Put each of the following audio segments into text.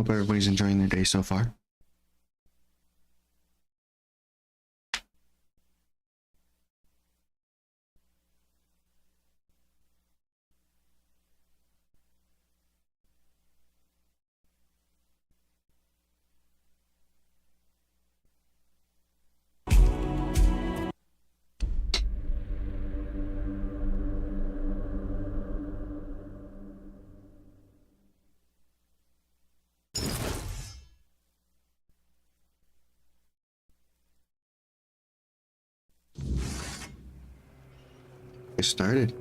Hope everybody's enjoying their day so far. Get started.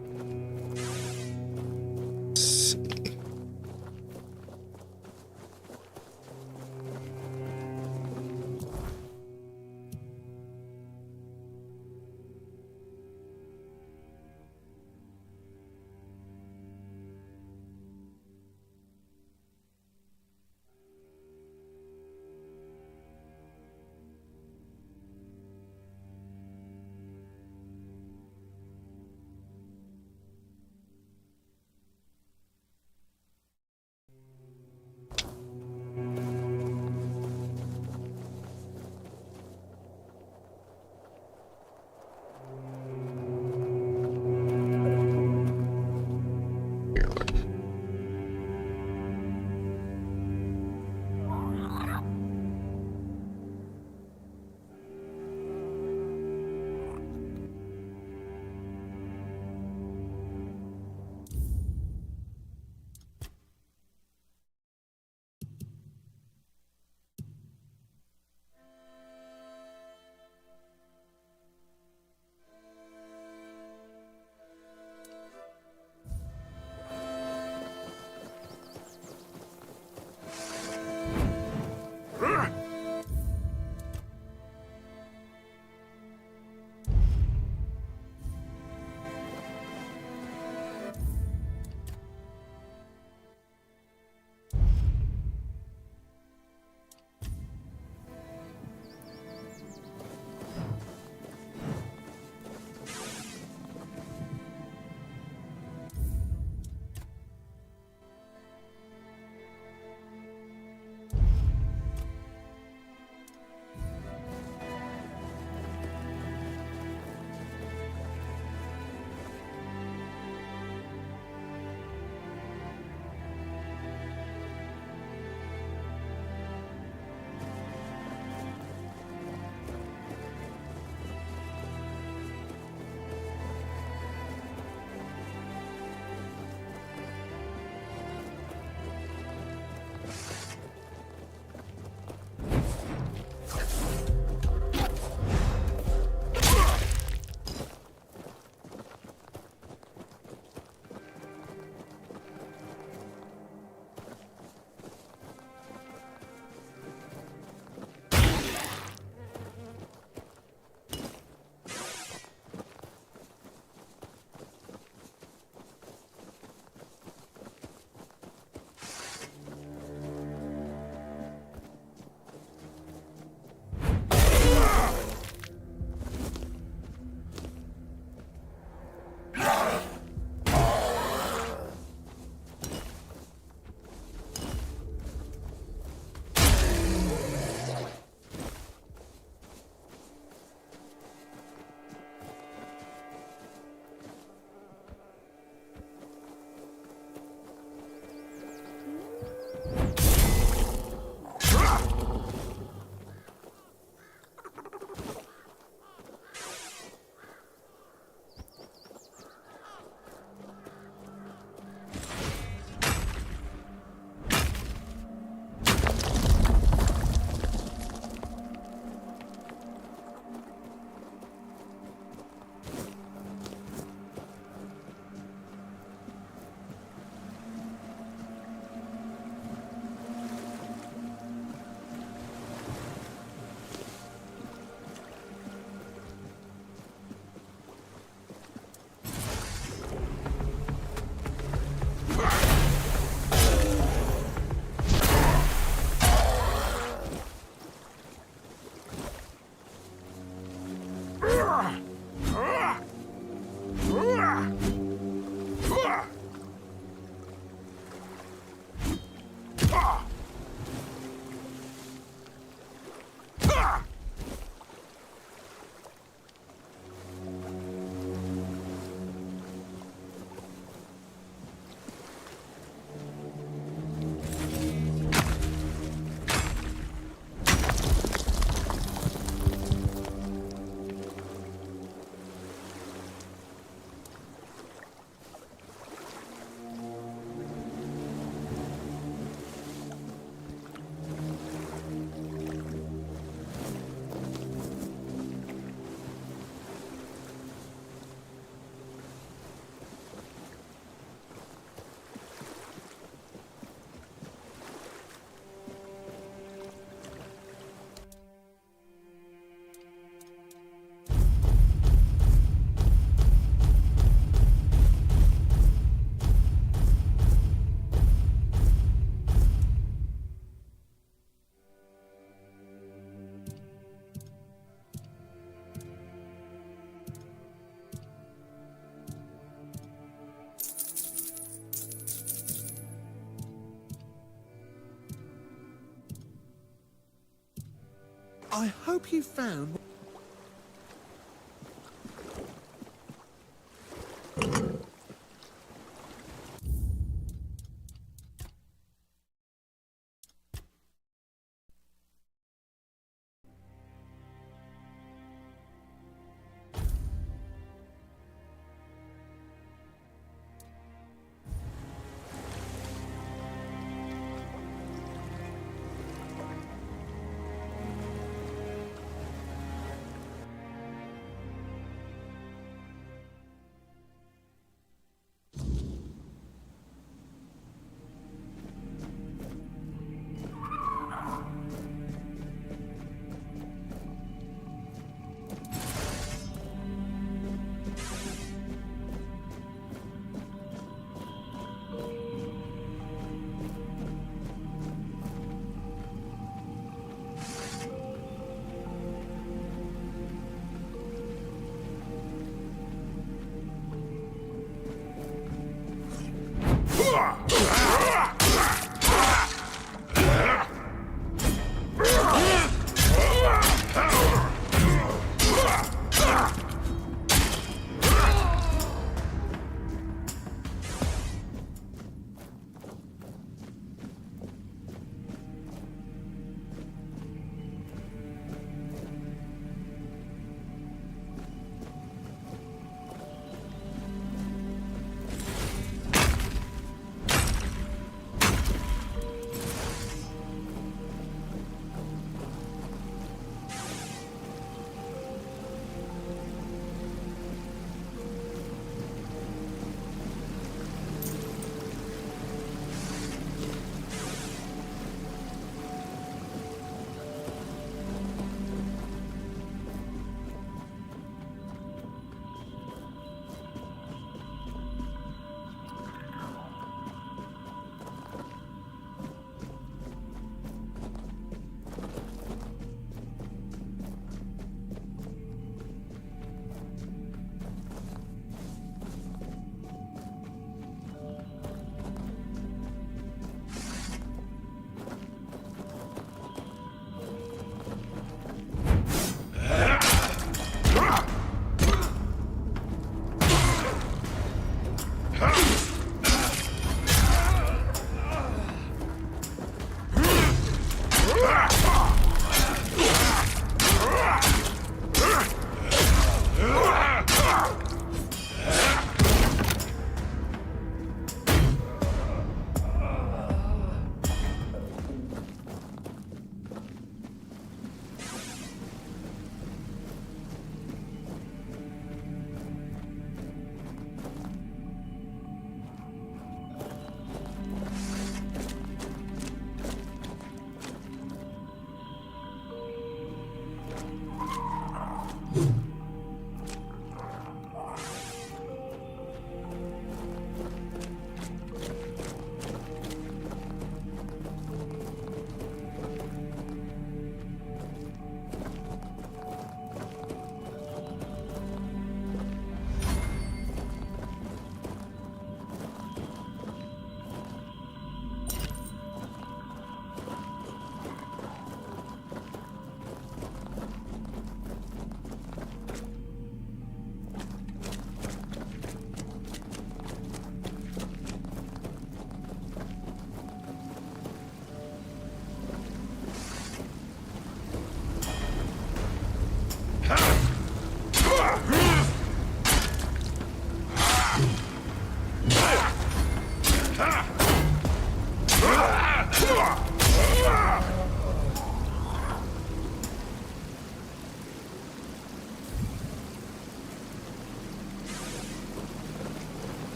I hope you found...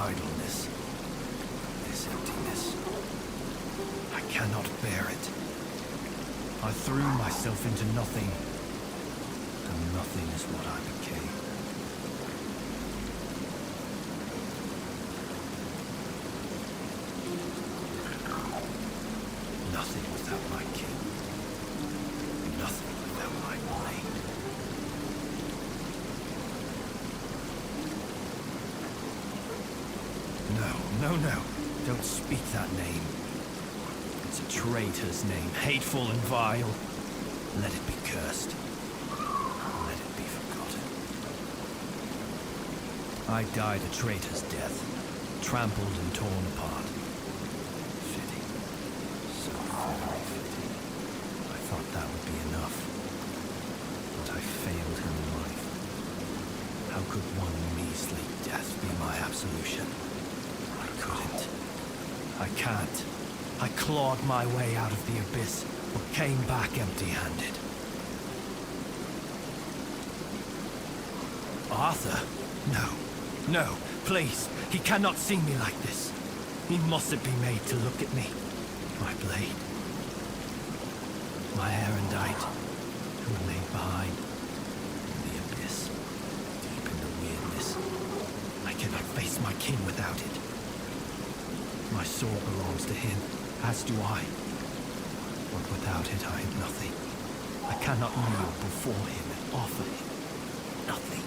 idleness, this emptiness. I cannot bear it. I threw myself into nothing, and nothing is what I became. Nothing without my king. Nothing without my blade. No. Don't speak that name. It's a traitor's name, hateful and vile. Let it be cursed. Let it be forgotten. I died a traitor's death, trampled and torn apart. Fitting. So very fitting. I thought that would be enough. But I failed him in life. How could one measly death be my absolution? I couldn't. I can't. I clawed my way out of the abyss, but came back empty-handed. Arthur? No, please. He cannot see me like this. He mustn't be made to look at me. My blade. My erendite, who remained behind. In the abyss. Deep in the weirdness. I cannot face my king without it. My soul belongs to him, as do I. But without it, I am nothing. I cannot kneel before him and offer him nothing.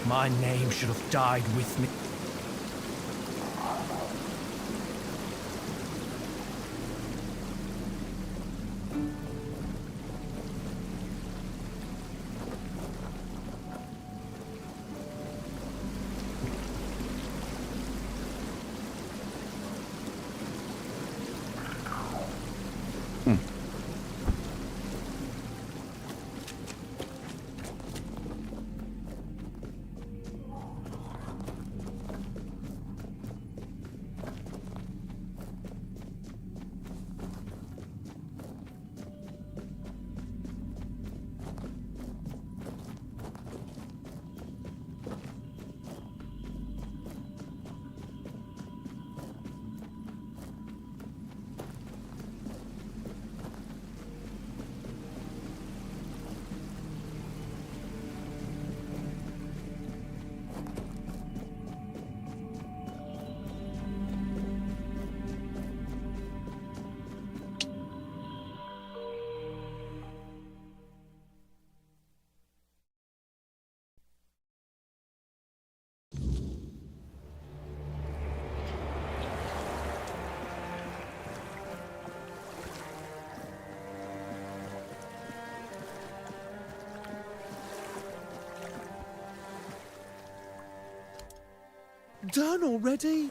My name should have died with me. Done already?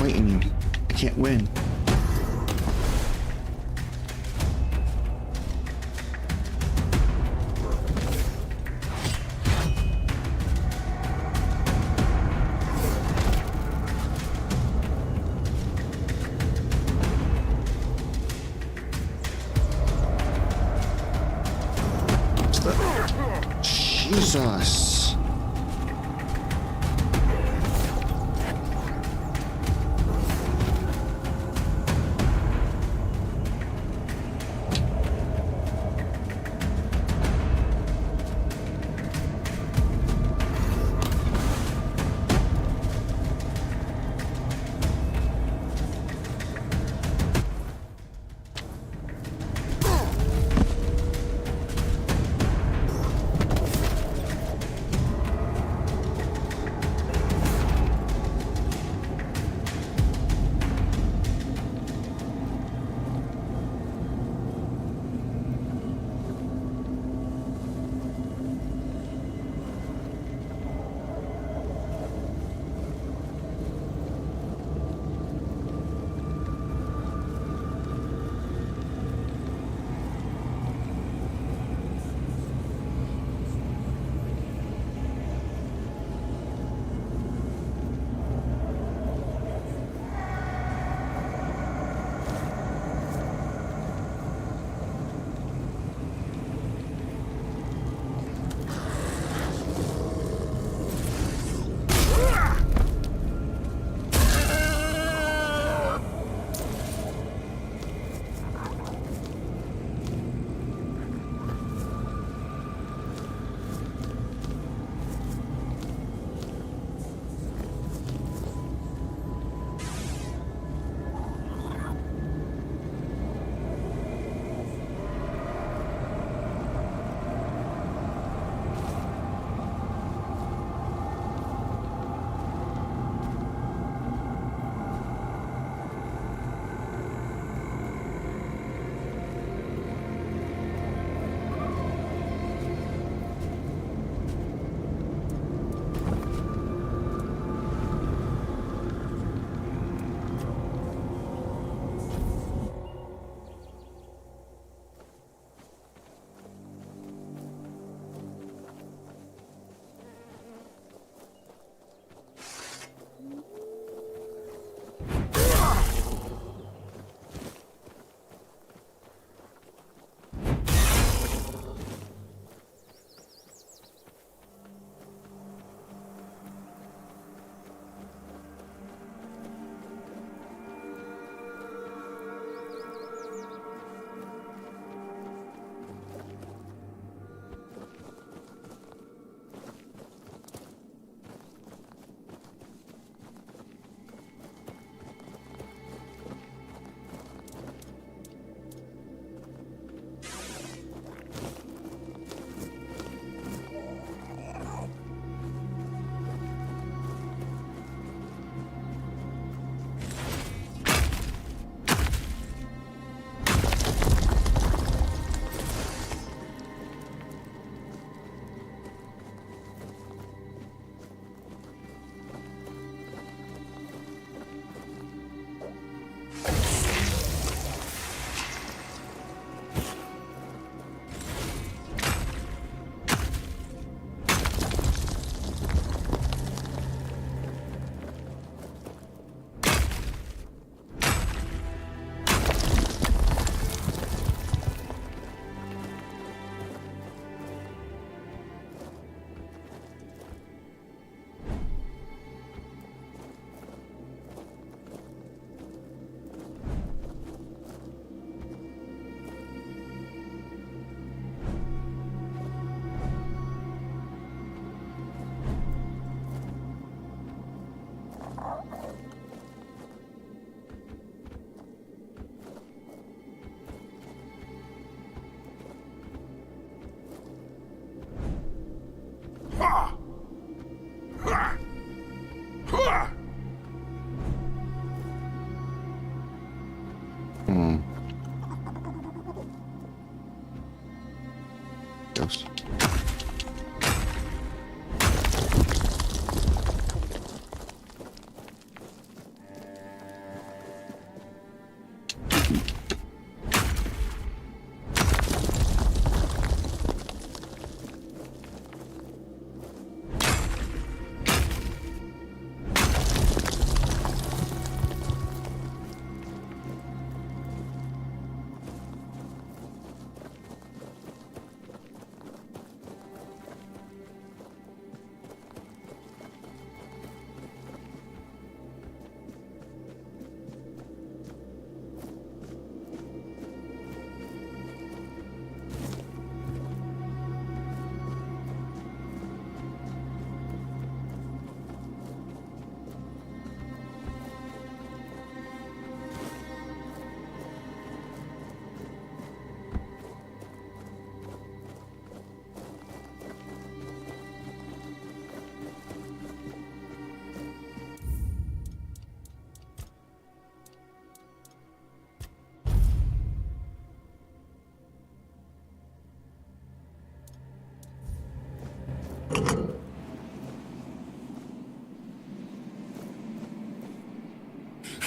fighting you. I can't win. Jesus.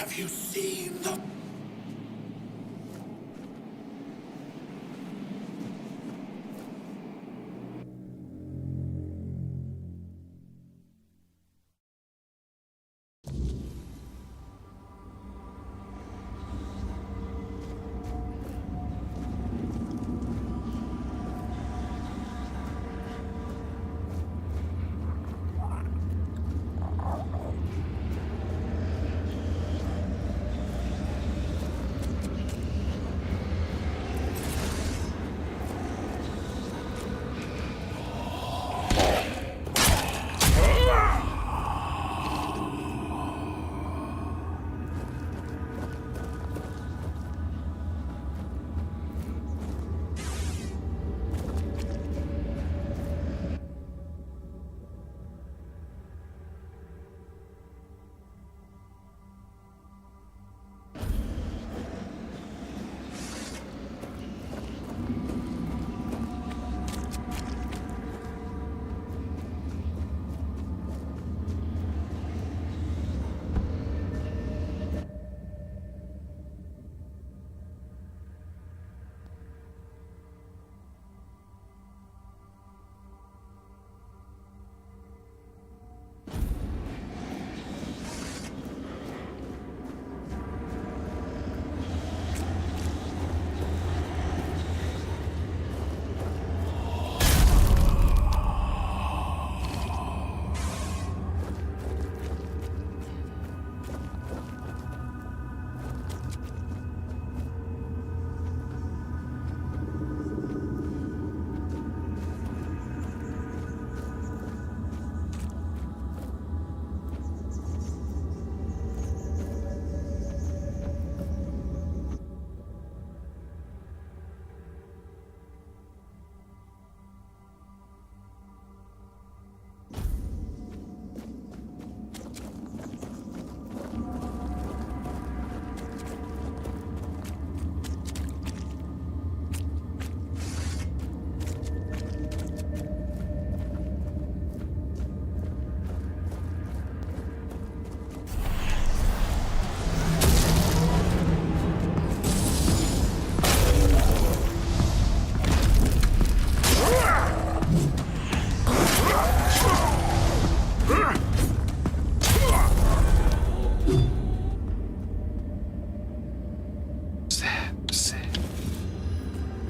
Have you seen the...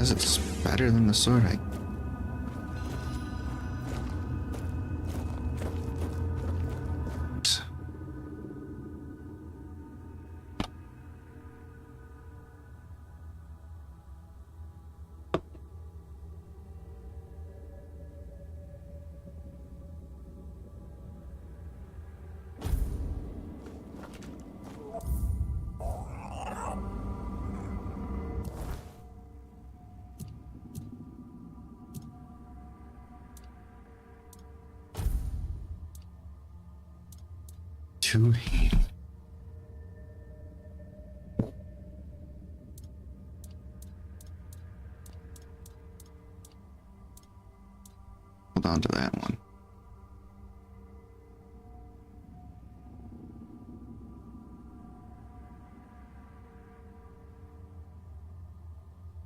It's better than the sword. Two hands. Hold on to that one.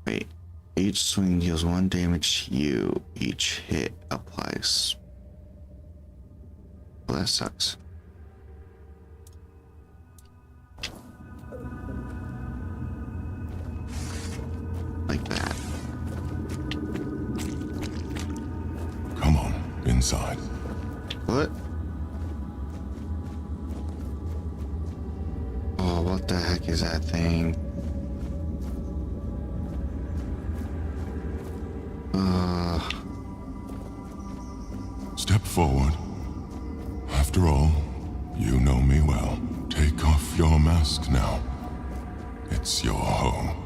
Wait. Each swing deals 1 damage to you. Each hit applies. Well, that sucks. Like that. Come on, inside. What? Oh, what the heck is that thing? Step forward. After all, you know me well. Take off your mask now. It's your home.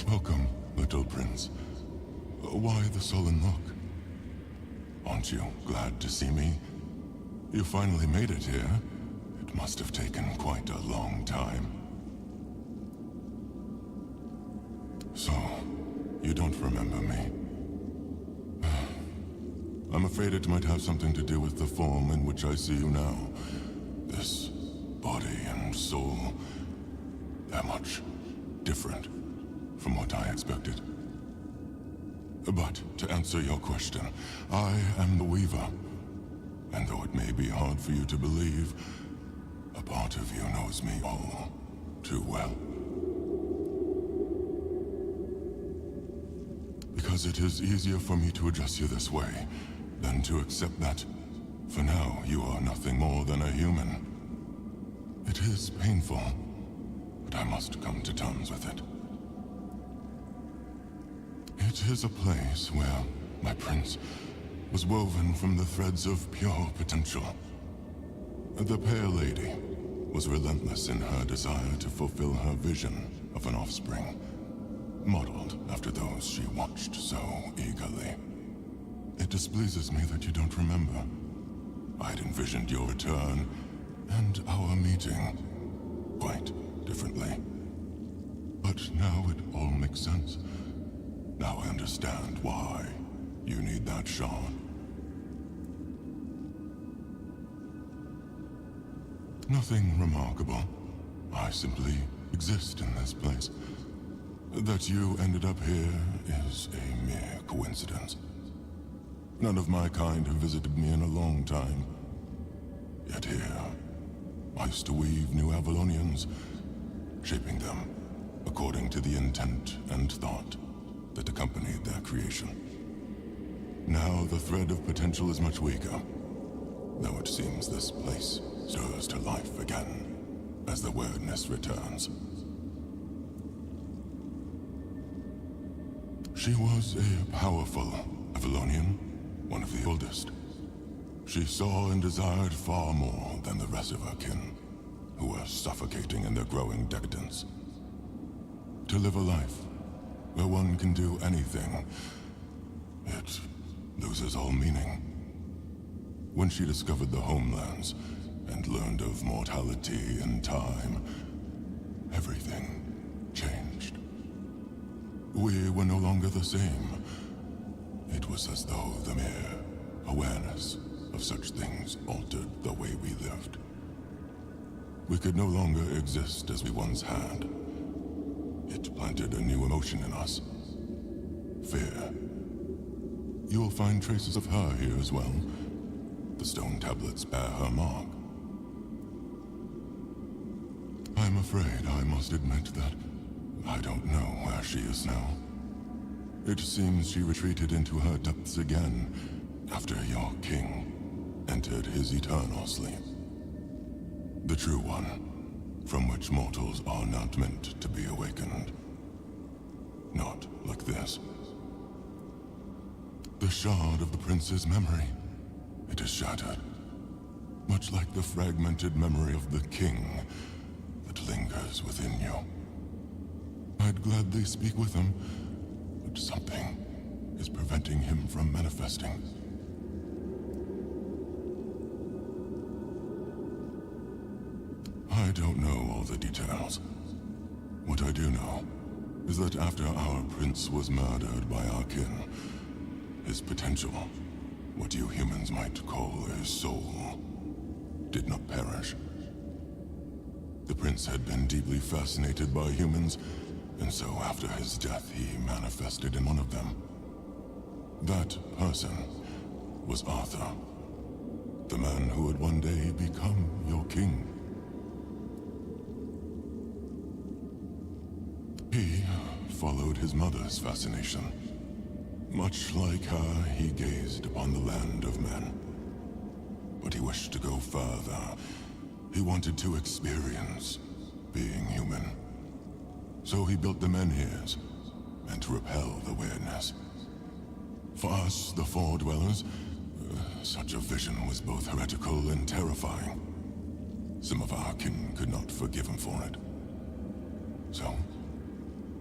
Welcome, little prince. Why the sullen look? Aren't you glad to see me? You finally made it here. It must have taken quite a long time. So, you don't remember me? I'm afraid it might have something to do with the form in which I see you now. This body and soul, they're much different from what I expected. But to answer your question, I am the Weaver. And though it may be hard for you to believe, a part of you knows me all too well. Because it is easier for me to address you this way than to accept that, for now, you are nothing more than a human. It is painful, but I must come to terms with it. It is a place where my prince was woven from the threads of pure potential. The Pale Lady was relentless in her desire to fulfill her vision of an offspring, modeled after those she watched so eagerly. It displeases me that you don't remember. I'd envisioned your return and our meeting quite differently. But now it all makes sense. Now I understand why you need that shard. Nothing remarkable. I simply exist in this place. That you ended up here is a mere coincidence. None of my kind have visited me in a long time. Yet here, I used to weave new Avalonians, shaping them according to the intent and thought that accompanied their creation. Now the thread of potential is much weaker, though it seems this place stirs to life again as the weirdness returns. She was a powerful Avalonian, one of the oldest. She saw and desired far more than the rest of her kin, who were suffocating in their growing decadence. To live a life where one can do anything, it loses all meaning. When she discovered the homelands and learned of mortality and time, everything changed. We were no longer the same. It was as though the mere awareness of such things altered the way we lived. We could no longer exist as we once had. It planted a new emotion in us. Fear. You will find traces of her here as well. The stone tablets bear her mark. I'm afraid I must admit that I don't know where she is now. It seems she retreated into her depths again after your king entered his eternal sleep. The true one, from which mortals are not meant to be awakened. Not like this. The shard of the prince's memory. It is shattered. Much like the fragmented memory of the king that lingers within you. I'd gladly speak with him, but something is preventing him from manifesting. I don't know all the details. What I do know is that after our prince was murdered by our kin, his potential, what you humans might call his soul, did not perish. The prince had been deeply fascinated by humans, and so after his death he manifested in one of them. That person was Arthur, the man who would one day become your king. He followed his mother's fascination. Much like her, he gazed upon the land of men. But he wished to go further. He wanted to experience being human. So he built the menhirs, and to repel the weirdness. For us, the Four Dwellers, such a vision was both heretical and terrifying. Some of our kin could not forgive him for it. So,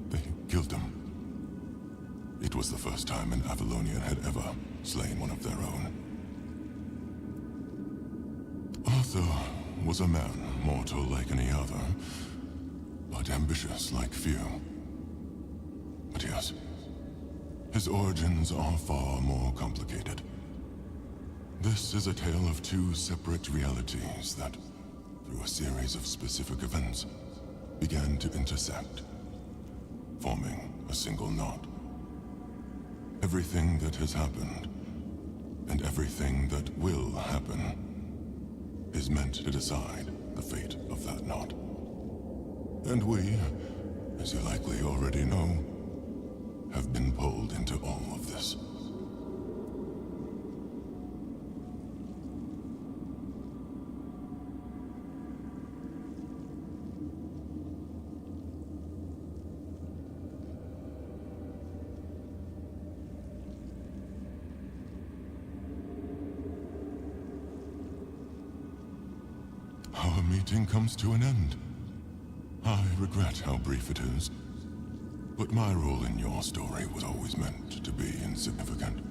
they killed him. It was the first time an Avalonian had ever slain one of their own. Arthur was a man, mortal like any other, but ambitious like few. But yes, his origins are far more complicated. This is a tale of two separate realities that, through a series of specific events, began to intersect, forming a single knot. Everything that has happened, and everything that will happen, is meant to decide the fate of that knot. And we, as you likely already know, have been pulled into all of this. Our meeting comes to an end. I regret how brief it is, but my role in your story was always meant to be insignificant.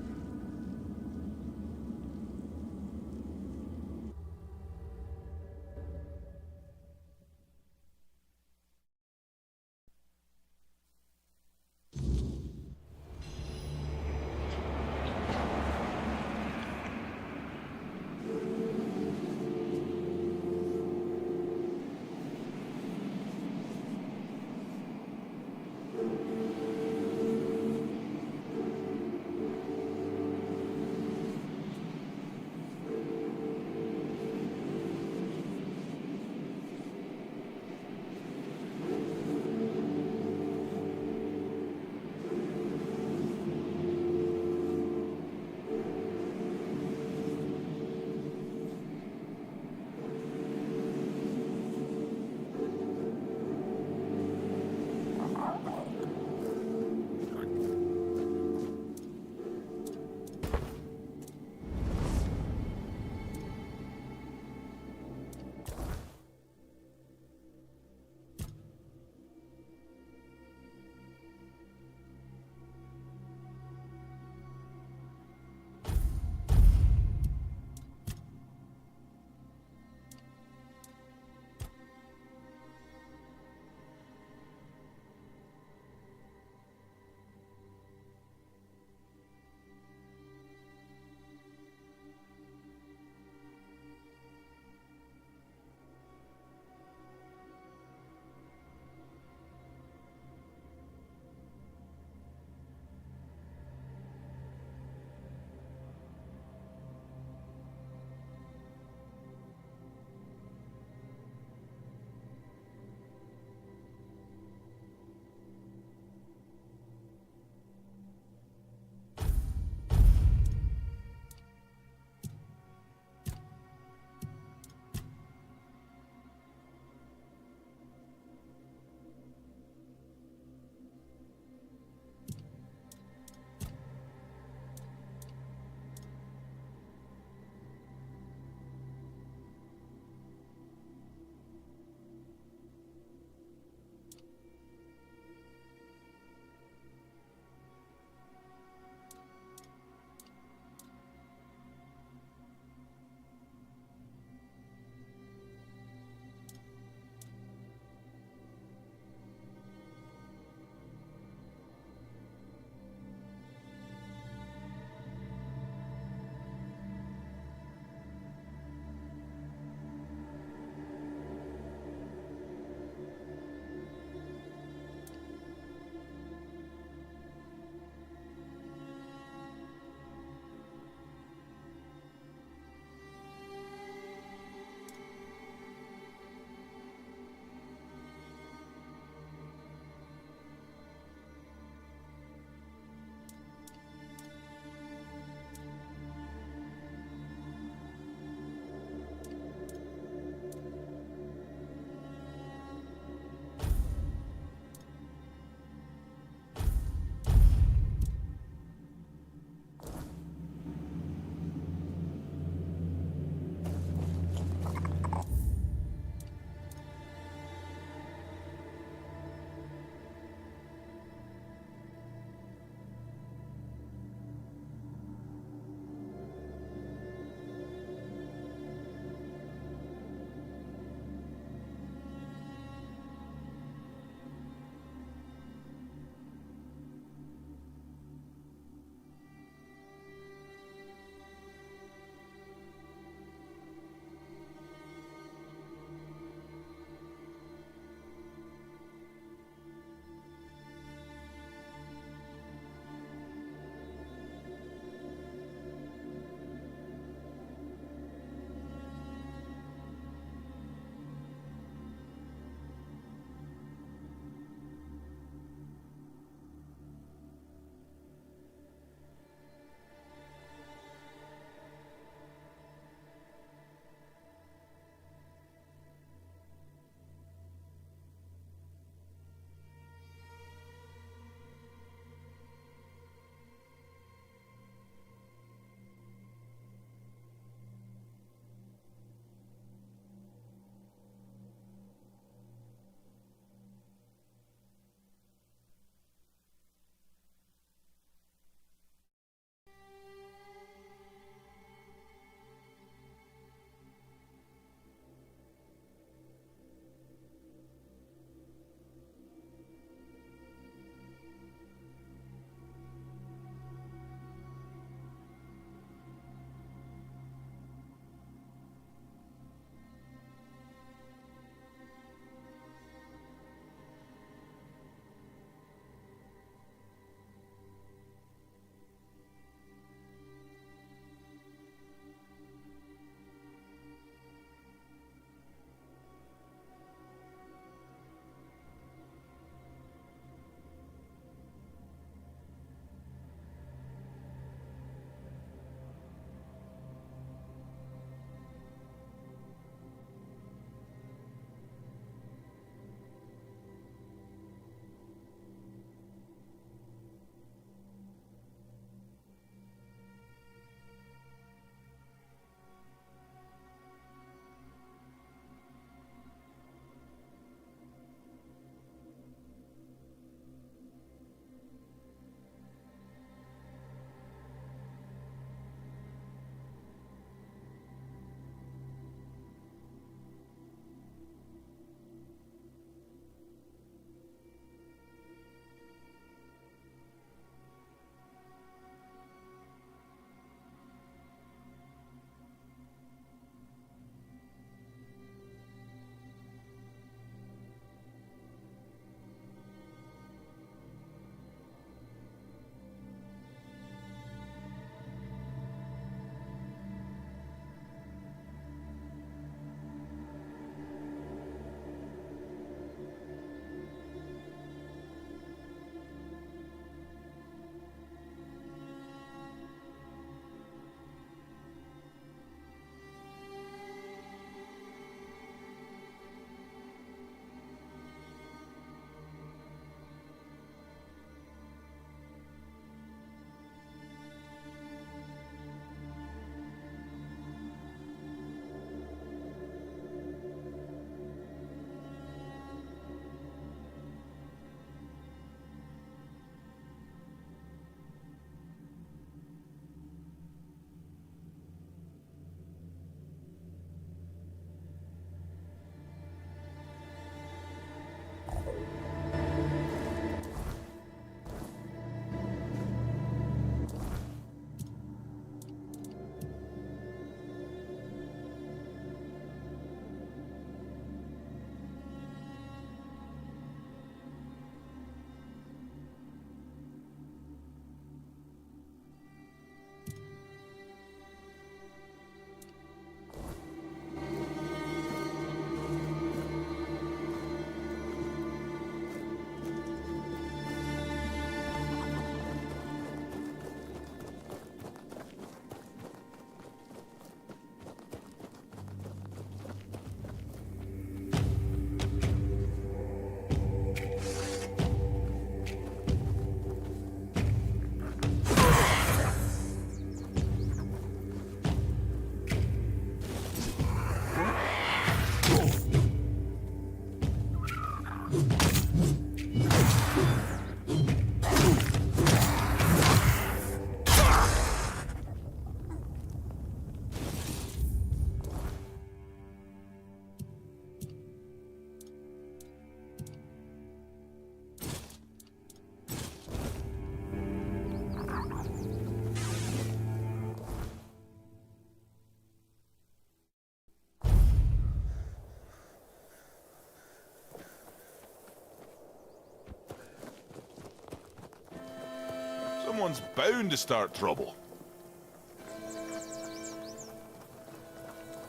Someone's bound to start trouble.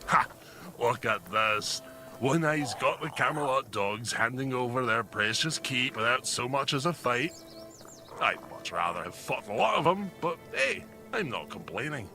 Ha! Look at this. One eye's got the Camelot dogs handing over their precious keep without so much as a fight. I'd much rather have fought a lot of them, but hey, I'm not complaining.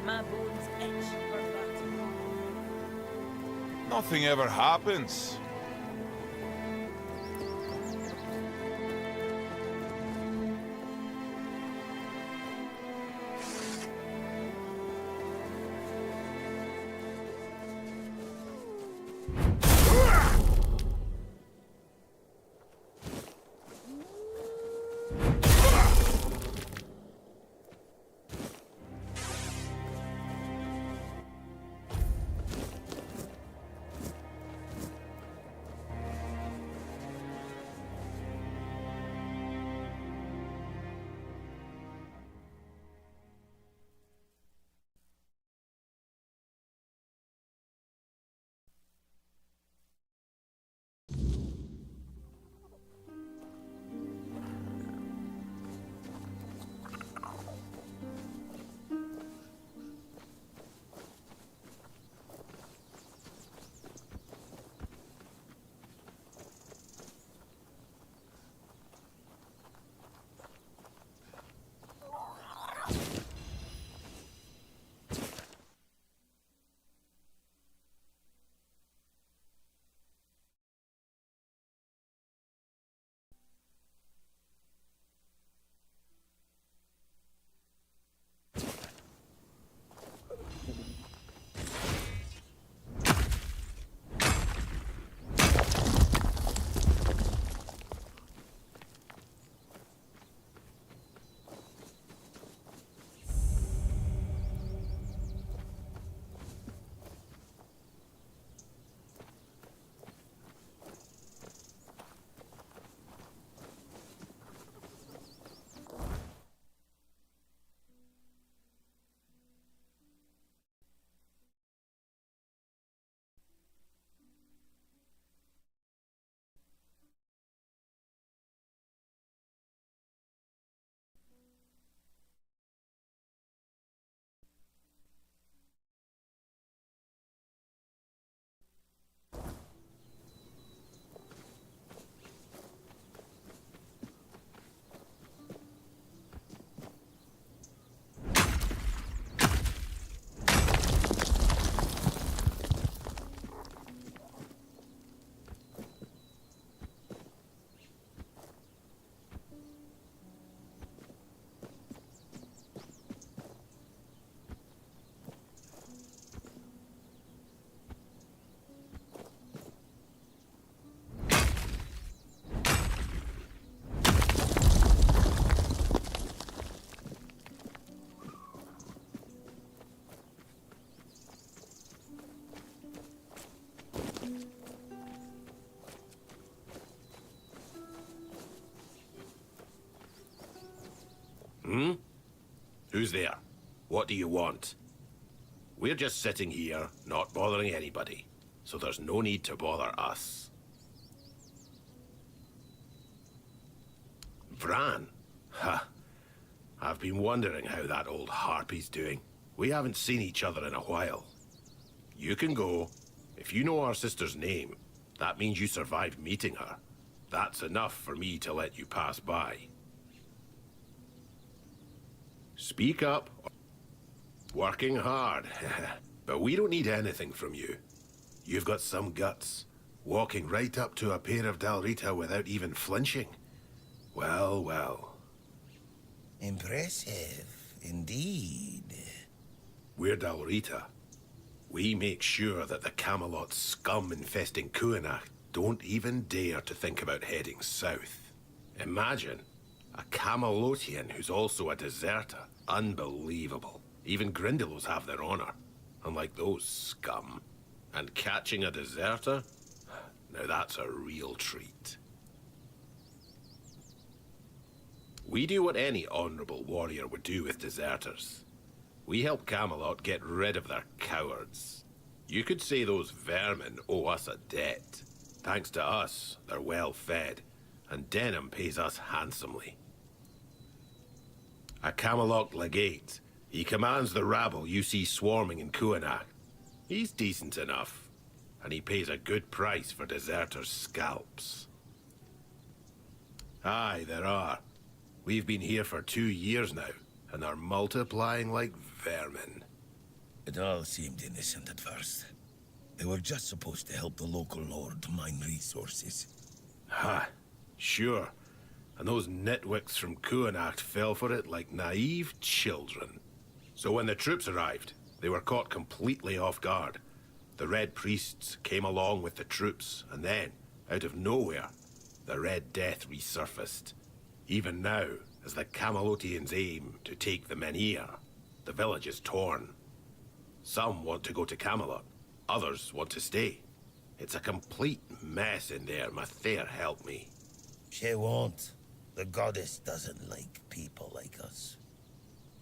My bones itch for battle. Nothing ever happens. Who's there? What do you want? We're just sitting here, not bothering anybody, so there's no need to bother us. Vran? Ha! I've been wondering how that old harpy's doing. We haven't seen each other in a while. You can go. If you know our sister's name, That means you survived meeting her. That's enough for me to let you pass by. Speak up. Working hard. But we don't need anything from you. You've got some guts. Walking right up to a pair of Dalrita without even flinching. Well, well. Impressive, indeed. We're Dalrita. We make sure that the Camelot scum infesting Kuanach don't even dare to think about heading south. Imagine, a Camelotian who's also a deserter. Unbelievable. Even Grindylows have their honor, unlike those scum. And catching a deserter? Now that's a real treat. We do what any honorable warrior would do with deserters. We help Camelot get rid of their cowards. You could say those vermin owe us a debt. Thanks to us, they're well fed, and Denham pays us handsomely. A Camelot legate. He commands the rabble you see swarming in Kuanach. He's decent enough, and he pays a good price for deserters' scalps. Aye, there are. We've been here for 2 years now, and are multiplying like vermin. It all seemed innocent at first. They were just supposed to help the local lord mine resources. Ha, sure. And those nitwicks from Kuanach fell for it like naive children. So when the troops arrived, they were caught completely off guard. The Red Priests came along with the troops, and then, out of nowhere, the Red Death resurfaced. Even now, as the Camelotians aim to take the Menhir, the village is torn. Some want to go to Camelot, others want to stay. It's a complete mess in there, Mathair help me. She won't. The goddess doesn't like people like us.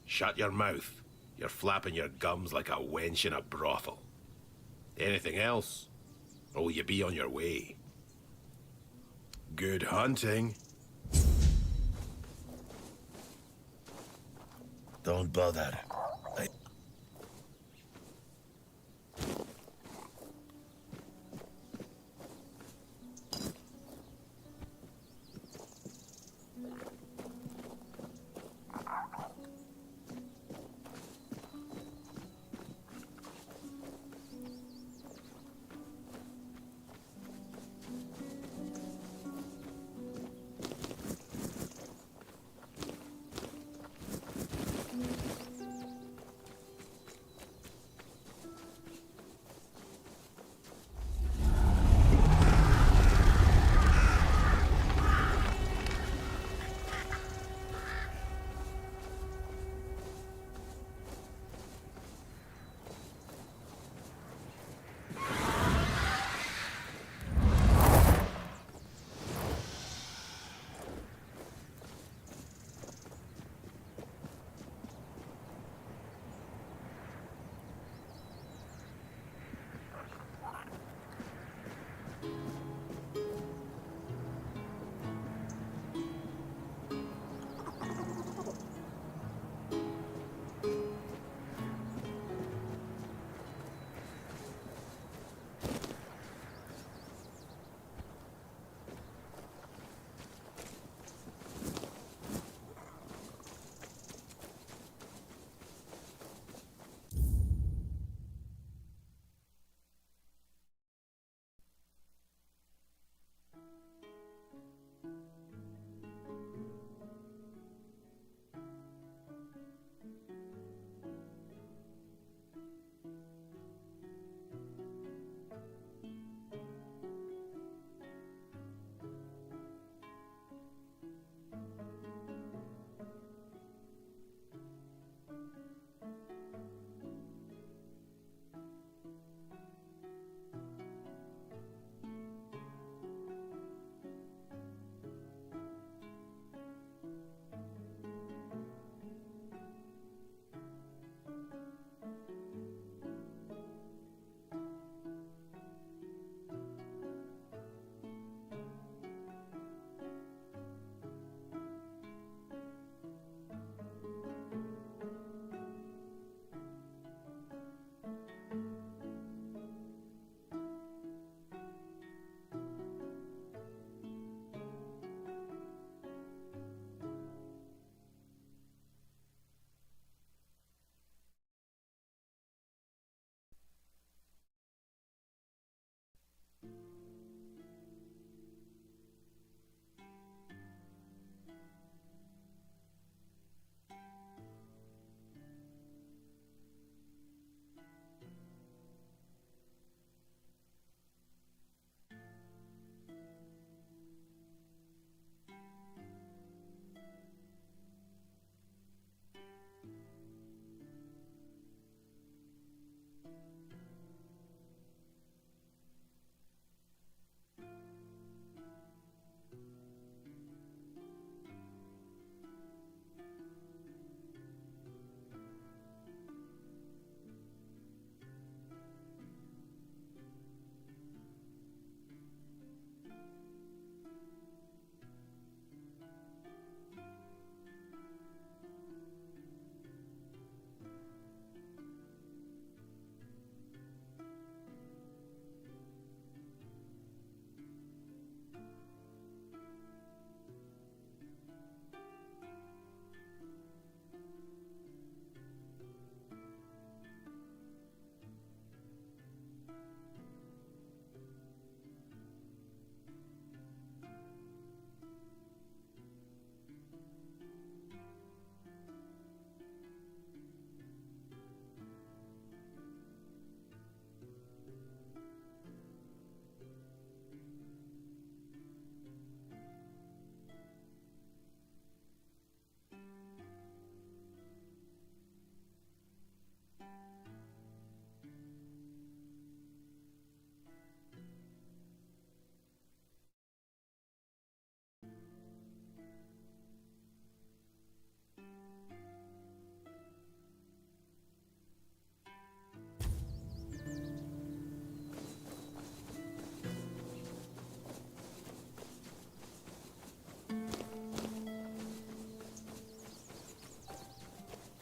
Shut your mouth. You're flapping your gums like a wench in a brothel. Anything else? Or will you be on your way? Good hunting. Don't bother.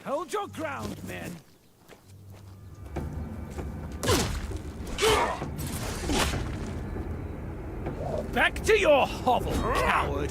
Hold your ground, men. Back to your hovel, coward!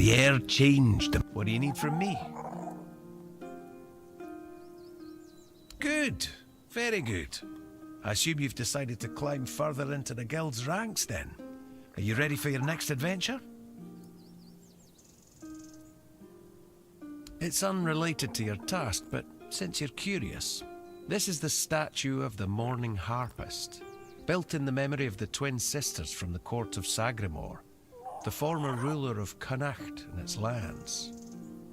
The air changed. What do you need from me? Good. Very good. I assume you've decided to climb further into the guild's ranks then. Are you ready for your next adventure? It's unrelated to your task, but since you're curious, this is the statue of the Morning Harpist, built in the memory of the twin sisters from the court of Sagramore, the former ruler of Connacht and its lands.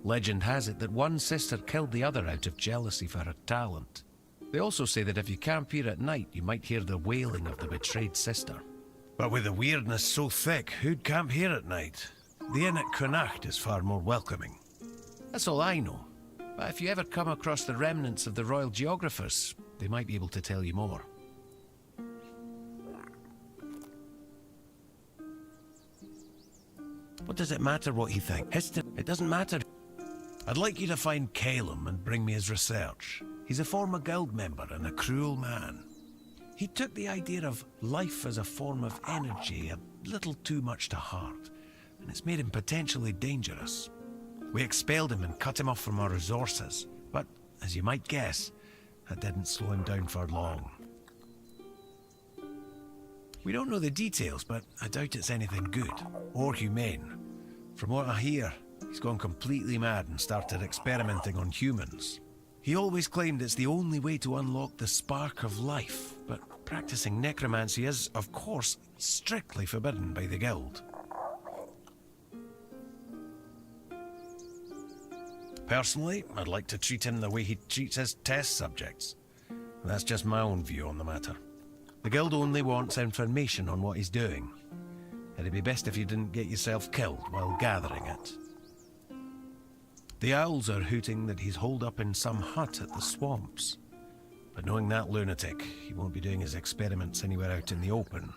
Legend has it that one sister killed the other out of jealousy for her talent. They also say that if you camp here at night, you might hear the wailing of the betrayed sister. But with the weirdness so thick, who'd camp here at night? The inn at Connacht is far more welcoming. That's all I know. But if you ever come across the remnants of the royal geographers, they might be able to tell you more. What does it matter what he thinks? History, it doesn't matter. I'd like you to find Calum and bring me his research. He's a former guild member and a cruel man. He took the idea of life as a form of energy a little too much to heart, and it's made him potentially dangerous. We expelled him and cut him off from our resources, but, as you might guess, that didn't slow him down for long. We don't know the details, but I doubt it's anything good, or humane. From what I hear, he's gone completely mad and started experimenting on humans. He always claimed it's the only way to unlock the spark of life, but practicing necromancy is, of course, strictly forbidden by the guild. Personally, I'd like to treat him the way he treats his test subjects. That's just my own view on the matter. The guild only wants information on what he's doing. It'd be best if you didn't get yourself killed while gathering it. The owls are hooting that he's holed up in some hut at the swamps. But knowing that lunatic, he won't be doing his experiments anywhere out in the open.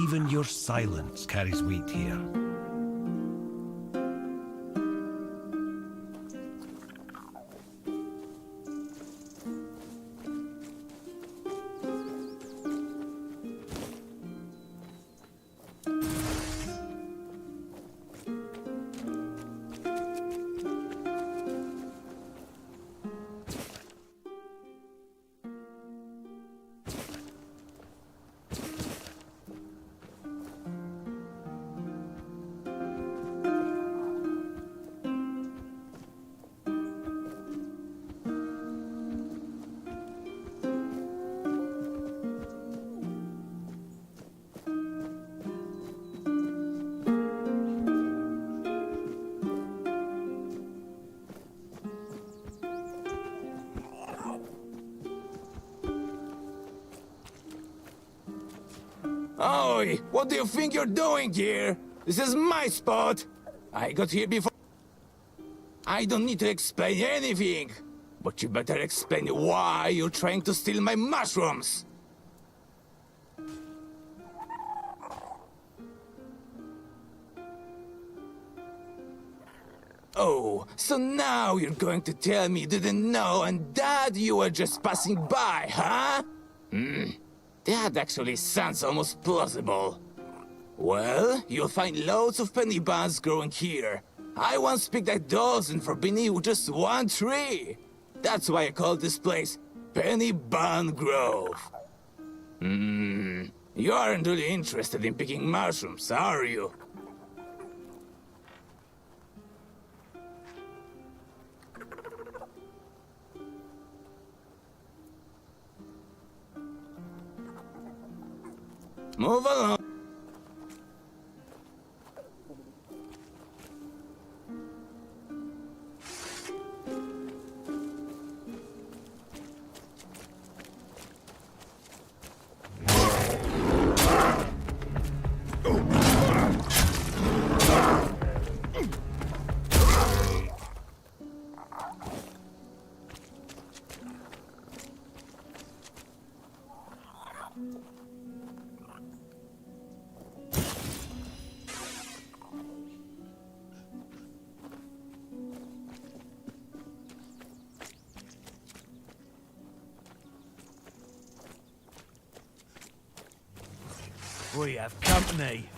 Even your silence carries weight here. Oi! What do you think you're doing here? This is my spot! I got here before... I don't need to explain anything! But you better explain why you're trying to steal my mushrooms! Oh, so now you're going to tell me you didn't know and that you were just passing by, huh? That actually sounds almost plausible. Well, you'll find loads of penny buns growing here. I once picked a dozen for beneath just one tree. That's why I call this place Penny Bun Grove. You aren't really interested in picking mushrooms, are you? Move along. We have company.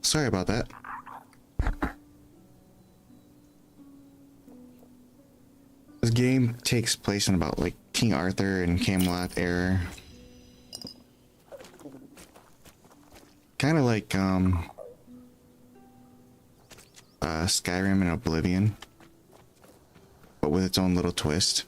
Sorry about that. This game takes place in about like King Arthur and Camelot era. Kind of like Skyrim and Oblivion, but with its own little twist.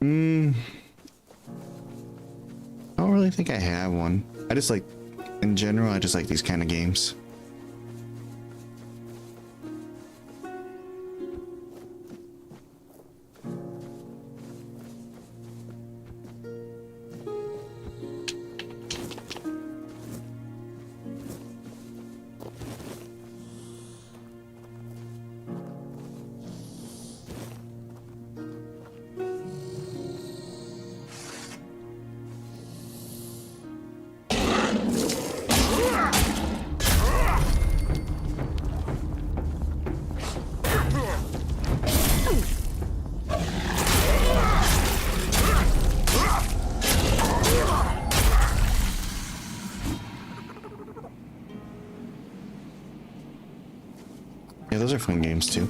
I don't really think I have one. I just like, in general, I just like these kind of games. Yeah, those are fun games too.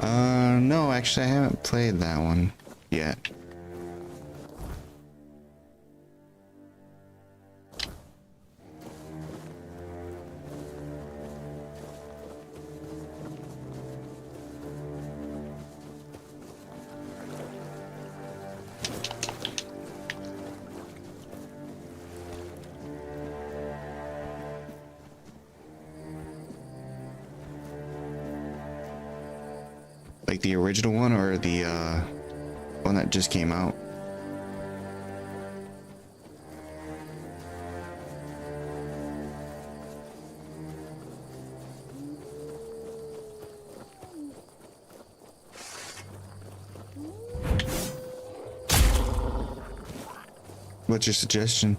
No, actually I haven't played that one yet. Like the original one or the one that just came out? What's your suggestion?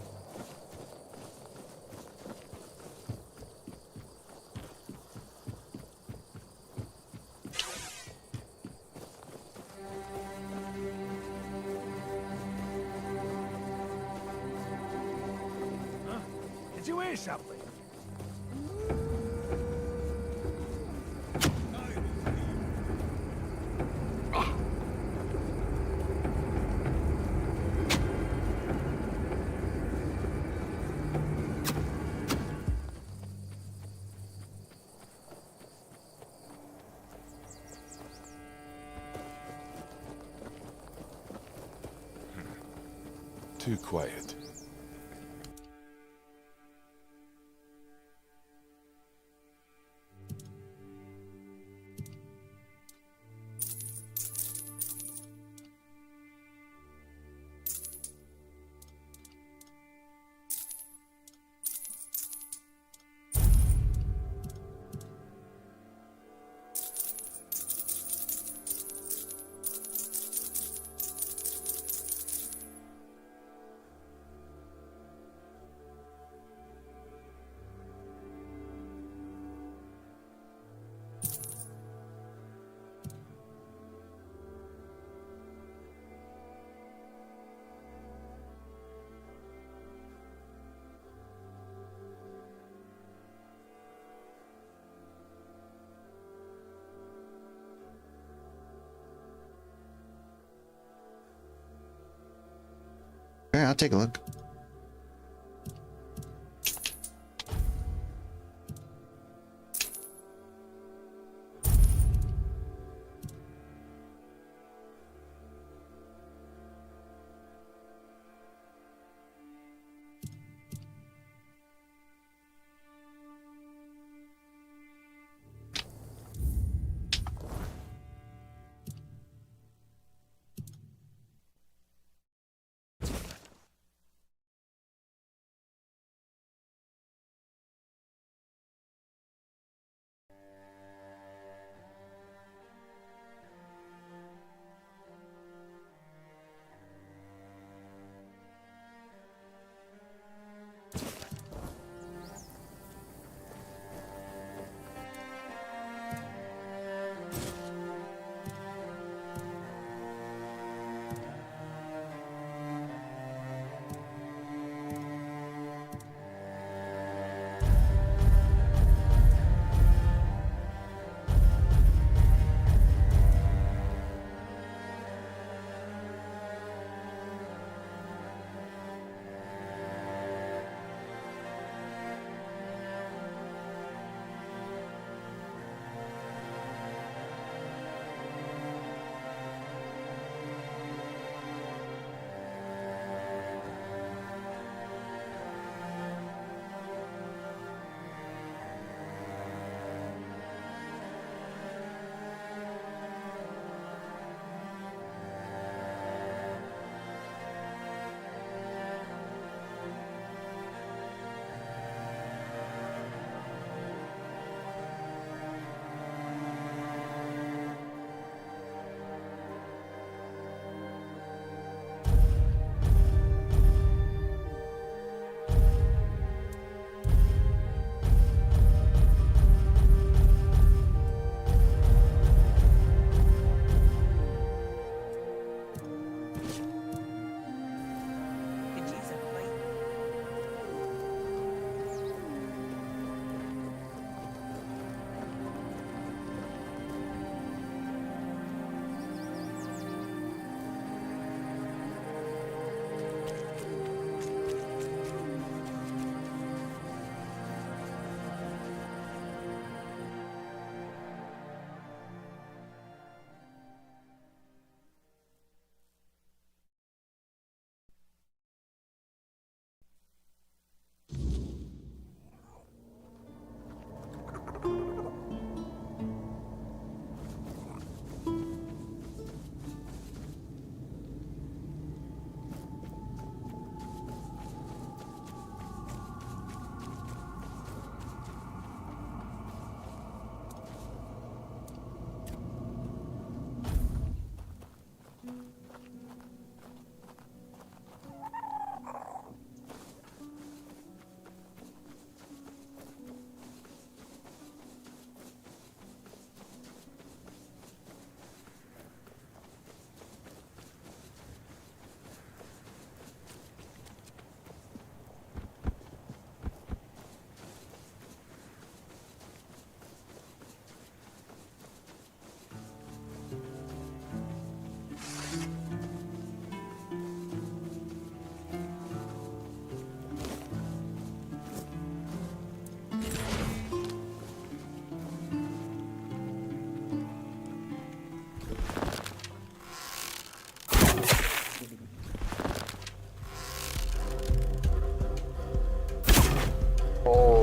Did you hear something? Too quiet. Alright, I'll take a look.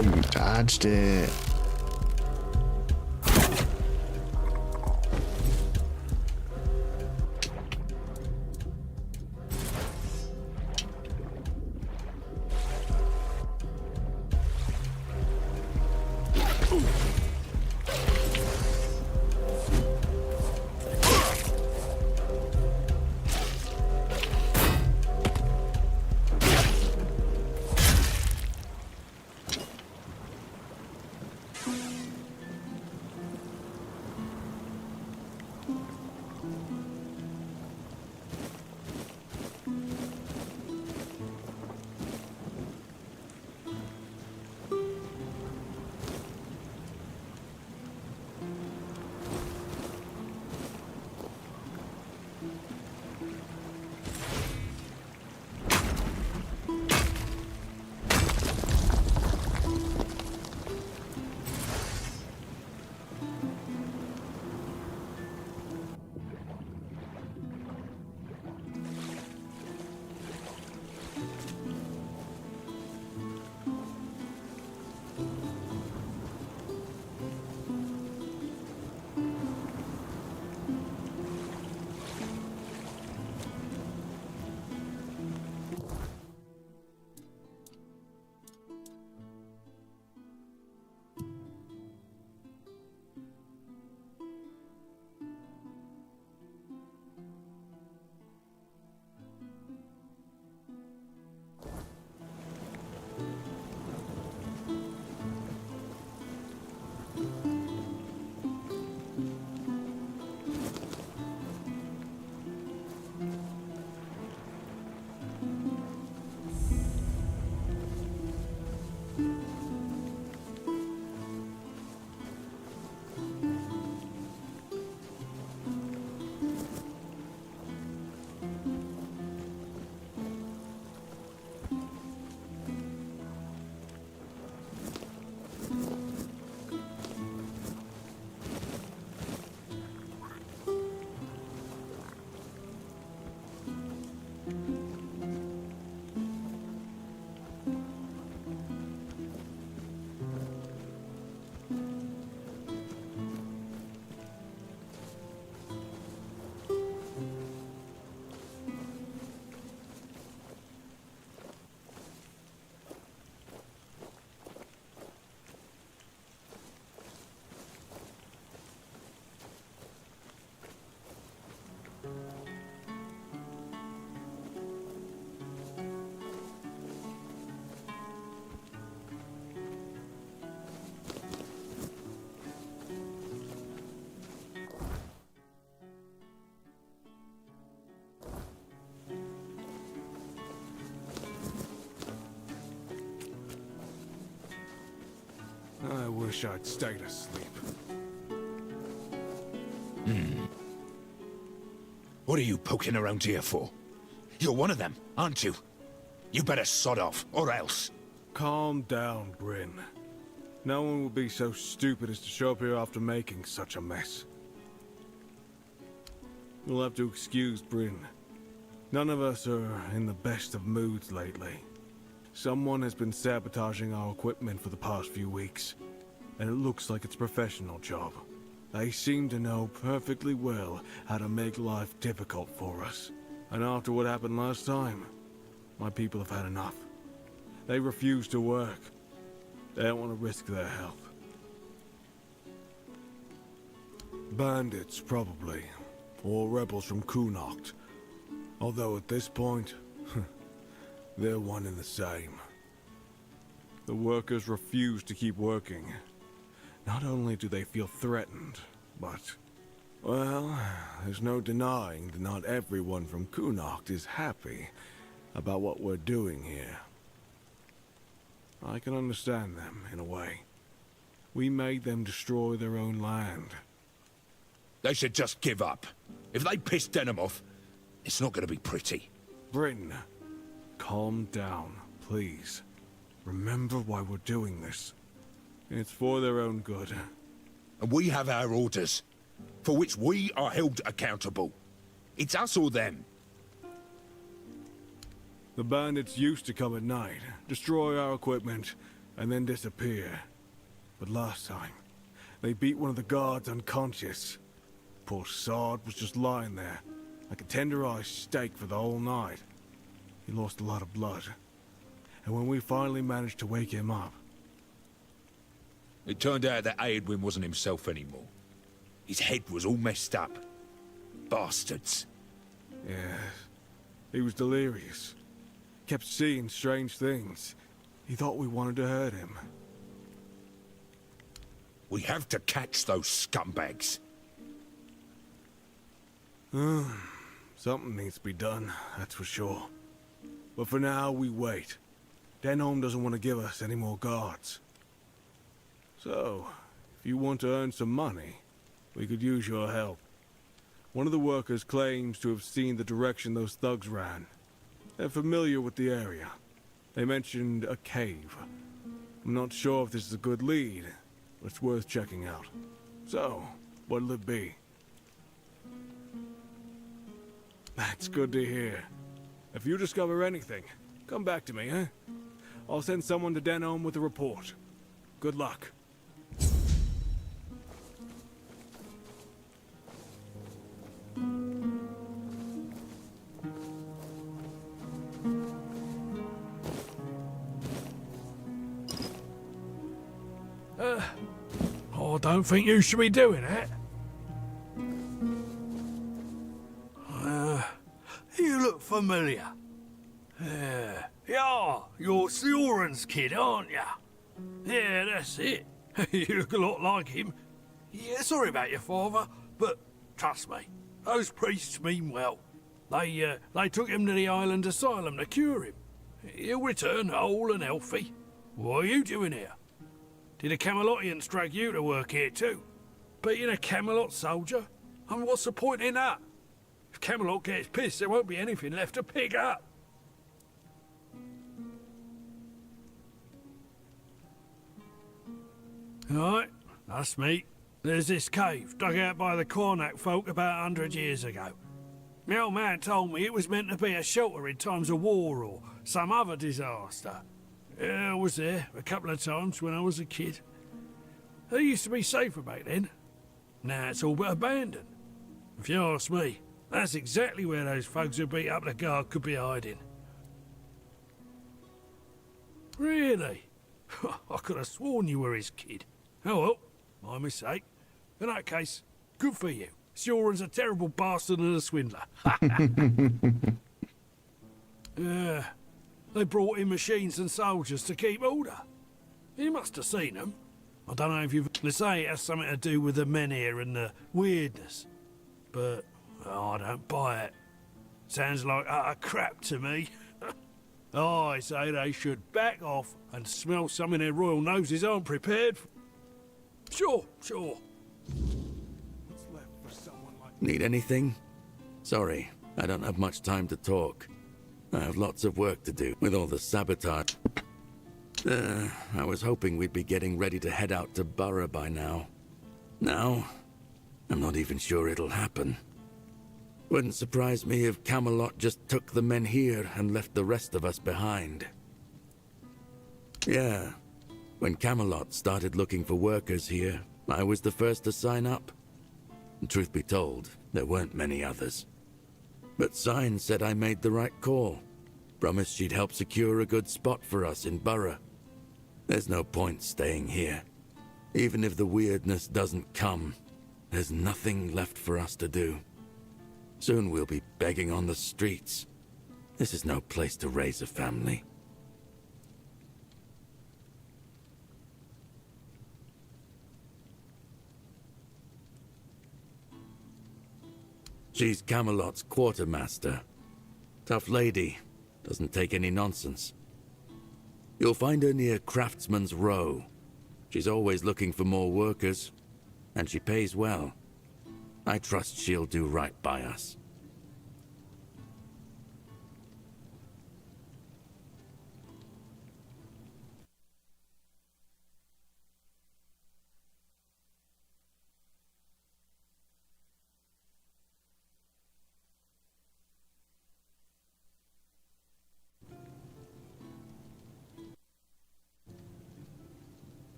Oh, you dodged it. I wish I'd stayed asleep. What are you poking around here for? You're one of them, aren't you? You better sod off, or else. Calm down, Bryn. No one would be so stupid as to show up here after making such a mess. You'll have to excuse Bryn. None of us are in the best of moods lately. Someone has been sabotaging our equipment for the past few weeks, and it looks like it's a professional job. They seem to know perfectly well how to make life difficult for us. And after what happened last time, my people have had enough. They refuse to work. They don't want to risk their health. Bandits, probably. Or rebels from Kunakt. Although at this point, they're one and the same. The workers refuse to keep working. Not only do they feel threatened, but... well, there's no denying that not everyone from Kunakt is happy about what we're doing here. I can understand them, in a way. We made them destroy their own land. They should just give up. If they piss Denham off, it's not going to be pretty. Bryn, calm down, please. Remember why we're doing this. It's for their own good. And we have our orders, for which we are held accountable. It's us or them. The bandits used to come at night, destroy our equipment, and then disappear. But last time, they beat one of the guards unconscious. Poor sod was just lying there, like a tenderized steak for the whole night. He lost a lot of blood. And when we finally managed to wake him up... It turned out that Edwin wasn't himself anymore. His head was all messed up. Bastards. Yes. He was delirious. Kept seeing strange things. He thought we wanted to hurt him. We have to catch those scumbags. Something needs to be done, that's for sure. But for now, we wait. Denholm doesn't want to give us any more guards. So, if you want to earn some money, we could use your help. One of the workers claims to have seen the direction those thugs ran. They're familiar with the area. They mentioned a cave. I'm not sure if this is a good lead, but it's worth checking out. So, what'll it be? That's good to hear. If you discover anything, come back to me, eh? I'll send someone to Denholm with a report. Good luck. I don't think you should be doing it. You look familiar. Yeah, you're Sioran's kid, aren't ya? Yeah, that's it. You look a lot like him. Yeah, sorry about your father, but trust me, those priests mean well. They took him to the island asylum to cure him. He'll return whole and healthy. What are you doing here? Did the Camelotians drag you to work here too? Being a Camelot soldier? And what's the point in that? If Camelot gets pissed, there won't be anything left to pick up. Right, that's me. There's this cave dug out by the Cornac folk about 100 years ago. My old man told me it was meant to be a shelter in times of war or some other disaster. I was there a couple of times when I was a kid. It used to be safer back then. Now it's all but abandoned. If you ask me, that's exactly where those folks who beat up the guard could be hiding. Really? I could have sworn you were his kid. Oh well, my mistake. In that case, good for you. Sioran's a terrible bastard and a swindler. They brought in machines and soldiers to keep order. You must have seen them. I don't know if you've... They say it has something to do with the men here and the weirdness. But I don't buy it. Sounds like utter crap to me. I say they should back off and smell something their royal noses aren't prepared for. Sure. What's left for someone like... Need anything? Sorry, I don't have much time to talk. I have lots of work to do with all the sabotage. I was hoping we'd be getting ready to head out to Borough by now. Now, I'm not even sure it'll happen. Wouldn't surprise me if Camelot just took the men here and left the rest of us behind. Yeah, when Camelot started looking for workers here, I was the first to sign up. And truth be told, there weren't many others. But Sign said I made the right call. Promised she'd help secure a good spot for us in Borough. There's no point staying here. Even if the weirdness doesn't come, there's nothing left for us to do. Soon we'll be begging on the streets. This is no place to raise a family. She's Camelot's quartermaster. Tough lady. Doesn't take any nonsense. You'll find her near Craftsman's Row. She's always looking for more workers. And she pays well. I trust she'll do right by us.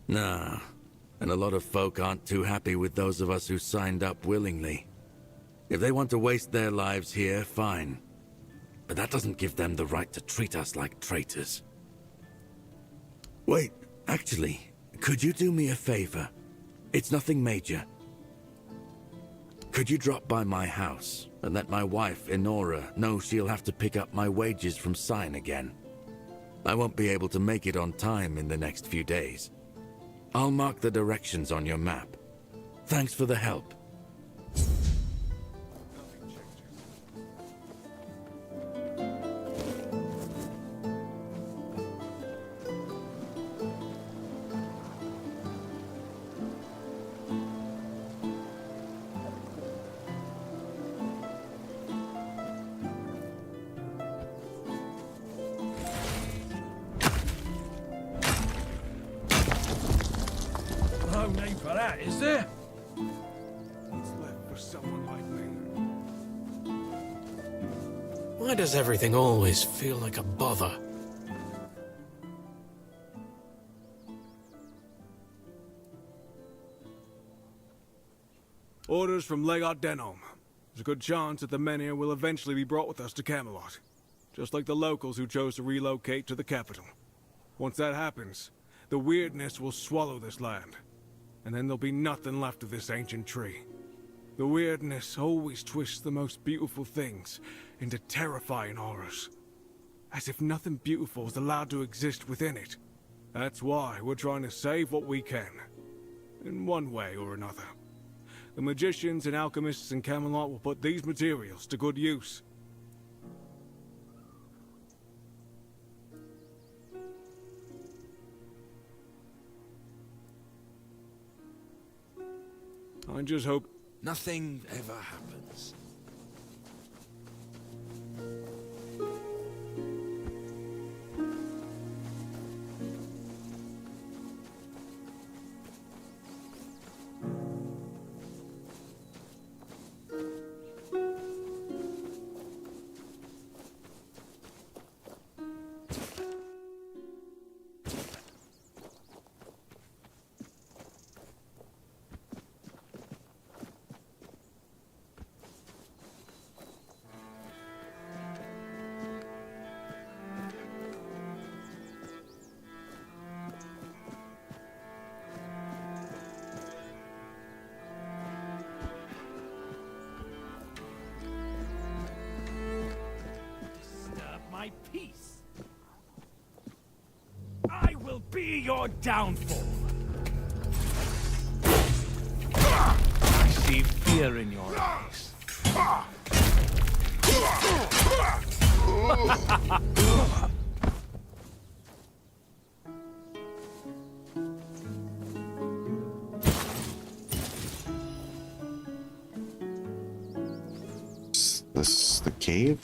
Nah, and a lot of folk aren't too happy with those of us who signed up willingly. If they want to waste their lives here, fine. But that doesn't give them the right to treat us like traitors. Wait, actually, could you do me a favor? It's nothing major. Could you drop by my house and let my wife, Enora, know she'll have to pick up my wages from Sign again? I won't be able to make it on time in the next few days. I'll mark the directions on your map. Thanks for the help. No need for that, is there? What's left for someone like me? Why does everything always feel like a bother? Orders from Legate Denom. There's a good chance that the men here will eventually be brought with us to Camelot. Just like the locals who chose to relocate to the capital. Once that happens, the weirdness will swallow this land. And then there'll be nothing left of this ancient tree. The weirdness always twists the most beautiful things into terrifying horrors. As if nothing beautiful is allowed to exist within it. That's why we're trying to save what we can. In one way or another. The magicians and alchemists in Camelot will put these materials to good use. I just hope Nothing ever happens. My peace. I will be your downfall. I see fear in your eyes. Is this the cave?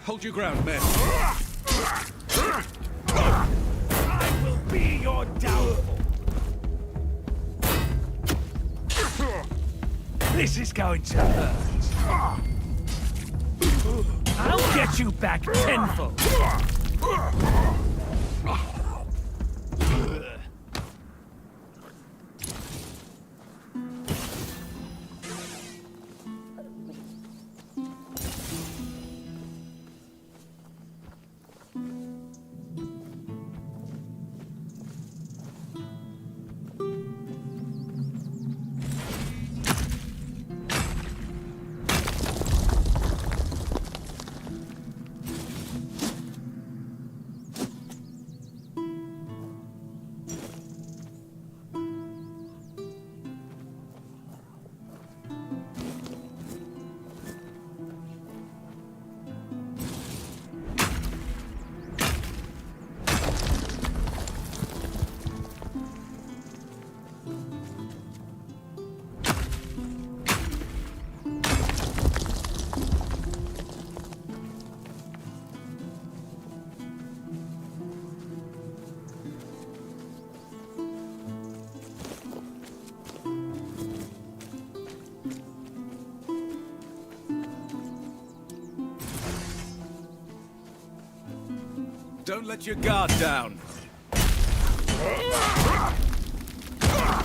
Hold your ground, men. I will be your downfall. This is going to hurt. I'll get you back tenfold. Don't let your guard down.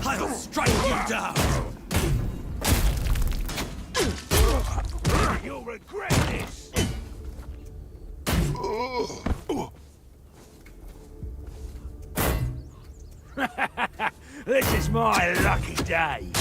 I'll strike you down. You'll regret this. This is my lucky day.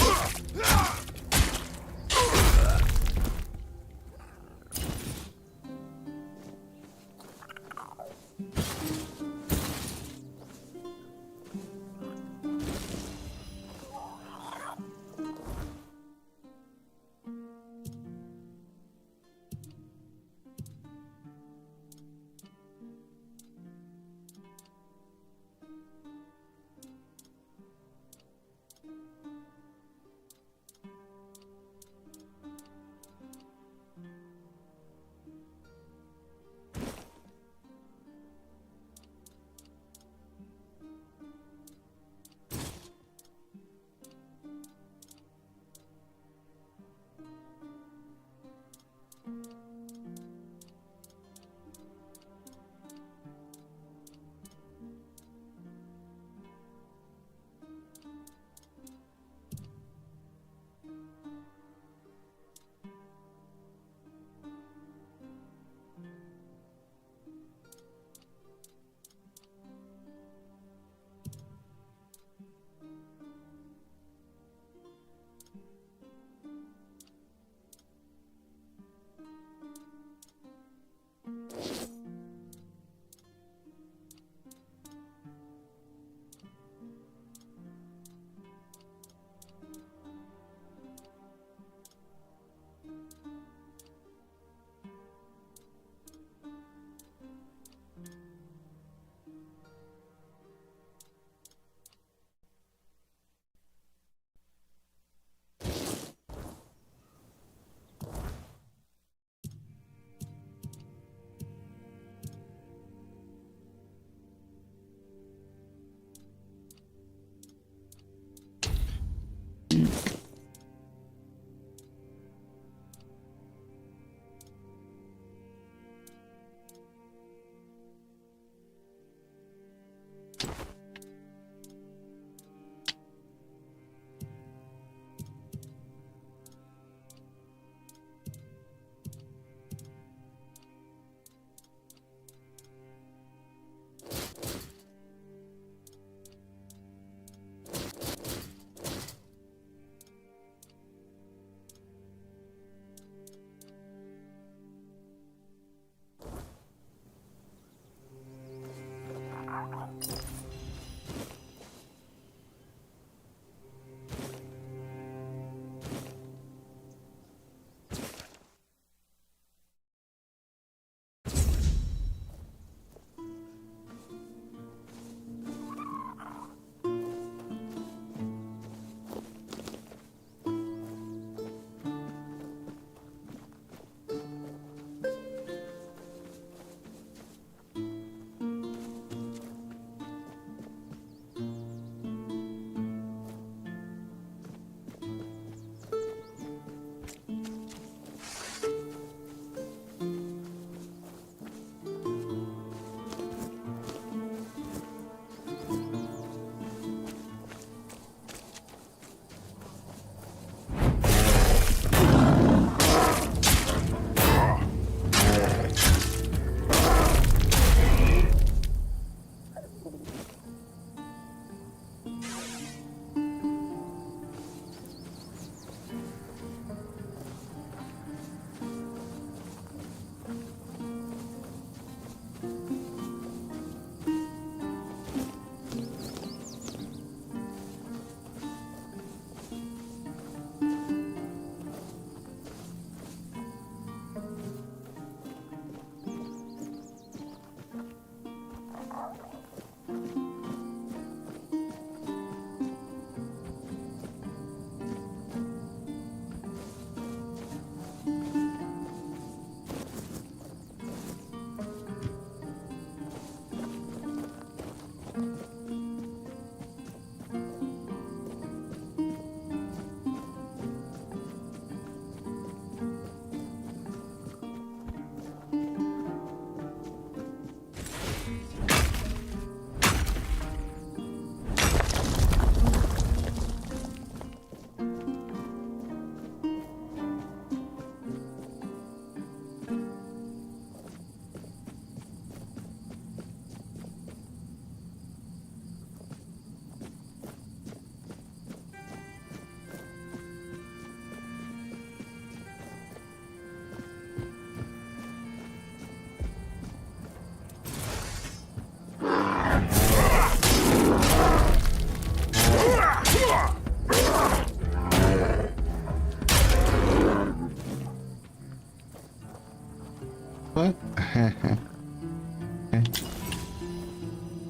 What?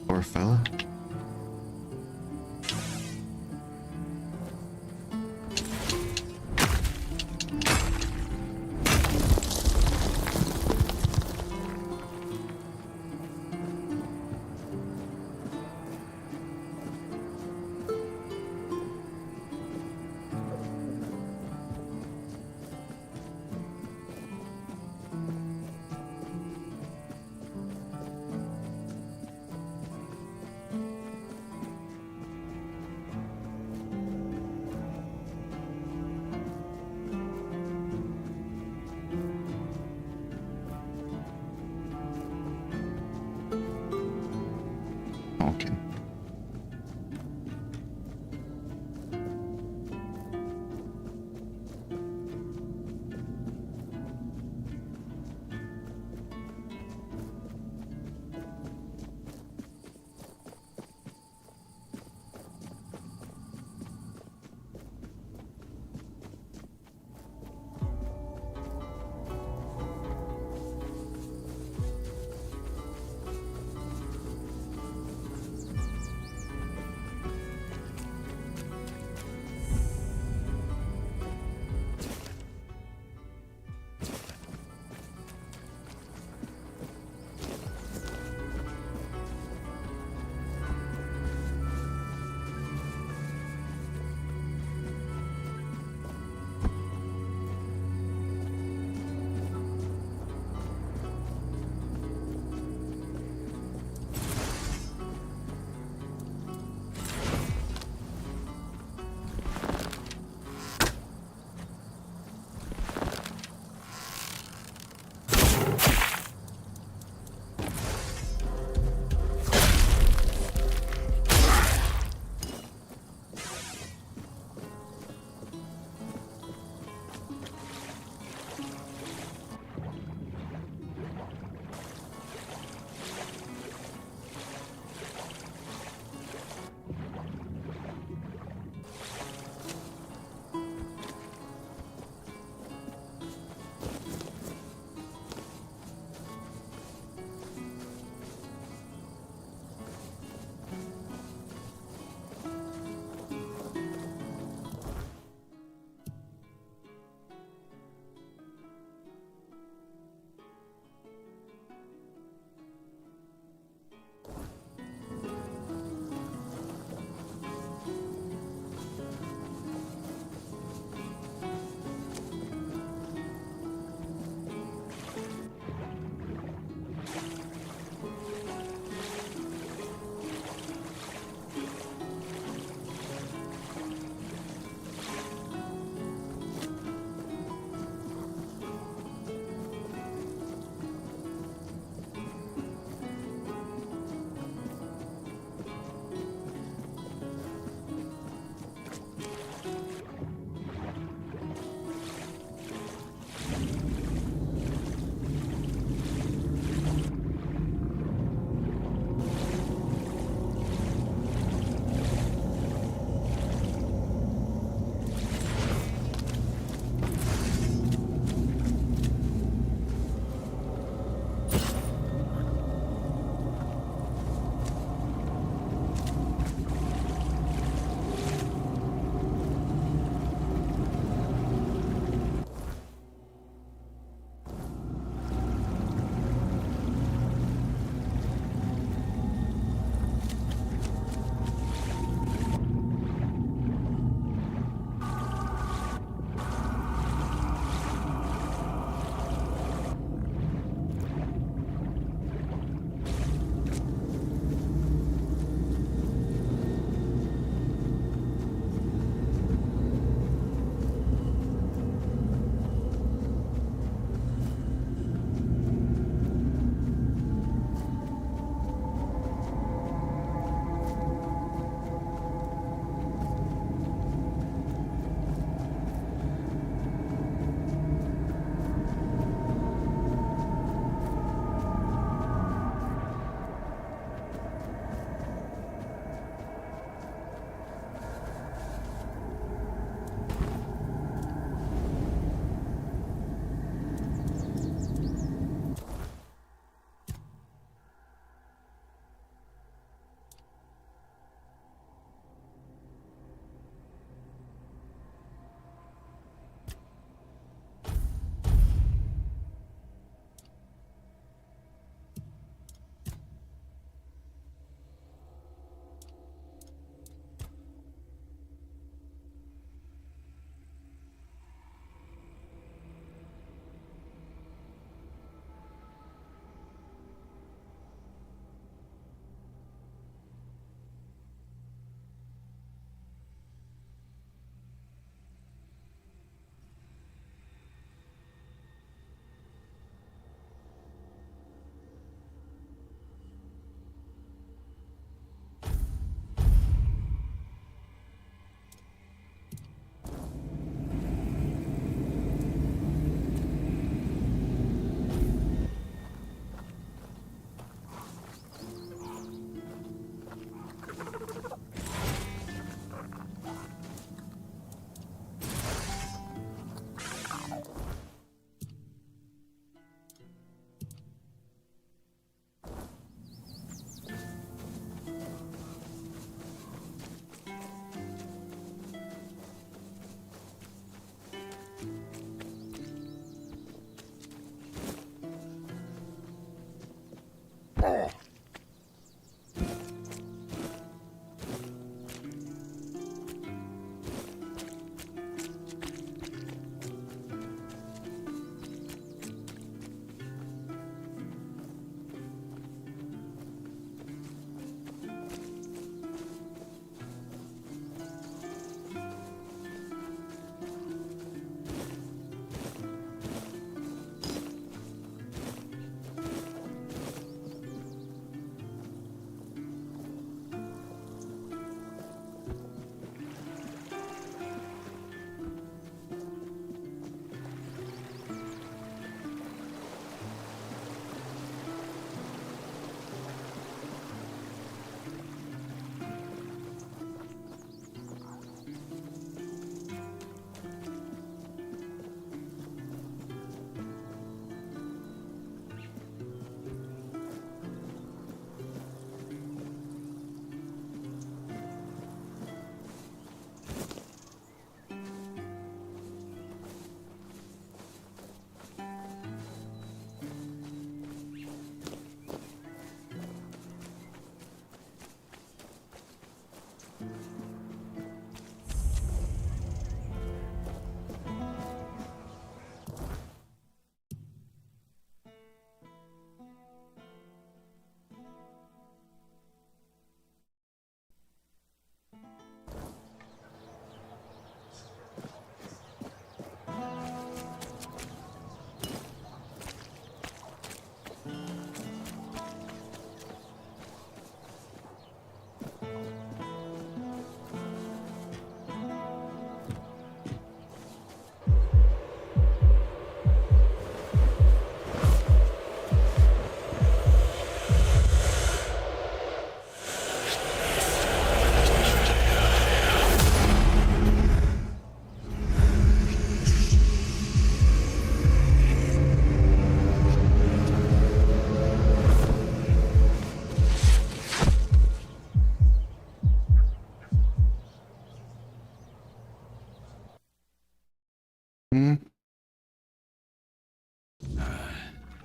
Poor fella.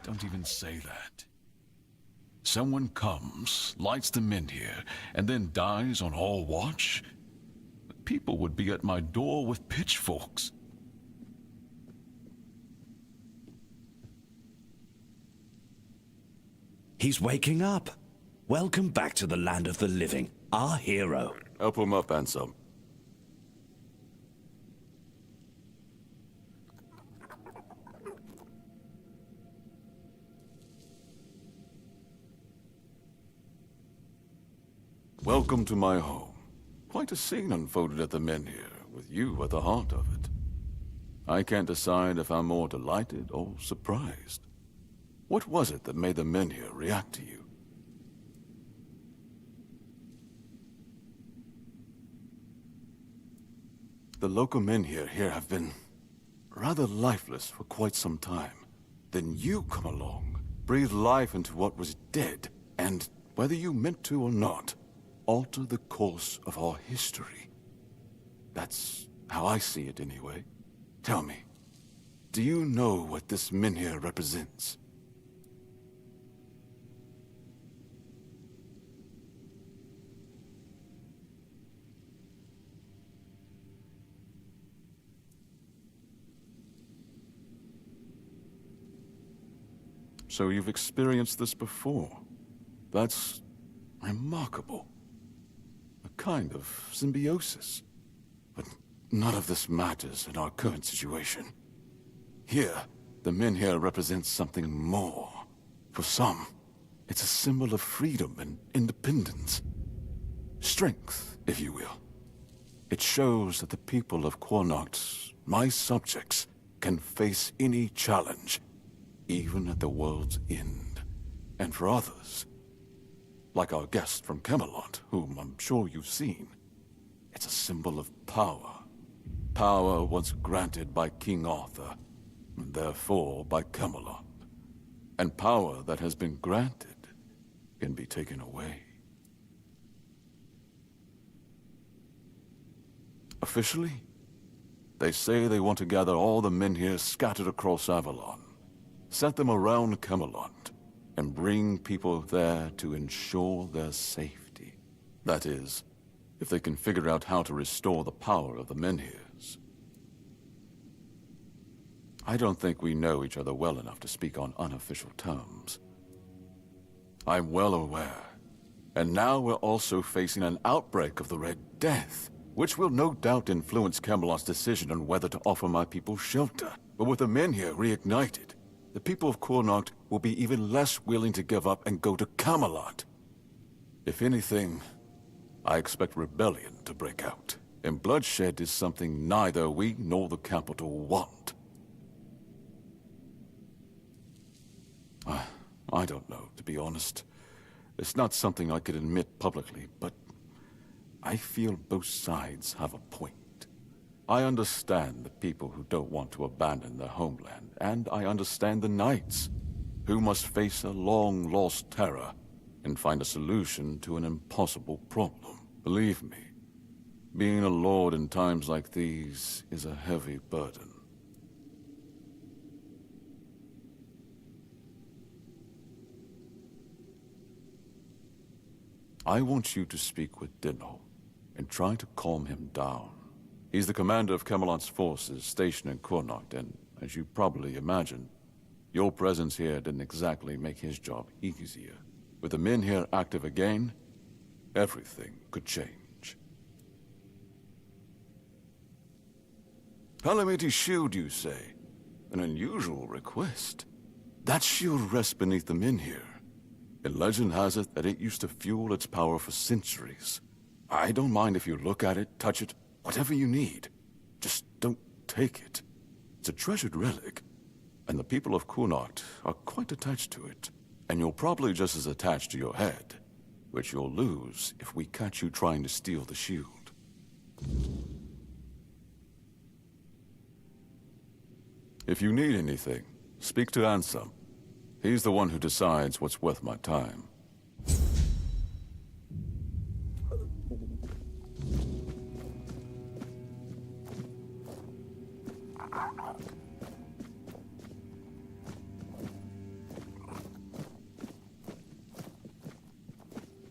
Don't even say that. Someone comes, lights them in here, and then dies on all watch? People would be at my door with pitchforks. He's waking up. Welcome back to the land of the living, our hero. Help him up, Ansem. Welcome to my home. Quite a scene unfolded at the Menhir, with you at the heart of it. I can't decide if I'm more delighted or surprised. What was it that made the Menhir react to you? The local Menhir here have been rather lifeless for quite some time. Then you come along, breathe life into what was dead, and whether you meant to or not, alter the course of our history. That's how I see it anyway. Tell me, do you know what this Menhir represents? So you've experienced this before. That's remarkable. A kind of symbiosis. But none of this matters in our current situation. Here, the Menhir represents something more. For some, it's a symbol of freedom and independence. Strength, if you will. It shows that the people of Quanacht, my subjects, can face any challenge, even at the world's end. And for others, like our guest from Camelot, whom I'm sure you've seen, it's a symbol of power. Power once granted by King Arthur, and therefore by Camelot. And power that has been granted can be taken away. Officially, they say they want to gather all the Menhir scattered across Avalon, set them around Camelot, and bring people there to ensure their safety. That is, if they can figure out how to restore the power of the Menhirs. I don't think we know each other well enough to speak on unofficial terms. I'm well aware. And now we're also facing an outbreak of the Red Death, which will no doubt influence Camelot's decision on whether to offer my people shelter. But with the Menhir reignited, the people of Connacht will be even less willing to give up and go to Camelot. If anything, I expect rebellion to break out, and bloodshed is something neither we nor the capital want. I don't know, to be honest. It's not something I could admit publicly, but I feel both sides have a point. I understand the people who don't want to abandon their homeland, and I understand the knights, who must face a long-lost terror and find a solution to an impossible problem. Believe me, being a lord in times like these is a heavy burden. I want you to speak with Dinno and try to calm him down. He's the commander of Camelot's forces stationed in Connacht, and as you probably imagine, your presence here didn't exactly make his job easier. With the Menhir active again, everything could change. Calamity Shield, you say? An unusual request. That shield rests beneath the Menhir, and legend has it that it used to fuel its power for centuries. I don't mind if you look at it, touch it, whatever you need. Just don't take it. It's a treasured relic, and the people of Connacht are quite attached to it. And you're probably just as attached to your head, which you'll lose if we catch you trying to steal the shield. If you need anything, speak to Ansem. He's the one who decides what's worth my time.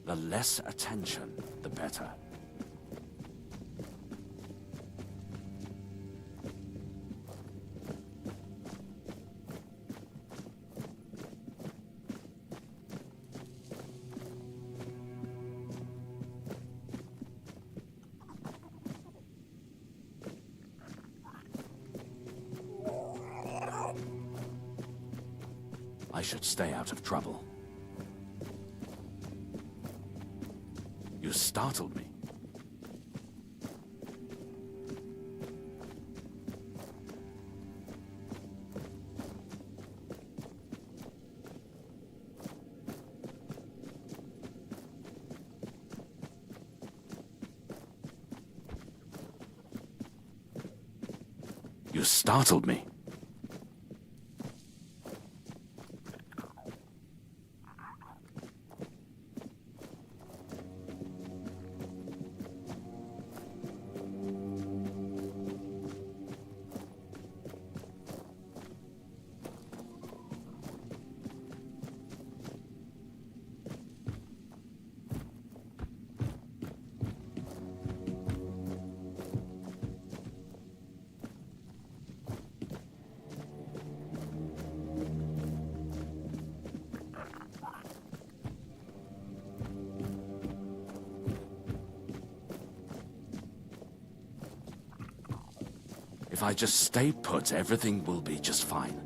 The less attention, the better. I should stay out of trouble. You startled me. You startled me. If I just stay put, everything will be just fine.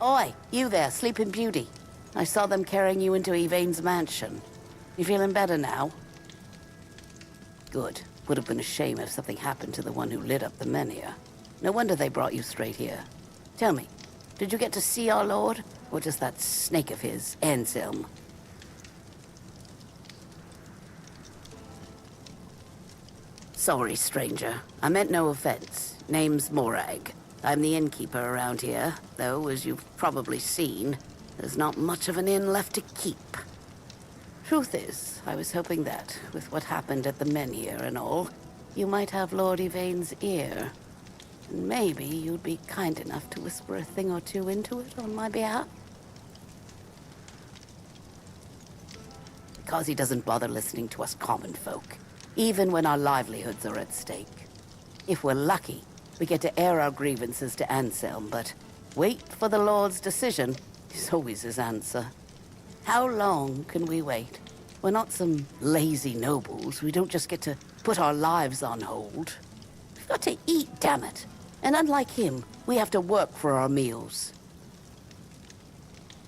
Oi, you there, Sleeping Beauty. I saw them carrying you into Yvain's mansion. You feeling better now? Good. Would have been a shame if something happened to the one who lit up the Menhir. No wonder they brought you straight here. Tell me, did you get to see our lord? Or just that snake of his, Anselm? Sorry, stranger. I meant no offense. Name's Morag. I'm the innkeeper around here, though, as you've probably seen, there's not much of an inn left to keep. Truth is, I was hoping that, with what happened at the Menhir and all, you might have Lord Yvain's ear. And maybe you'd be kind enough to whisper a thing or two into it on my behalf? Because he doesn't bother listening to us common folk, even when our livelihoods are at stake. If we're lucky, we get to air our grievances to Anselm, but wait for the Lord's decision is always his answer. How long can we wait? We're not some lazy nobles. We don't just get to put our lives on hold. We've got to eat, damn it. And unlike him, we have to work for our meals.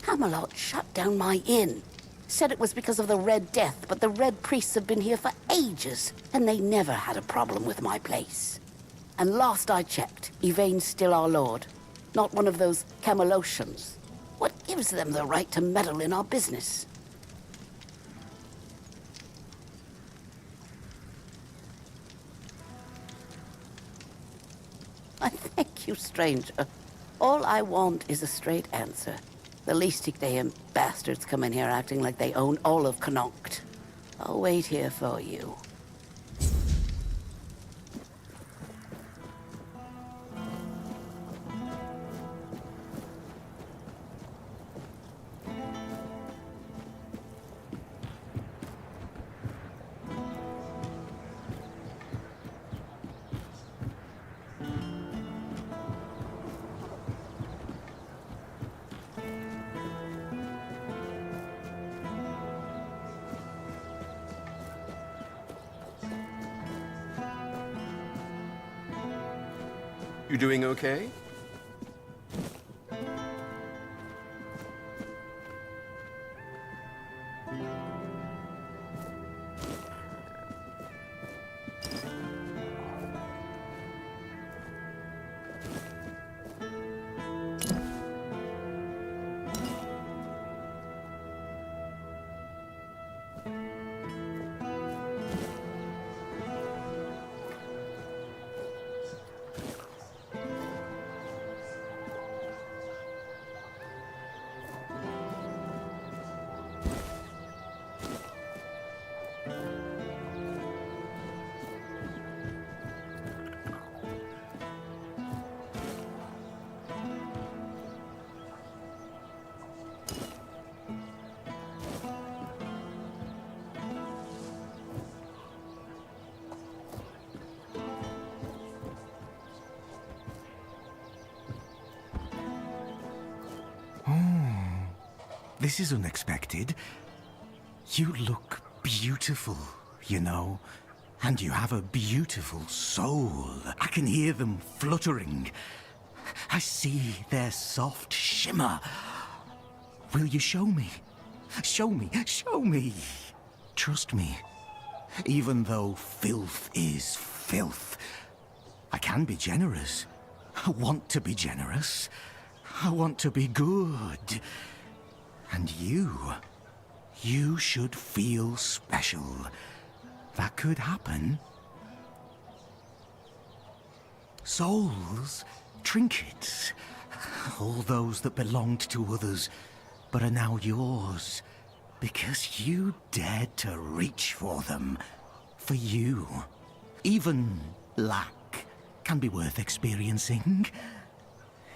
Camelot shut down my inn. Said it was because of the Red Death, but the Red Priests have been here for ages, and they never had a problem with my place. And last I checked, Yvain's still our lord, not one of those Camelocians. What gives them the right to meddle in our business? I thank you, stranger. All I want is a straight answer. The least damn bastards come in here acting like they own all of Connacht. I'll wait here for you. You doing okay? This is unexpected. You look beautiful, you know. And you have a beautiful soul. I can hear them fluttering. I see their soft shimmer. Will you show me? Show me, show me. Trust me. Even though filth is filth, I can be generous. I want to be generous. I want to be good. And you should feel special. That could happen. Souls, trinkets, all those that belonged to others, but are now yours, because you dared to reach for them. For you. Even lack can be worth experiencing.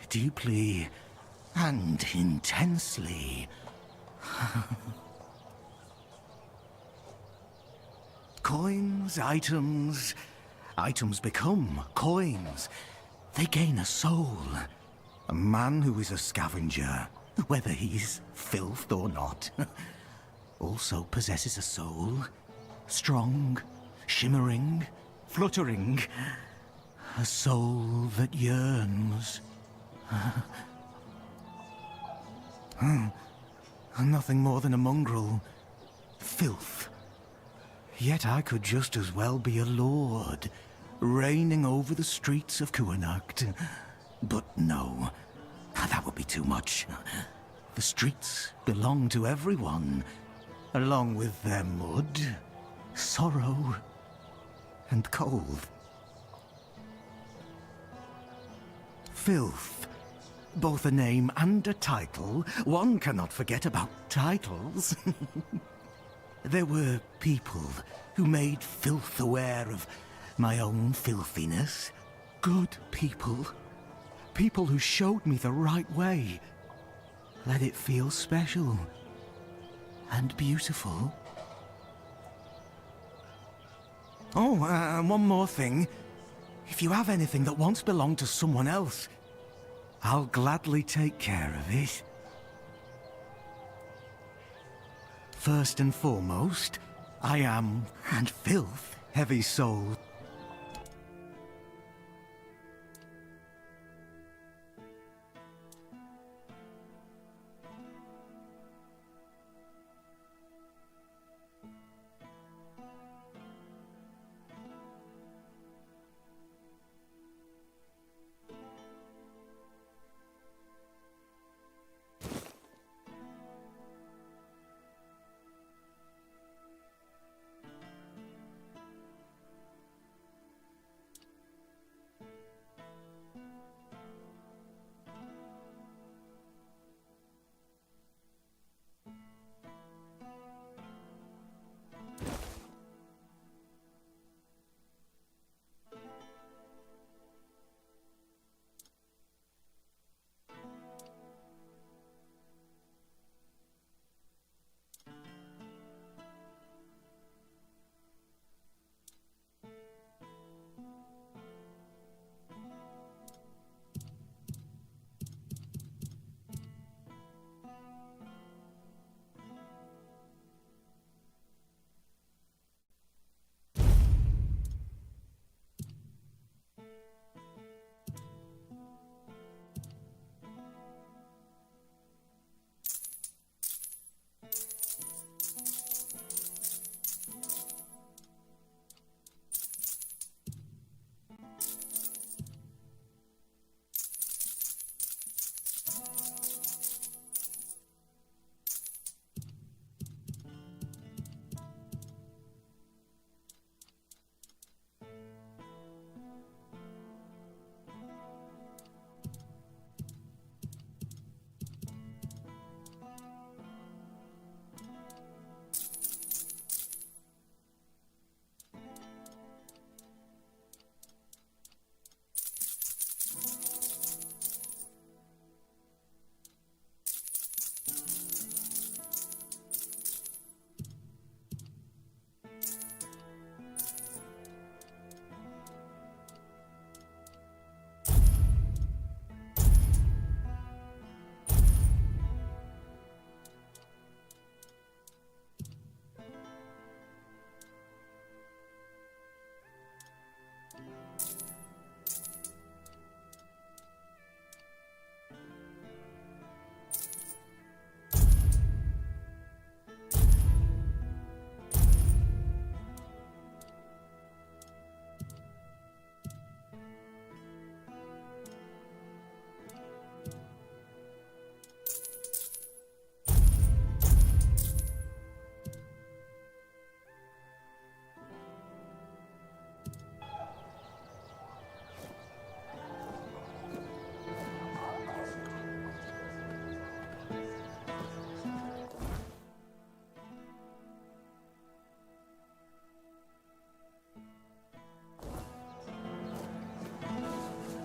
Deeply, And intensely. Coins, items. Items become coins. They gain a soul. A man who is a scavenger, whether he's filth or not, also possesses a soul. Strong, shimmering, fluttering. A soul that yearns. Nothing more than a mongrel. Filth. Yet I could just as well be a lord, reigning over the streets of Kuanacht. But no, that would be too much. The streets belong to everyone, along with their mud, sorrow, and cold. Filth. Both a name and a title. One cannot forget about titles. There were people who made filth aware of my own filthiness. Good people. People who showed me the right way. Let it feel special. And beautiful. Oh, and one more thing. If you have anything that once belonged to someone else, I'll gladly take care of it. First and foremost, I am, and filth, heavy soul.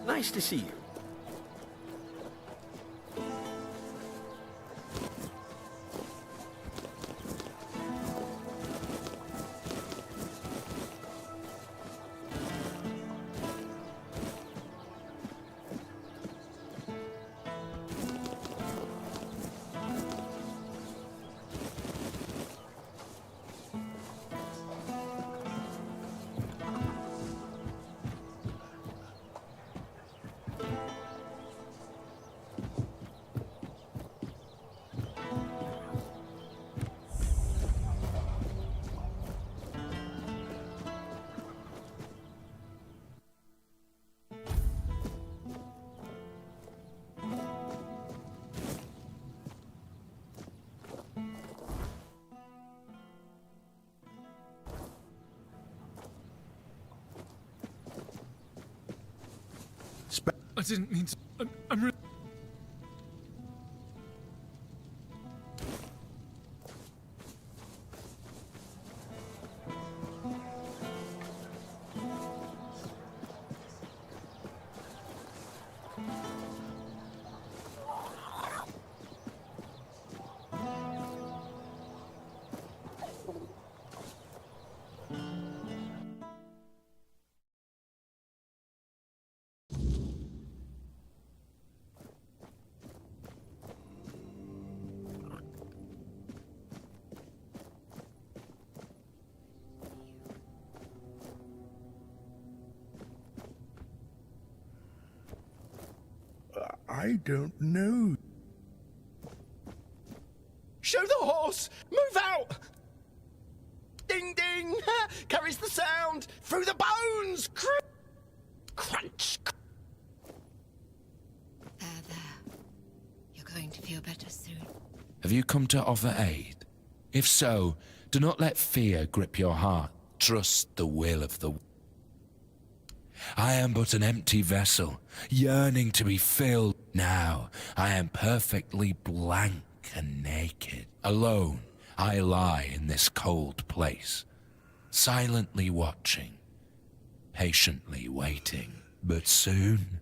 Nice to see you. I didn't mean to. I'm really... I don't know. Show the horse! Move out! Ding ding! Carries the sound! Through the bones! Crunch! There. You're going to feel better soon. Have you come to offer aid? If so, do not let fear grip your heart. Trust the will of the... I am but an empty vessel, yearning to be filled. Now, I am perfectly blank and naked. Alone, I lie in this cold place, silently watching, patiently waiting. But soon,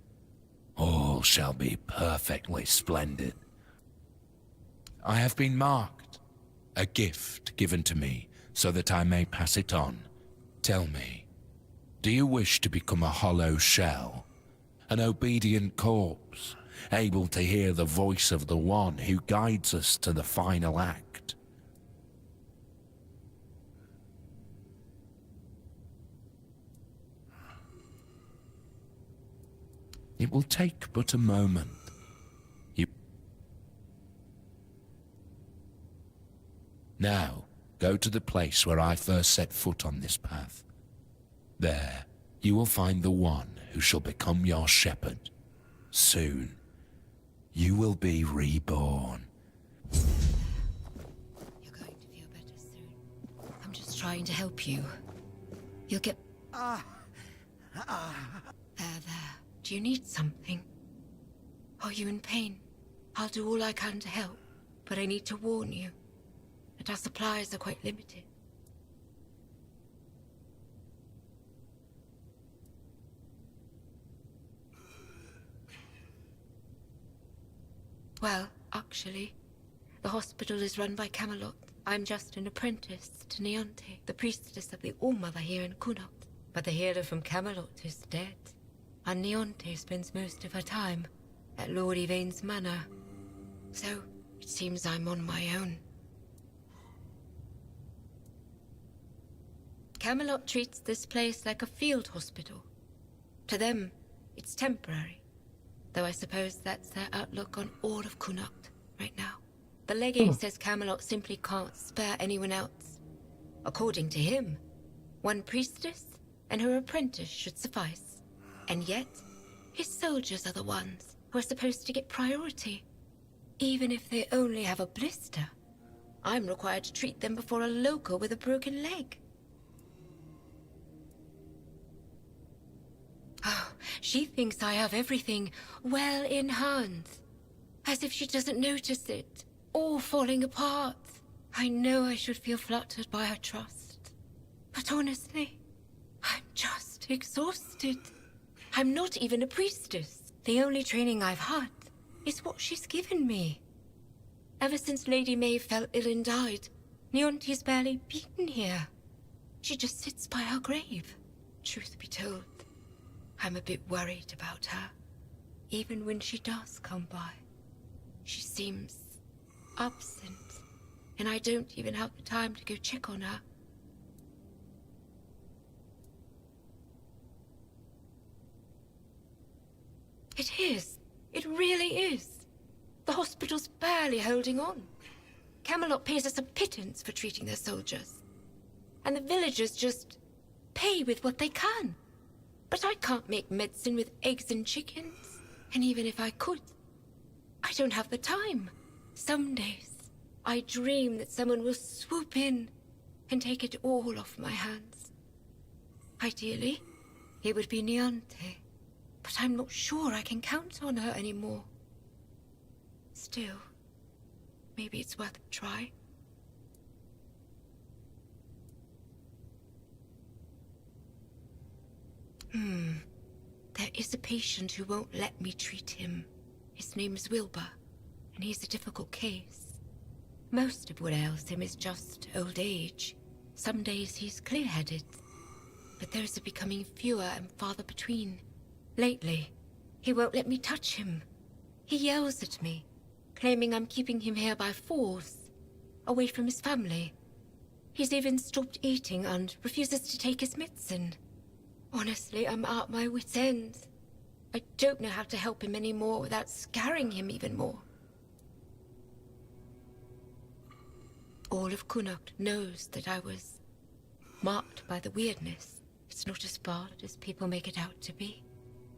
all shall be perfectly splendid. I have been marked, a gift given to me so that I may pass it on. Tell me, do you wish to become a hollow shell, an obedient corpse, able to hear the voice of the one who guides us to the final act? It will take but a moment. Now, go to the place where I first set foot on this path. There, you will find the one who shall become your shepherd. Soon, you will be reborn. You're going to feel better soon. I'm just trying to help you. You'll get... There. Do you need something? Are you in pain? I'll do all I can to help, but I need to warn you that our supplies are quite limited. Well, actually, the hospital is run by Camelot. I'm just an apprentice to Neonte, the priestess of the All-Mother here in Connacht. But the healer from Camelot is dead, and Neonte spends most of her time at Lord Yvain's manor. So, it seems I'm on my own. Camelot treats this place like a field hospital. To them, it's temporary. Though I suppose that's their outlook on all of Connacht right now. The legate says Camelot simply can't spare anyone else. According to him, one priestess and her apprentice should suffice. And yet, his soldiers are the ones who are supposed to get priority. Even if they only have a blister, I'm required to treat them before a local with a broken leg. Oh, she thinks I have everything well in hand. As if she doesn't notice it, all falling apart. I know I should feel flattered by her trust. But honestly, I'm just exhausted. I'm not even a priestess. The only training I've had is what she's given me. Ever since Lady May fell ill and died, Neonte's barely been here. She just sits by her grave. Truth be told, I'm a bit worried about her. Even when she does come by, she seems absent, and I don't even have the time to go check on her. It is. It really is. The hospital's barely holding on. Camelot pays us a pittance for treating their soldiers. And the villagers just pay with what they can. But I can't make medicine with eggs and chickens. And even if I could, I don't have the time. Some days, I dream that someone will swoop in and take it all off my hands. Ideally, it would be Neonte. but I'm not sure I can count on her anymore. Still, maybe it's worth a try. There is a patient who won't let me treat him. His name's Wilbur, and he's a difficult case. Most of what ails him is just old age. Some days he's clear-headed, but those are becoming fewer and farther between. Lately, he won't let me touch him. He yells at me, claiming I'm keeping him here by force, away from his family. He's even stopped eating and refuses to take his medicine. Honestly, I'm at my wit's end. I don't know how to help him anymore without scaring him even more. All of Connacht knows that I was marked by the weirdness. It's not as bad as people make it out to be,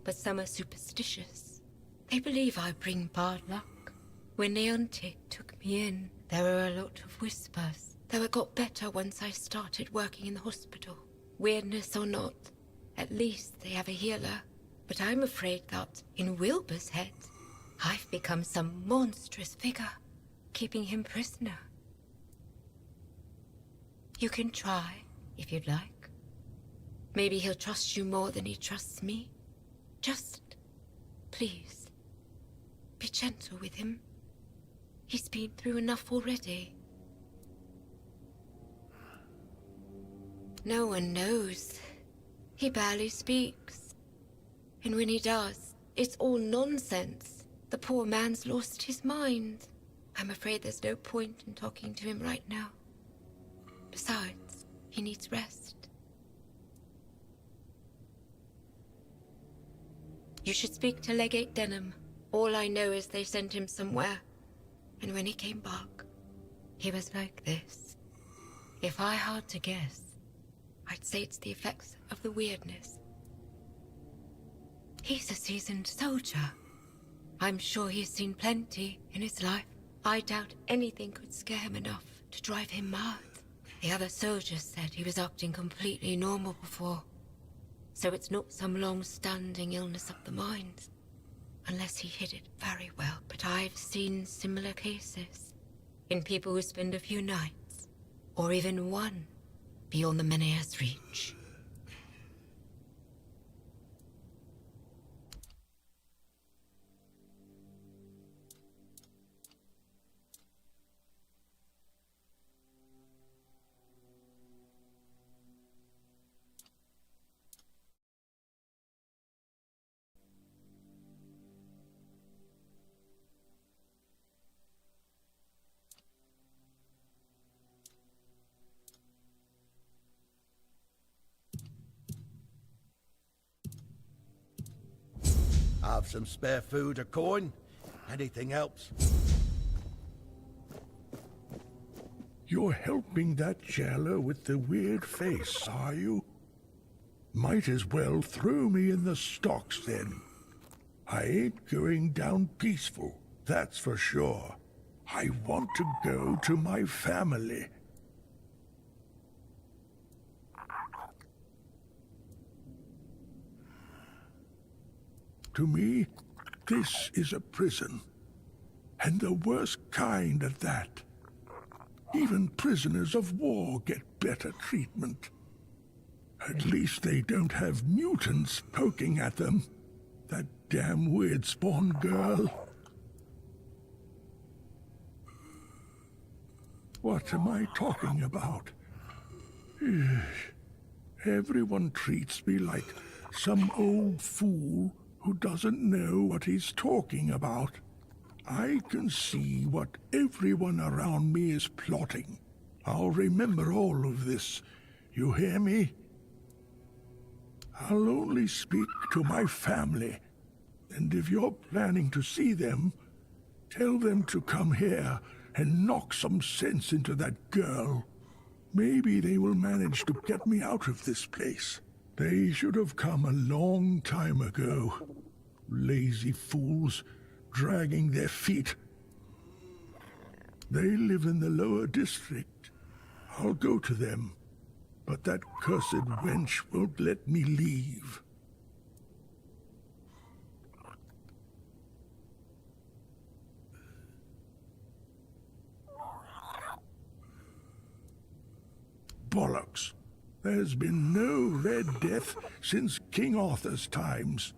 but some are superstitious. They believe I bring bad luck. When the Untic took me in, there were a lot of whispers, though it got better once I started working in the hospital. Weirdness or not, at least they have a healer. But I'm afraid that, in Wilbur's head, I've become some monstrous figure, keeping him prisoner. You can try, if you'd like. Maybe he'll trust you more than he trusts me. Just, please, be gentle with him. He's been through enough already. No one knows. He barely speaks. And when he does, it's all nonsense. The poor man's lost his mind. I'm afraid there's no point in talking to him right now. Besides, he needs rest. You should speak to Legate Denham. All I know is they sent him somewhere. And when he came back, he was like this. If I had to guess, I'd say it's the effects of the weirdness. He's a seasoned soldier. I'm sure he's seen plenty in his life. I doubt anything could scare him enough to drive him mad. The other soldiers said he was acting completely normal before. So it's not some long-standing illness of the mind. Unless he hid it very well. But I've seen similar cases. In people who spend a few nights, or even one, beyond the Menhir's reach. Have some spare food or coin? Anything helps. You're helping that jailer with the weird face, are you? Might as well throw me in the stocks then. I ain't going down peaceful, that's for sure. I want to go to my family. To me, this is a prison. And the worst kind at that. Even prisoners of war get better treatment. At least they don't have mutants poking at them. That damn weird spawn girl. What am I talking about? Everyone treats me like some old fool who doesn't know what he's talking about. I can see what everyone around me is plotting. I'll remember all of this. You hear me? I'll only speak to my family. And if you're planning to see them, tell them to come here and knock some sense into that girl. Maybe they will manage to get me out of this place. They should have come a long time ago. Lazy fools, dragging their feet. They live in the lower district. I'll go to them, but that cursed wench won't let me leave. bollocks. There's been no Red Death since King Arthur's times.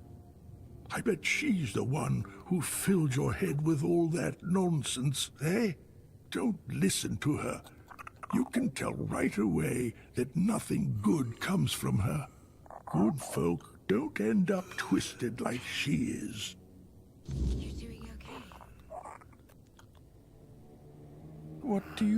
I bet she's the one who filled your head with all that nonsense, eh? Don't listen to her. You can tell right away that nothing good comes from her. Good folk don't end up twisted like she is. You're doing okay. What do you...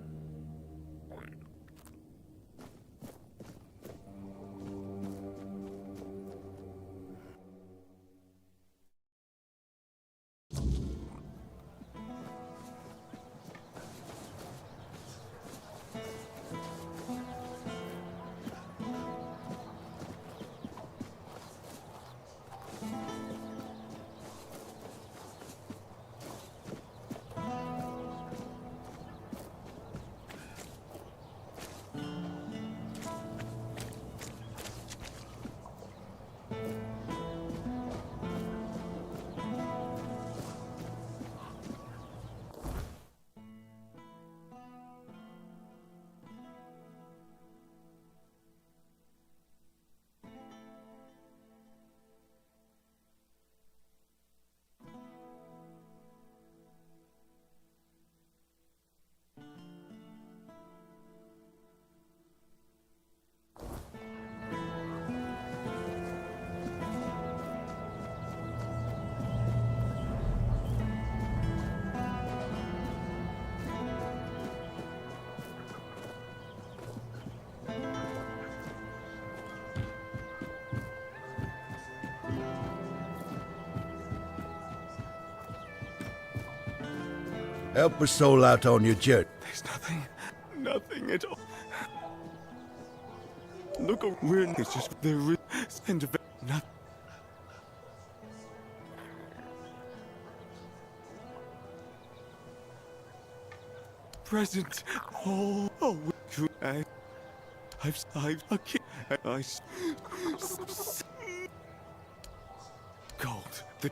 Help a soul out on your journey. There's nothing at all. Look around, it's just there is and nothing. Present, oh, I've a kid, gold, the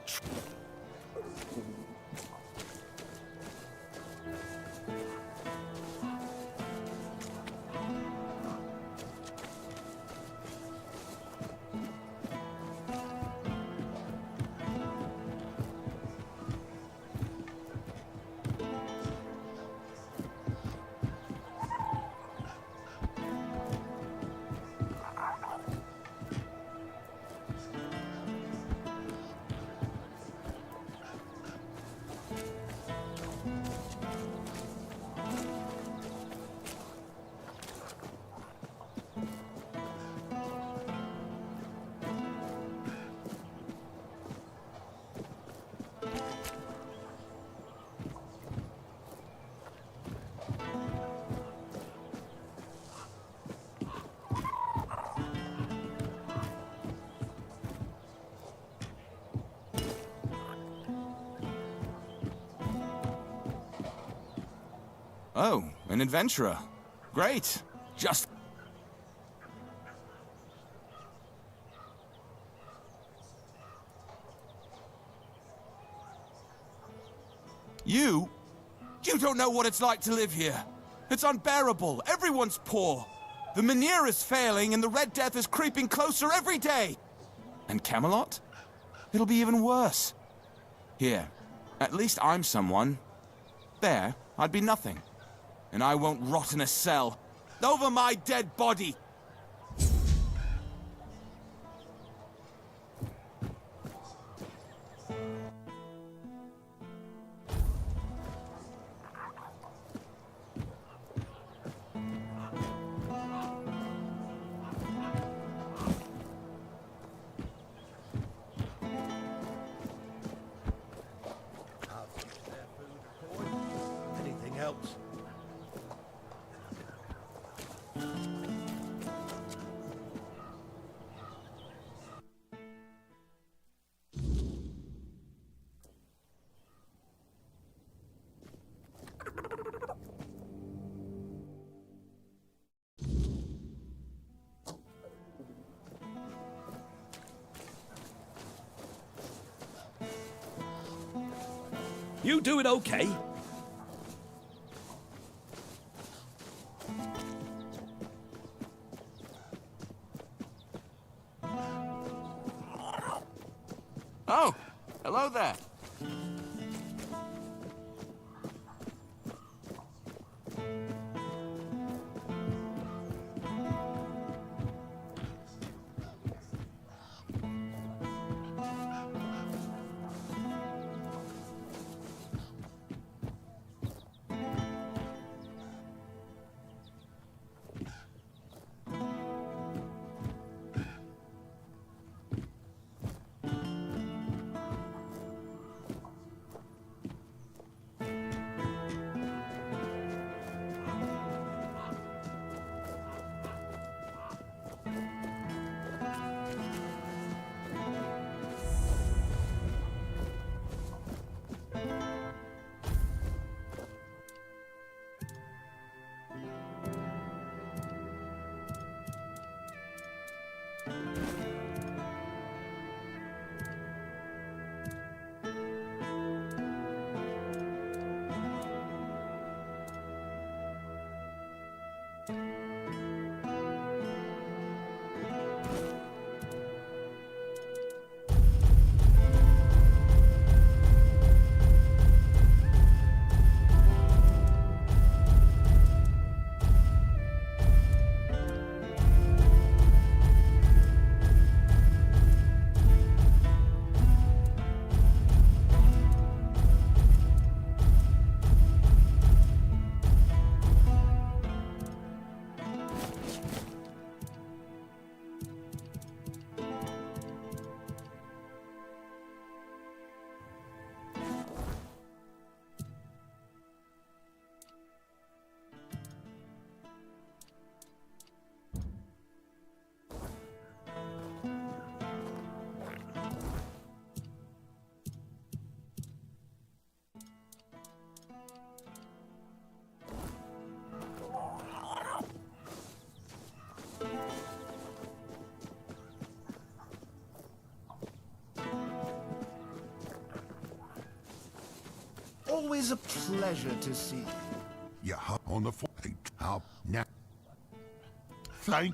Oh, an adventurer. Great. Just... You don't know what it's like to live here. It's unbearable. Everyone's poor. The Manure is failing and the Red Death is creeping closer every day. And Camelot? It'll be even worse. Here, at least I'm someone. There, I'd be nothing. And I won't rot in a cell over my dead body. Anything else? You doing okay? Hello there. Always a pleasure to see you. You hop on the flight. How now? Thank.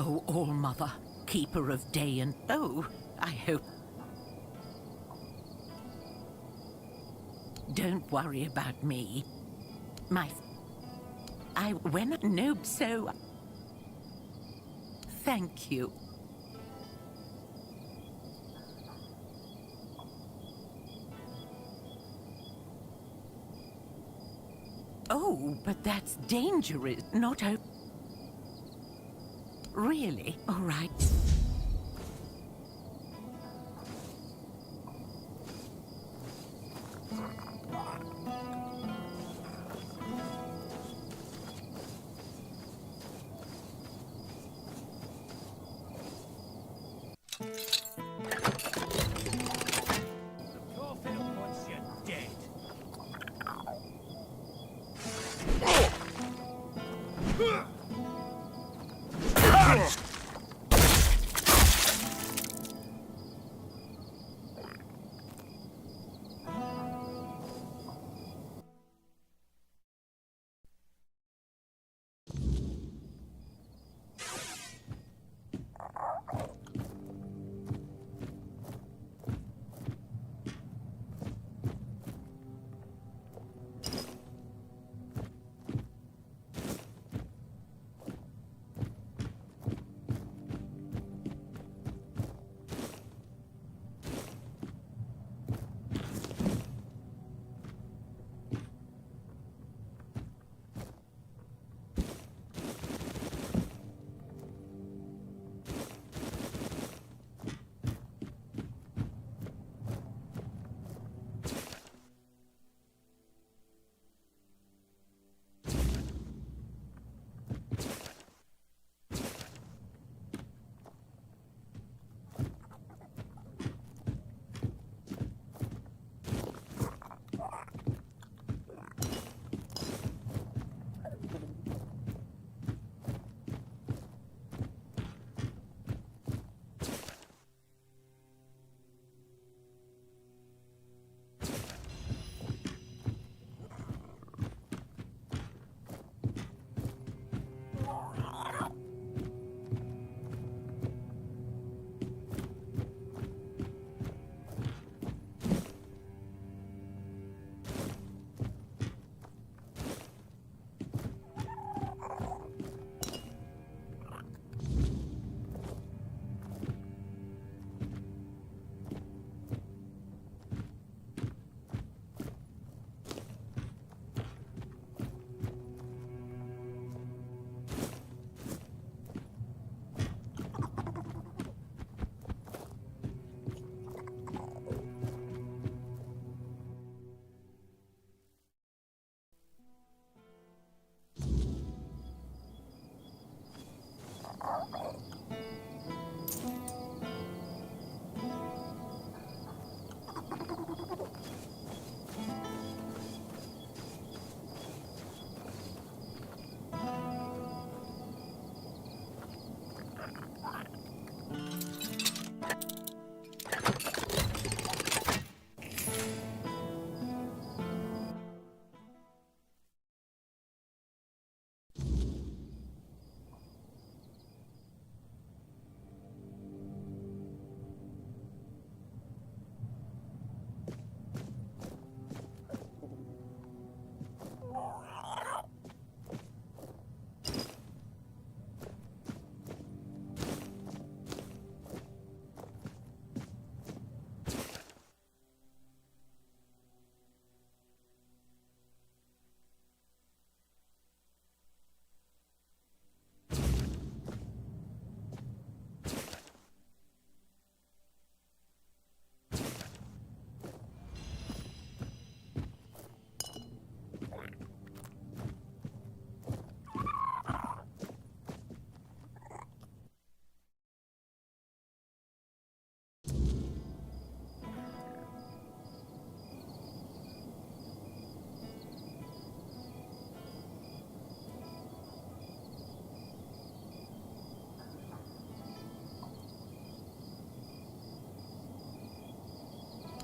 Oh, All-Mother, keeper of day and... Oh, I hope... Don't worry about me. No, so... Thank you. Oh, but that's dangerous. Not a... Really? All right.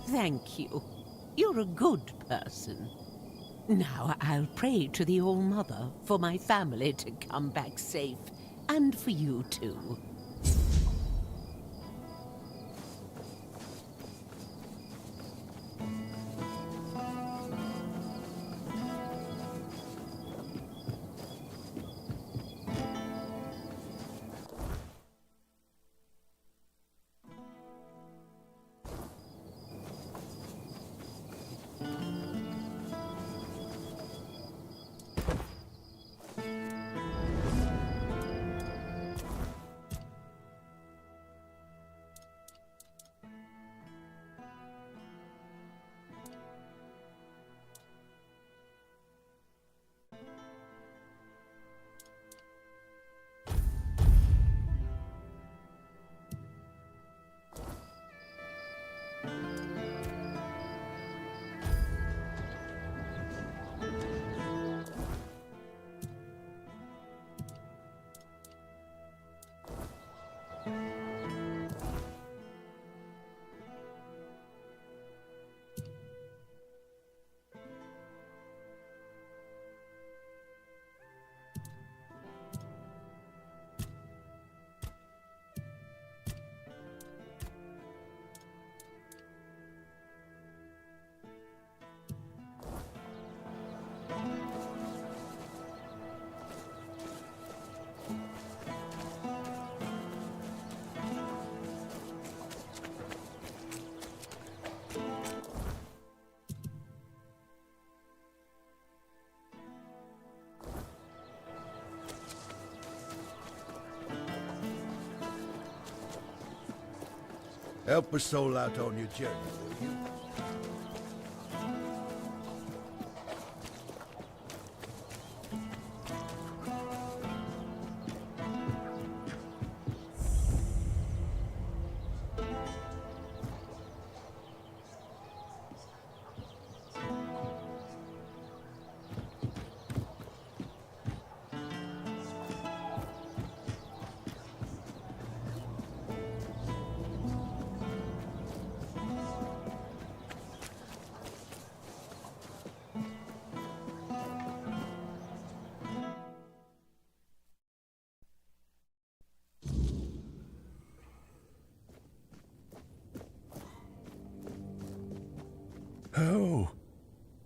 Thank you. You're a good person. Now I'll pray to the All-Mother for my family to come back safe And for you too. Help a soul out on your journey, will you? Oh,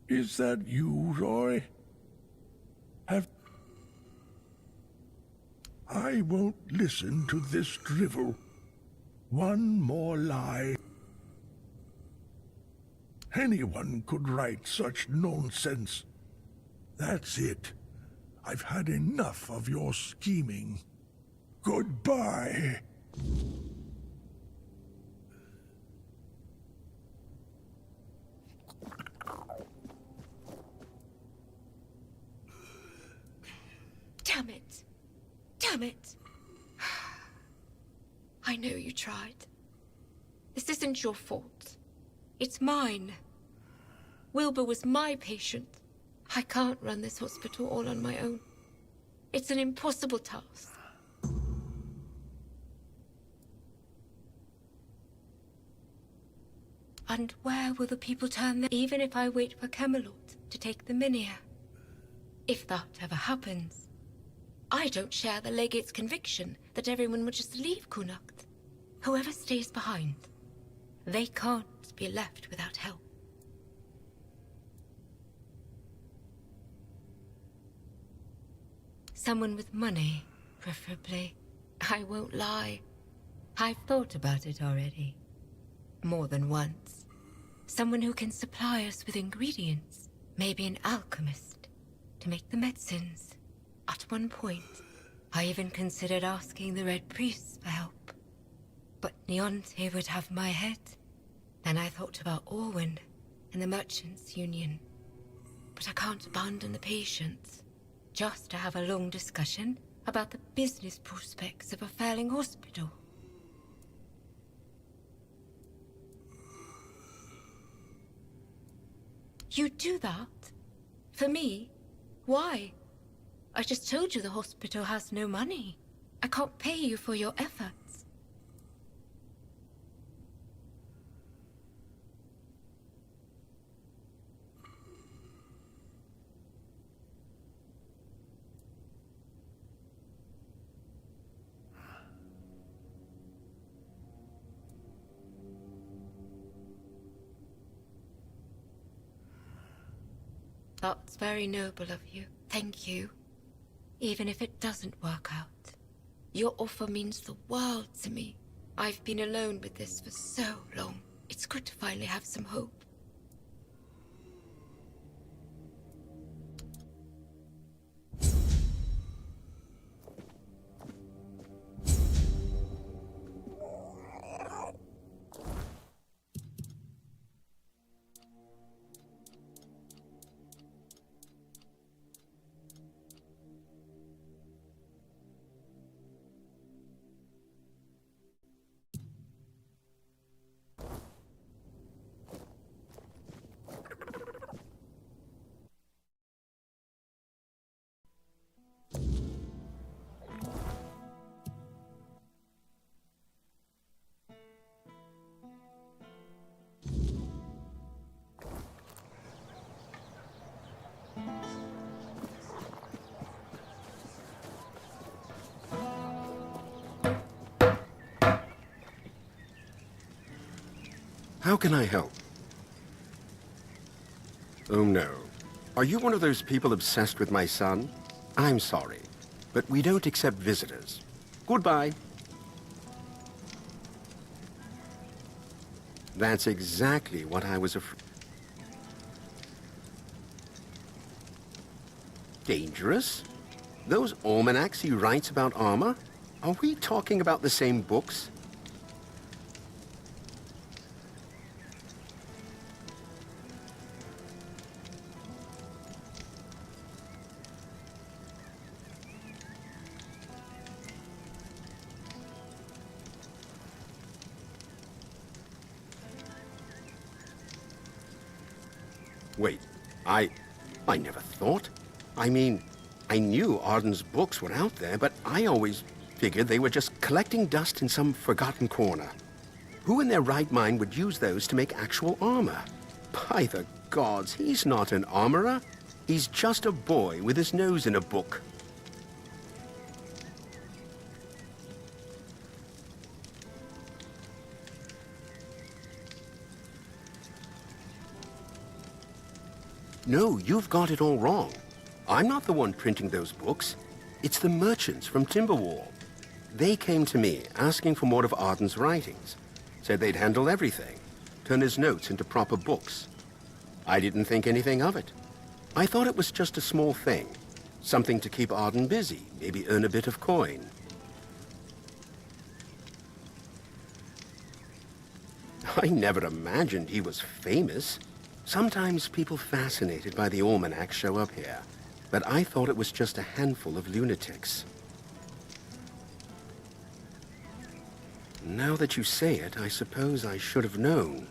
is that you, Roy? I won't listen to this drivel. One more lie. Anyone could write such nonsense. That's it. I've had enough of your scheming. Goodbye. Damn it. Damn it. I know you tried. This isn't your fault. It's mine. Wilbur was my patient. I can't run this hospital all on my own. It's an impossible task. And where will the people turn even if I wait for Camelot to take them in here? If that ever happens, I don't share the legate's conviction that everyone would just leave Connacht. Whoever stays behind, they can't be left without help. Someone with money, preferably. I won't lie. I've thought about it already. More than once. Someone who can supply us with ingredients. Maybe an alchemist to make the medicines. At one point, I even considered asking the Red Priests for help. But Neonte would have my head. Then I thought about Orwin and the Merchants' Union. But I can't abandon the patients, just to have a long discussion about the business prospects of a failing hospital. You'd do that? For me? Why? I just told you the hospital has no money. I can't pay you for your efforts. That's very noble of you. Thank you. Even if it doesn't work out. Your offer means the world to me. I've been alone with this for so long. It's good to finally have some hope. How can I help? Oh no. Are you one of those people obsessed with my son? I'm sorry, but we don't accept visitors. Goodbye. That's exactly what I was afraid. Dangerous? Those almanacs he writes about armor? Are we talking about the same books? Wait, I never thought. I mean, I knew Arden's books were out there, but I always figured they were just collecting dust in some forgotten corner. Who in their right mind would use those to make actual armor? By the gods, he's not an armorer. He's just a boy with his nose in a book. No, you've got it all wrong. I'm not the one printing those books. It's the merchants from Timberwall. They came to me asking for more of Arden's writings. Said they'd handle everything, turn his notes into proper books. I didn't think anything of it. I thought it was just a small thing. Something to keep Arden busy, maybe earn a bit of coin. I never imagined he was famous. Sometimes people fascinated by the almanac show up here, but I thought it was just a handful of lunatics. Now that you say it, I suppose I should have known.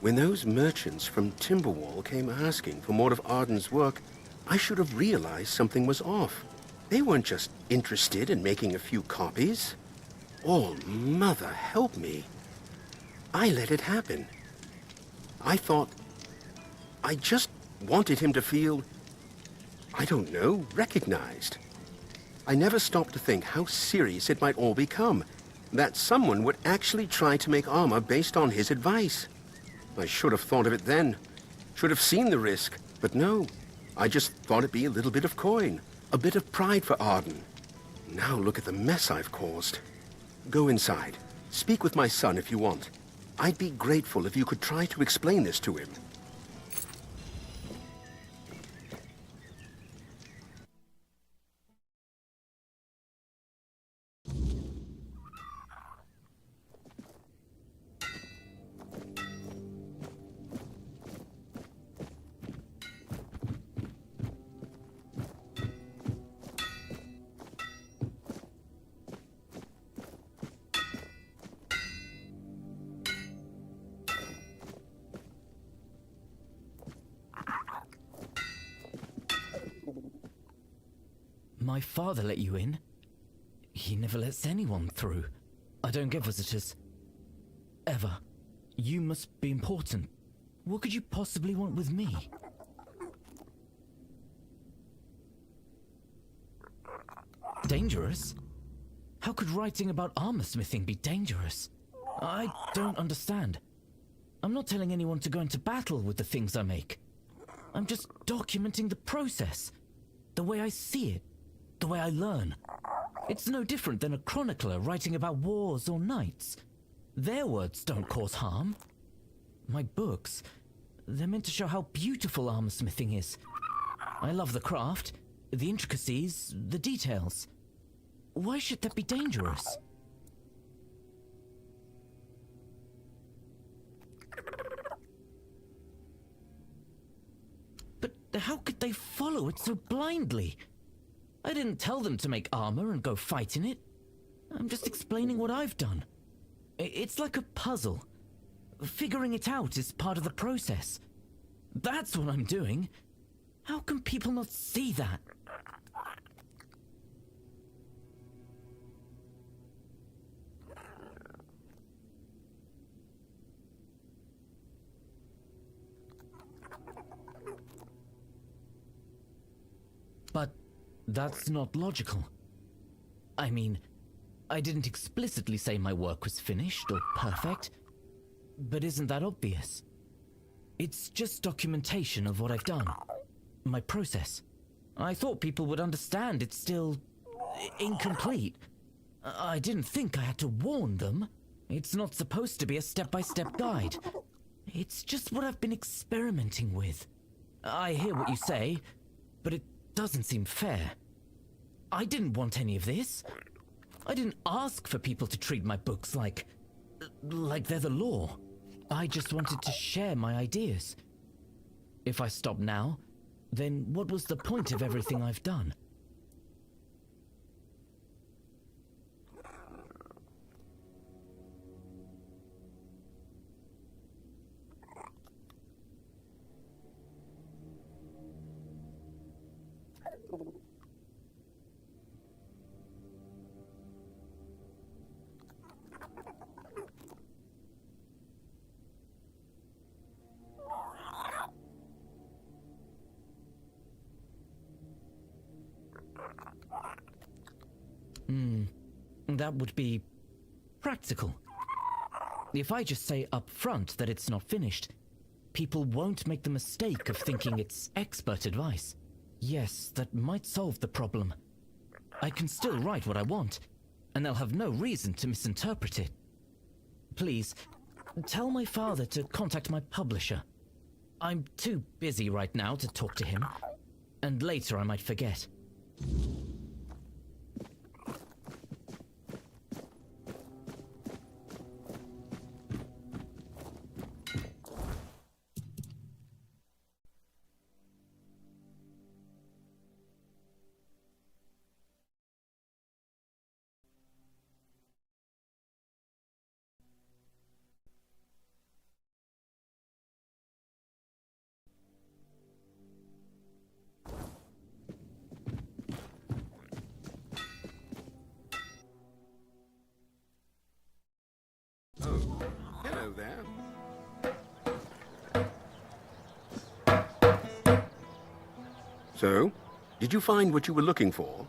When those merchants from Timberwall came asking for more of Arden's work, I should have realized something was off. They weren't just interested in making a few copies. Oh, Mother, help me. I let it happen. I thought... I just wanted him to feel, I don't know, recognized. I never stopped to think how serious it might all become, that someone would actually try to make armor based on his advice. I should have thought of it then, should have seen the risk, but no. I just thought it'd be a little bit of coin, a bit of pride for Arden. Now look at the mess I've caused. Go inside. Speak with my son if you want. I'd be grateful if you could try to explain this to him. My father let you in? He never lets anyone through. I don't get visitors. Ever. You must be important. What could you possibly want with me? Dangerous? How could writing about armorsmithing be dangerous? I don't understand. I'm not telling anyone to go into battle with the things I make. I'm just documenting the process. The way I see it. The way I learn. It's no different than a chronicler writing about wars or knights. Their words don't cause harm. My books, they're meant to show how beautiful armorsmithing is. I love the craft, the intricacies, the details. Why should that be dangerous? But how could they follow it so blindly? I didn't tell them to make armor and go fight in it. I'm just explaining what I've done. It's like a puzzle. Figuring it out is part of the process. That's what I'm doing. How can people not see that? But that's not logical. I mean, I didn't explicitly say my work was finished or perfect, but isn't that obvious? It's just documentation of what I've done. My process. I thought people would understand it's still incomplete. I didn't think I had to warn them. It's not supposed to be a step-by-step guide. It's just what I've been experimenting with. I hear what you say, but it doesn't seem fair. I didn't want any of this. I didn't ask for people to treat my books like they're the law. I just wanted to share my ideas. If I stop now, then what was the point of everything I've done? That would be practical. If I just say up front that it's not finished, people won't make the mistake of thinking it's expert advice. Yes, that might solve the problem. I can still write what I want, and they'll have no reason to misinterpret it. Please, tell my father to contact my publisher. I'm too busy right now to talk to him, and later I might forget. Hello there. So, did you find what you were looking for?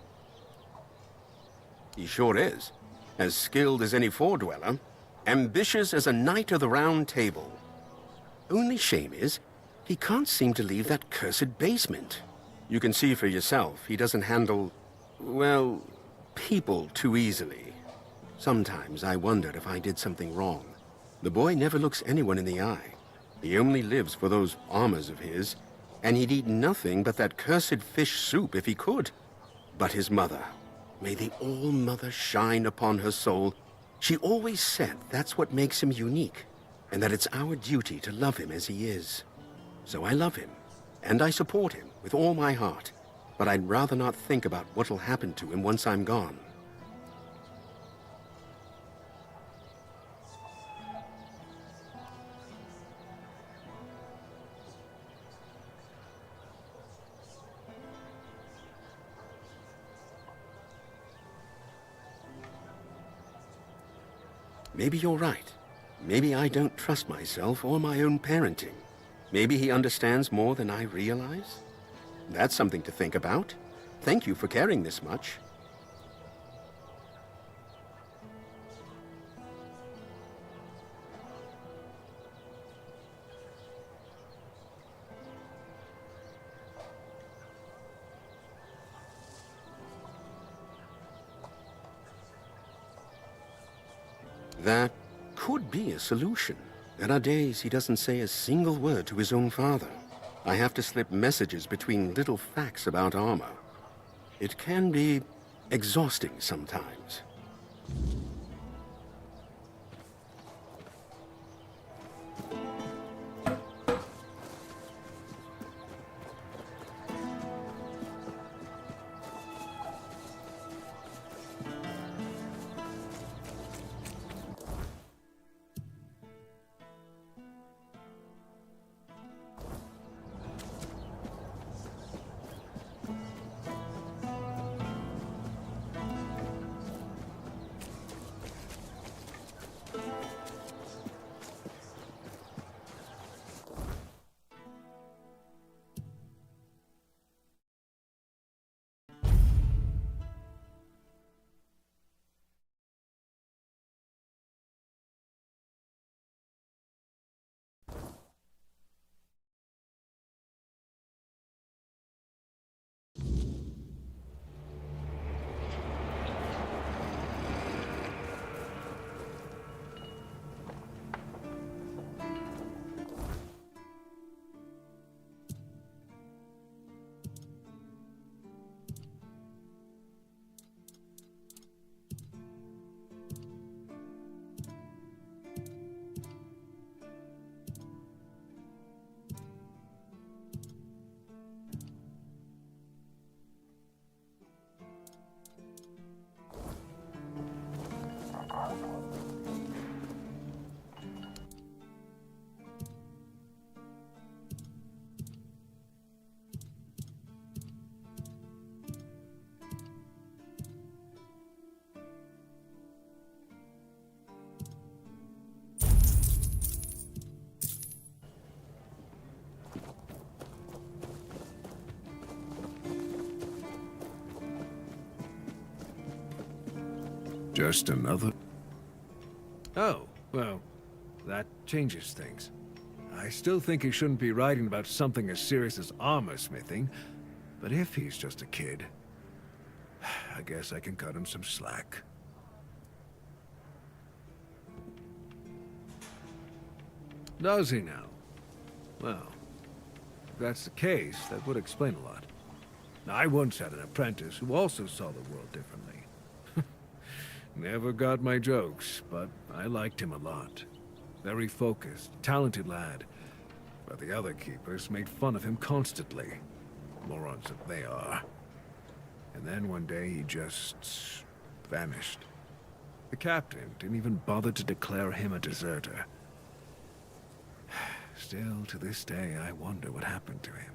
He sure is. As skilled as any four-dweller, ambitious as a knight of the Round Table. Only shame is, he can't seem to leave that cursed basement. You can see for yourself, he doesn't handle, well, people too easily. Sometimes I wondered if I did something wrong. The boy never looks anyone in the eye. He only lives for those armors of his, and he'd eat nothing but that cursed fish soup if he could. But his mother, may the All-Mother shine upon her soul, she always said that's what makes him unique, and that it's our duty to love him as he is. So I love him, and I support him with all my heart, but I'd rather not think about what'll happen to him once I'm gone. Maybe you're right. Maybe I don't trust myself or my own parenting. Maybe he understands more than I realize. That's something to think about. Thank you for caring this much. That could be a solution. There are days he doesn't say a single word to his own father. I have to slip messages between little facts about armor. It can be exhausting sometimes. Just another... Oh, well, that changes things. I still think he shouldn't be writing about something as serious as armor smithing, but if he's just a kid, I guess I can cut him some slack. Does he now? Well, if that's the case, that would explain a lot. I once had an apprentice who also saw the world differently. Never got my jokes, but I liked him a lot. Very focused, talented lad. But the other keepers made fun of him constantly. Morons that they are. And then one day he just vanished. The captain didn't even bother to declare him a deserter. Still, to this day, I wonder what happened to him.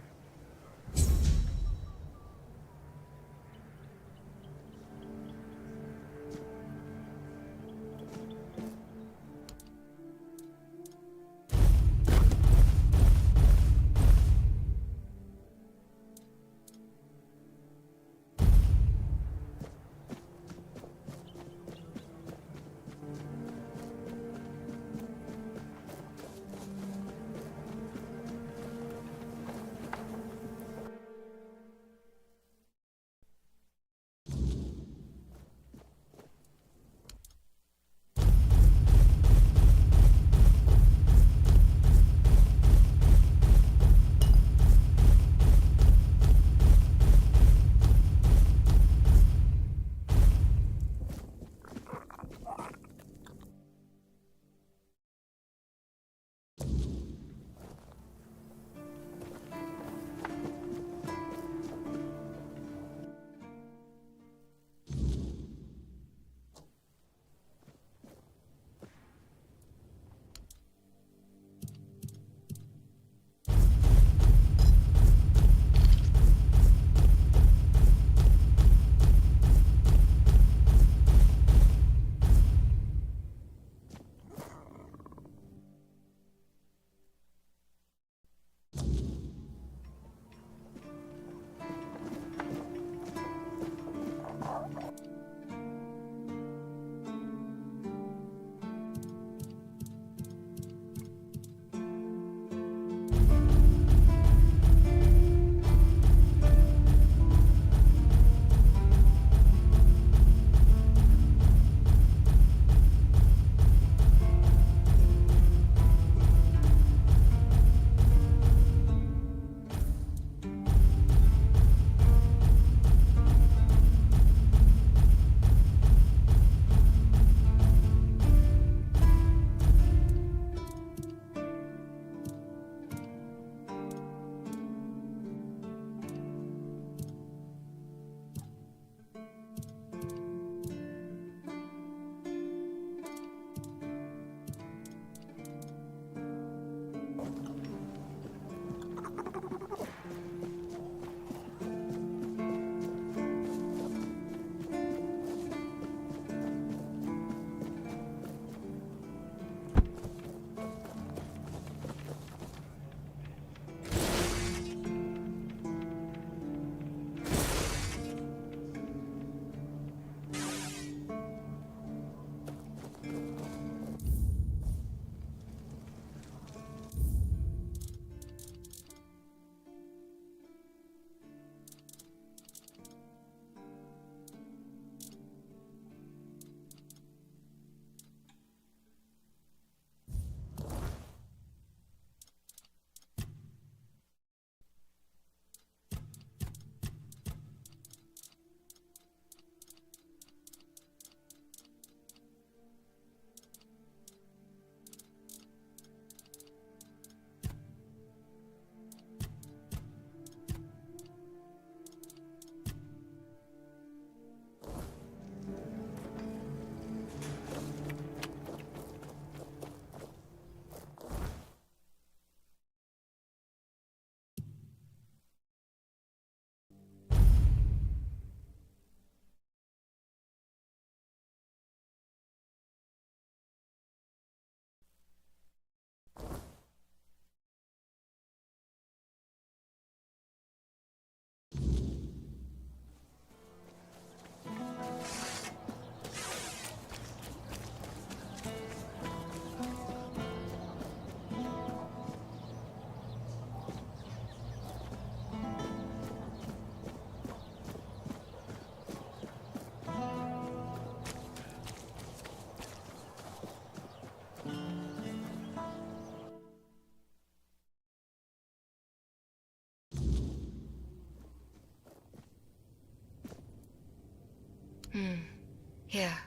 Here,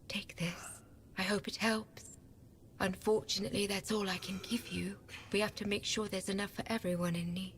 take this. I hope it helps. Unfortunately, that's all I can give you. We have to make sure there's enough for everyone in need.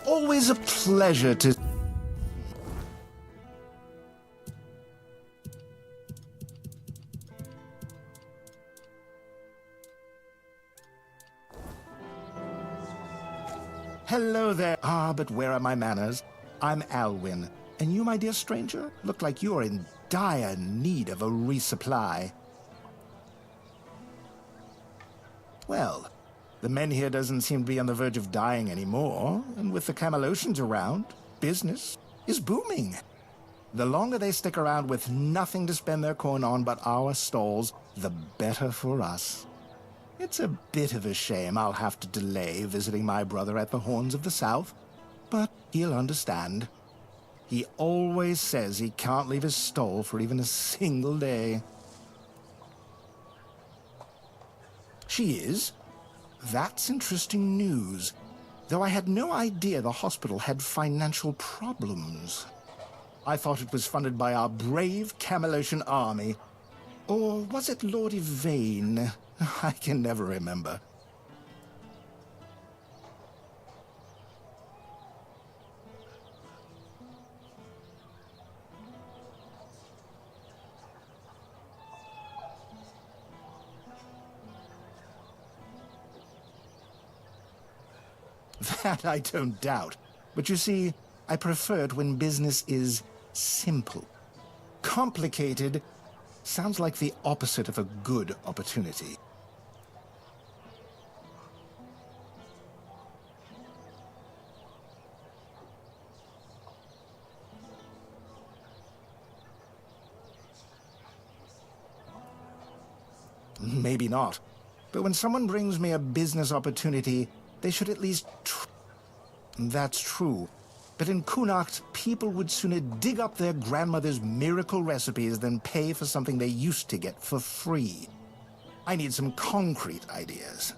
Always a pleasure to... Hello there. Ah, but where are my manners? I'm Alwyn. And you, my dear stranger, look like you are in dire need of a resupply. Well, the men here doesn't seem to be on the verge of dying anymore, and with the Camelosians around, business is booming. The longer they stick around with nothing to spend their coin on but our stalls, the better for us. It's a bit of a shame I'll have to delay visiting my brother at the Horns of the South, but he'll understand. He always says he can't leave his stall for even a single day. She is. That's interesting news, though I had no idea the hospital had financial problems. I thought it was funded by our brave Camelosian army. Or was it Lord Yvain? I can never remember. That I don't doubt. But you see, I prefer it when business is simple. Complicated sounds like the opposite of a good opportunity. Maybe not. But when someone brings me a business opportunity, they should at least That's true. But in Kunacht, people would sooner dig up their grandmother's miracle recipes than pay for something they used to get for free. I need some concrete ideas.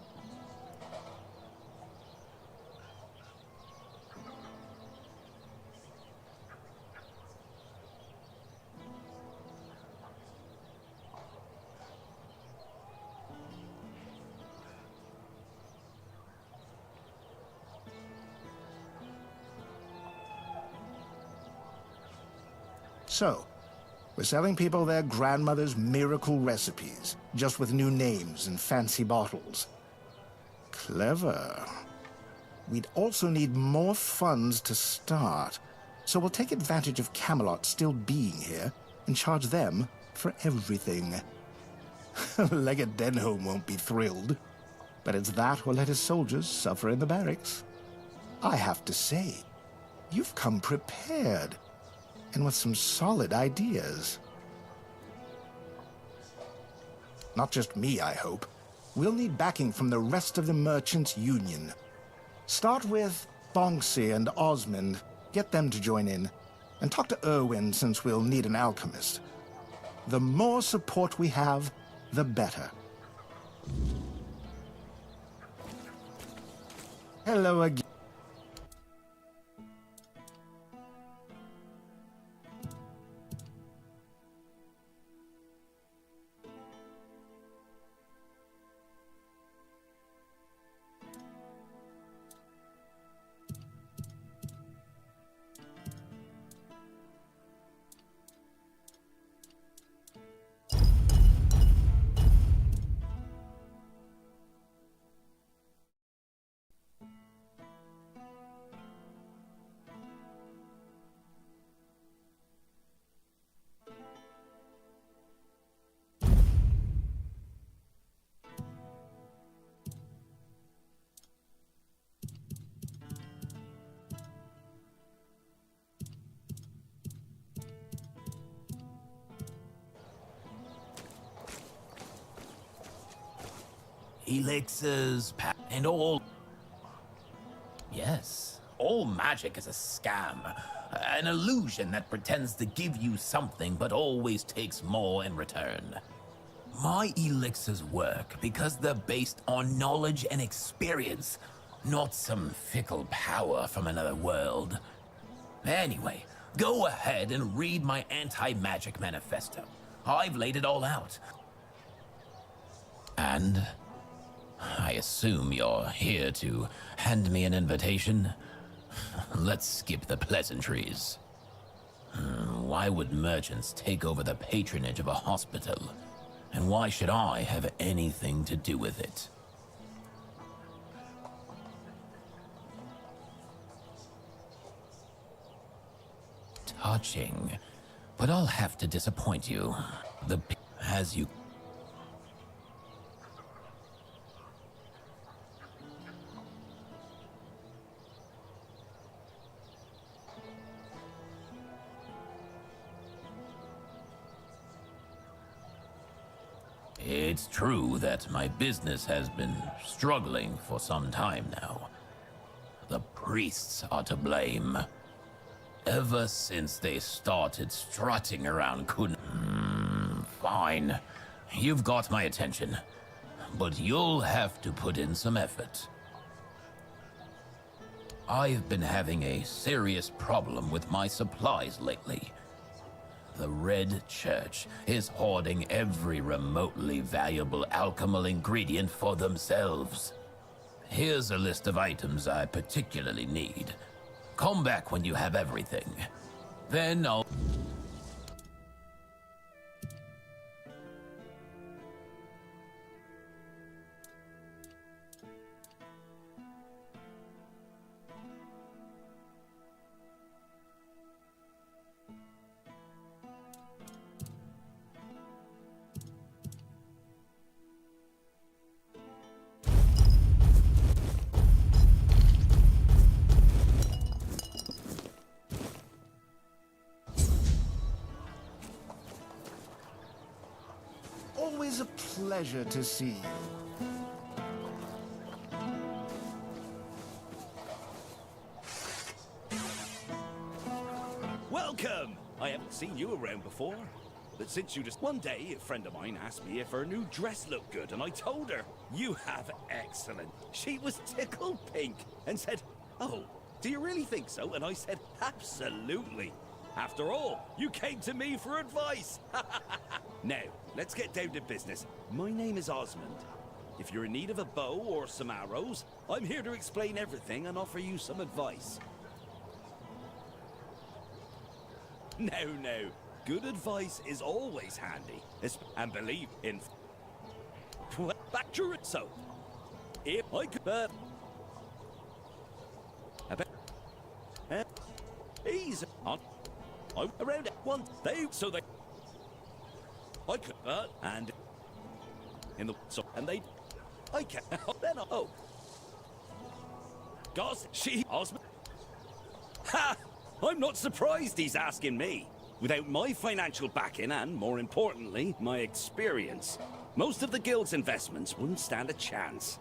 So, we're selling people their grandmother's miracle recipes, just with new names and fancy bottles. Clever. We'd also need more funds to start, so we'll take advantage of Camelot still being here and charge them for everything. Legate Denholm won't be thrilled, but it's that or let his soldiers suffer in the barracks. I have to say, you've come prepared. And with some solid ideas. Not just me, I hope. We'll need backing from the rest of the Merchants' Union. Start with Bonksy and Osmond. Get them to join in. And talk to Irwin, since we'll need an alchemist. The more support we have, the better. Hello again. Elixirs, and all. Yes, all magic is a scam. An illusion that pretends to give you something but always takes more in return. My elixirs work because they're based on knowledge and experience, not some fickle power from another world. Anyway, go ahead and read my anti-magic manifesto. I've laid it all out. And I assume you're here to hand me an invitation? Let's skip the pleasantries. Why would merchants take over the patronage of a hospital? And why should I have anything to do with it? Touching. But I'll have to disappoint you. As you... It's true that my business has been struggling for some time now. The priests are to blame. Ever since they started strutting around fine. You've got my attention. But you'll have to put in some effort. I've been having a serious problem with my supplies lately. The Red Church is hoarding every remotely valuable alchemical ingredient for themselves. Here's a list of items I particularly need. Come back when you have everything. Then I'll... Always a pleasure to see you. Welcome! I haven't seen you around before. But since you just... One day, a friend of mine asked me if her new dress looked good, and I told her, "You have excellent." She was tickled pink and said, "Oh, do you really think so?" And I said, "Absolutely. After all, you came to me for advice." Now, let's get down to business. My name is Osmond. If you're in need of a bow or some arrows, I'm here to explain everything and offer you some advice. No. Good advice is always handy. And believe in... Back to it. So, if I could... Easy on... around one day, so they... I could... and... in the... so... and they... I can... then oh... Gosh, she... Osmond... Ha! I'm not surprised he's asking me. Without my financial backing and, more importantly, my experience, most of the guild's investments wouldn't stand a chance.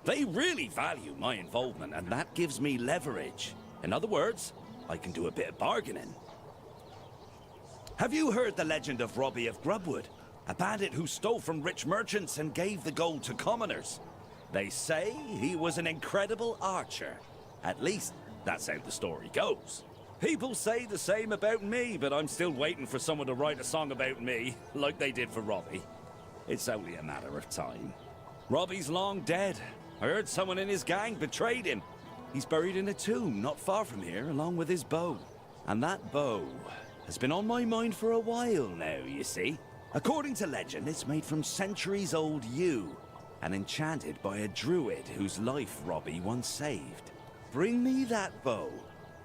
They really value my involvement, and that gives me leverage. In other words, I can do a bit of bargaining. Have you heard the legend of Robbie of Grubwood? A bandit who stole from rich merchants and gave the gold to commoners. They say he was an incredible archer. At least, that's how the story goes. People say the same about me, but I'm still waiting for someone to write a song about me, like they did for Robbie. It's only a matter of time. Robbie's long dead. I heard someone in his gang betrayed him. He's buried in a tomb not far from here, along with his bow. And that bow has been on my mind for a while now, you see. According to legend, it's made from centuries-old yew, and enchanted by a druid whose life Robbie once saved. Bring me that bow,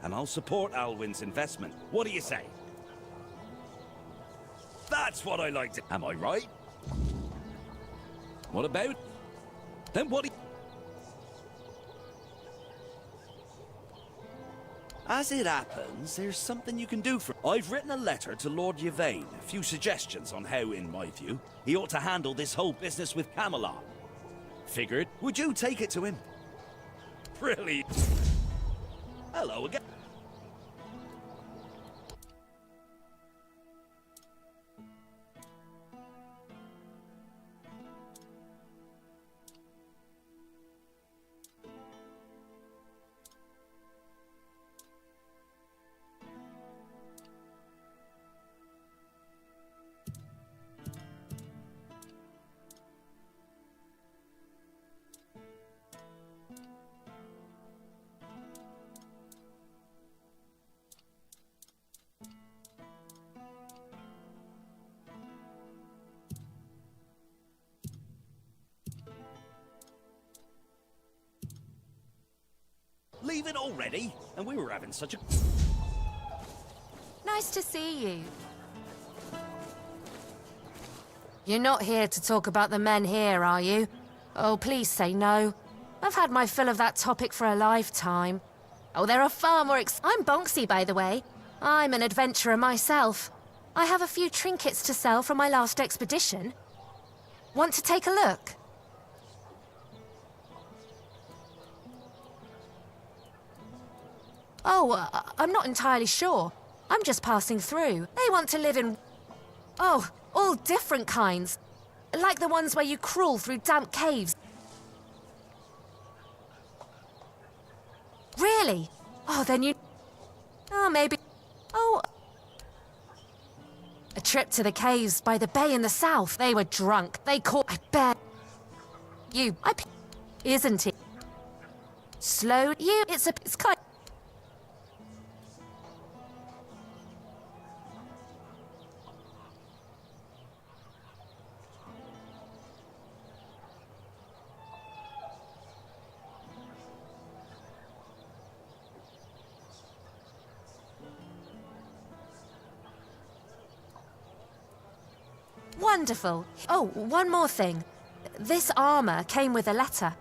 and I'll support Alwyn's investment. What do you say? That's what I like to... Am I right? What about... Then what do you... As it happens, there's something you can do for... I've written a letter to Lord Yvain, a few suggestions on how, in my view, he ought to handle this whole business with Camelot. Figured, would you take it to him? Brilliant. Hello again. Leave it already? And we were having such a... Nice to see you. You're not here to talk about the men here, are you? Oh, please say no. I've had my fill of that topic for a lifetime. Oh, there are far more I'm Bonksy, by the way. I'm an adventurer myself. I have a few trinkets to sell from my last expedition. Want to take a look? Oh, I'm not entirely sure. I'm just passing through. They want to live in... Oh, all different kinds. Like the ones where you crawl through damp caves. Really? Oh, then you... Oh, maybe... Oh... A trip to the caves by the bay in the south. They were drunk. They caught... I bet... You... Isn't it? Slow... You... It's kind... Wonderful. Oh, one more thing. This armor came with a letter.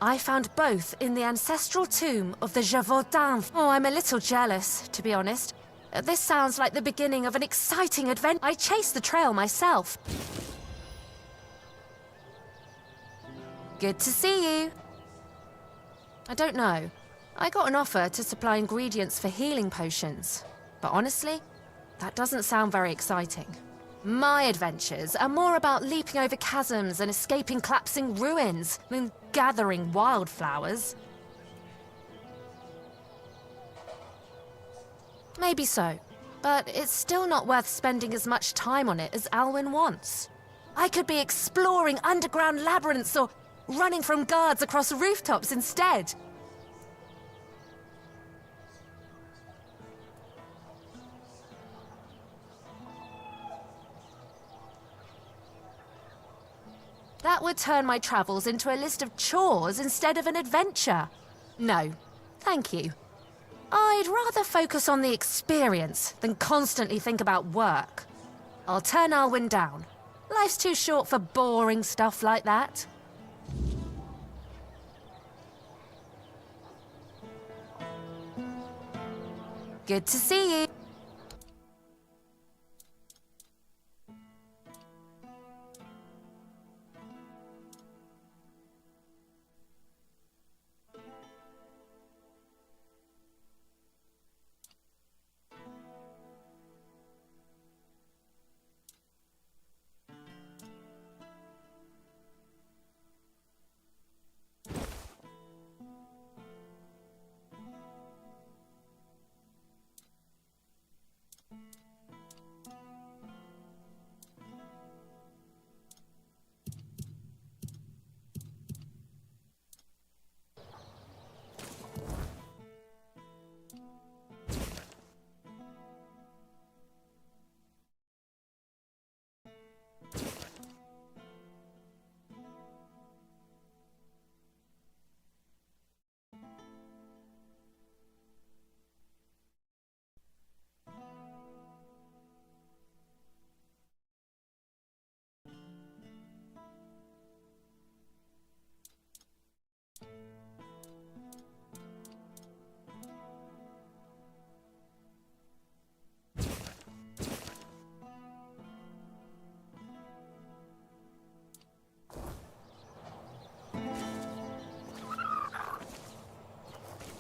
I found both in the ancestral tomb of the Gévaudan. Oh, I'm a little jealous, to be honest. This sounds like the beginning of an exciting adventure. I chased the trail myself. Good to see you. I don't know. I got an offer to supply ingredients for healing potions. But honestly, that doesn't sound very exciting. My adventures are more about leaping over chasms and escaping collapsing ruins than gathering wildflowers. Maybe so, but it's still not worth spending as much time on it as Alwyn wants. I could be exploring underground labyrinths or running from guards across rooftops instead. That would turn my travels into a list of chores instead of an adventure. No, thank you. I'd rather focus on the experience than constantly think about work. I'll turn Alwyn down. Life's too short for boring stuff like that. Good to see you.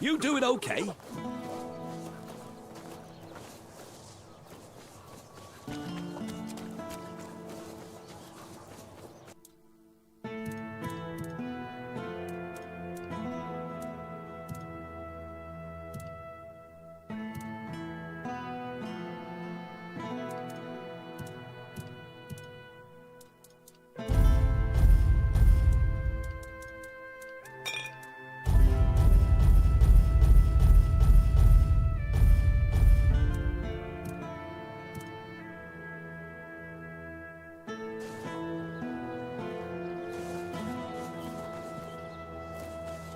You doing okay?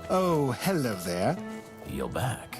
Oh, hello there. You're back.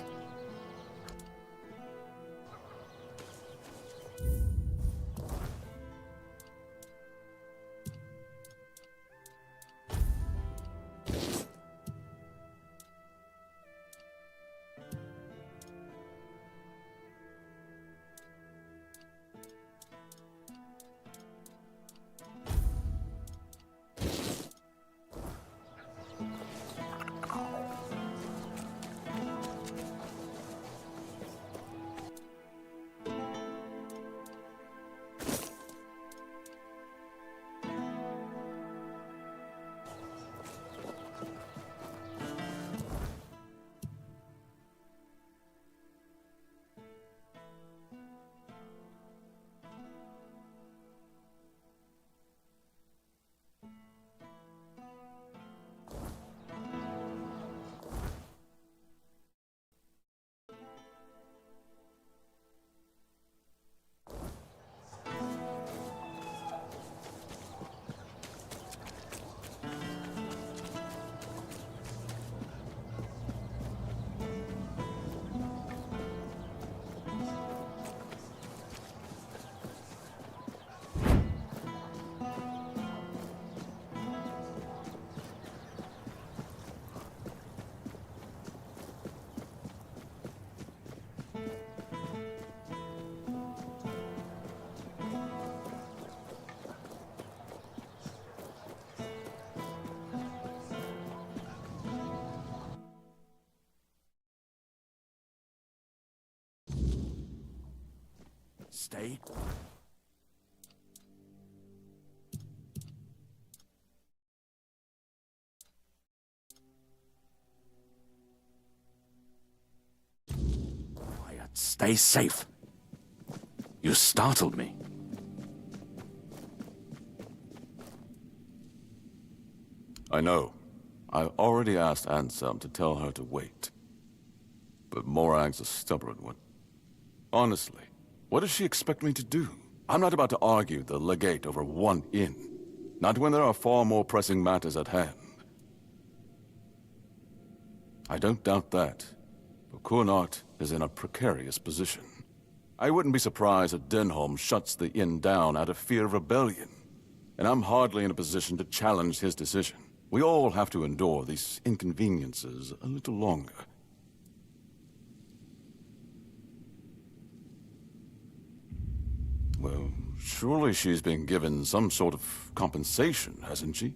Stay. Quiet. Stay safe. You startled me. I know. I already asked Anselm to tell her to wait. But Morag's a stubborn one. Honestly, what does she expect me to do? I'm not about to argue the legate over one inn. Not when there are far more pressing matters at hand. I don't doubt that. But Kunart is in a precarious position. I wouldn't be surprised if Denholm shuts the inn down out of fear of rebellion. And I'm hardly in a position to challenge his decision. We all have to endure these inconveniences a little longer. Well, surely she's been given some sort of compensation, hasn't she?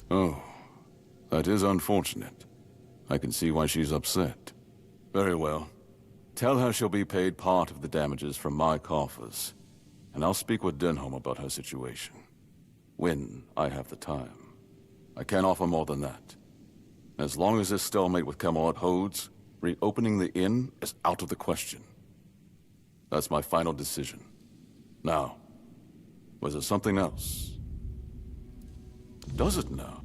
Oh, that is unfortunate. I can see why she's upset. Very well. Tell her she'll be paid part of the damages from my coffers, and I'll speak with Denholm about her situation. When I have the time. I can't offer more than that. As long as this stalemate with Camelot holds, reopening the inn is out of the question. That's my final decision. Now, was there something else? Does it now?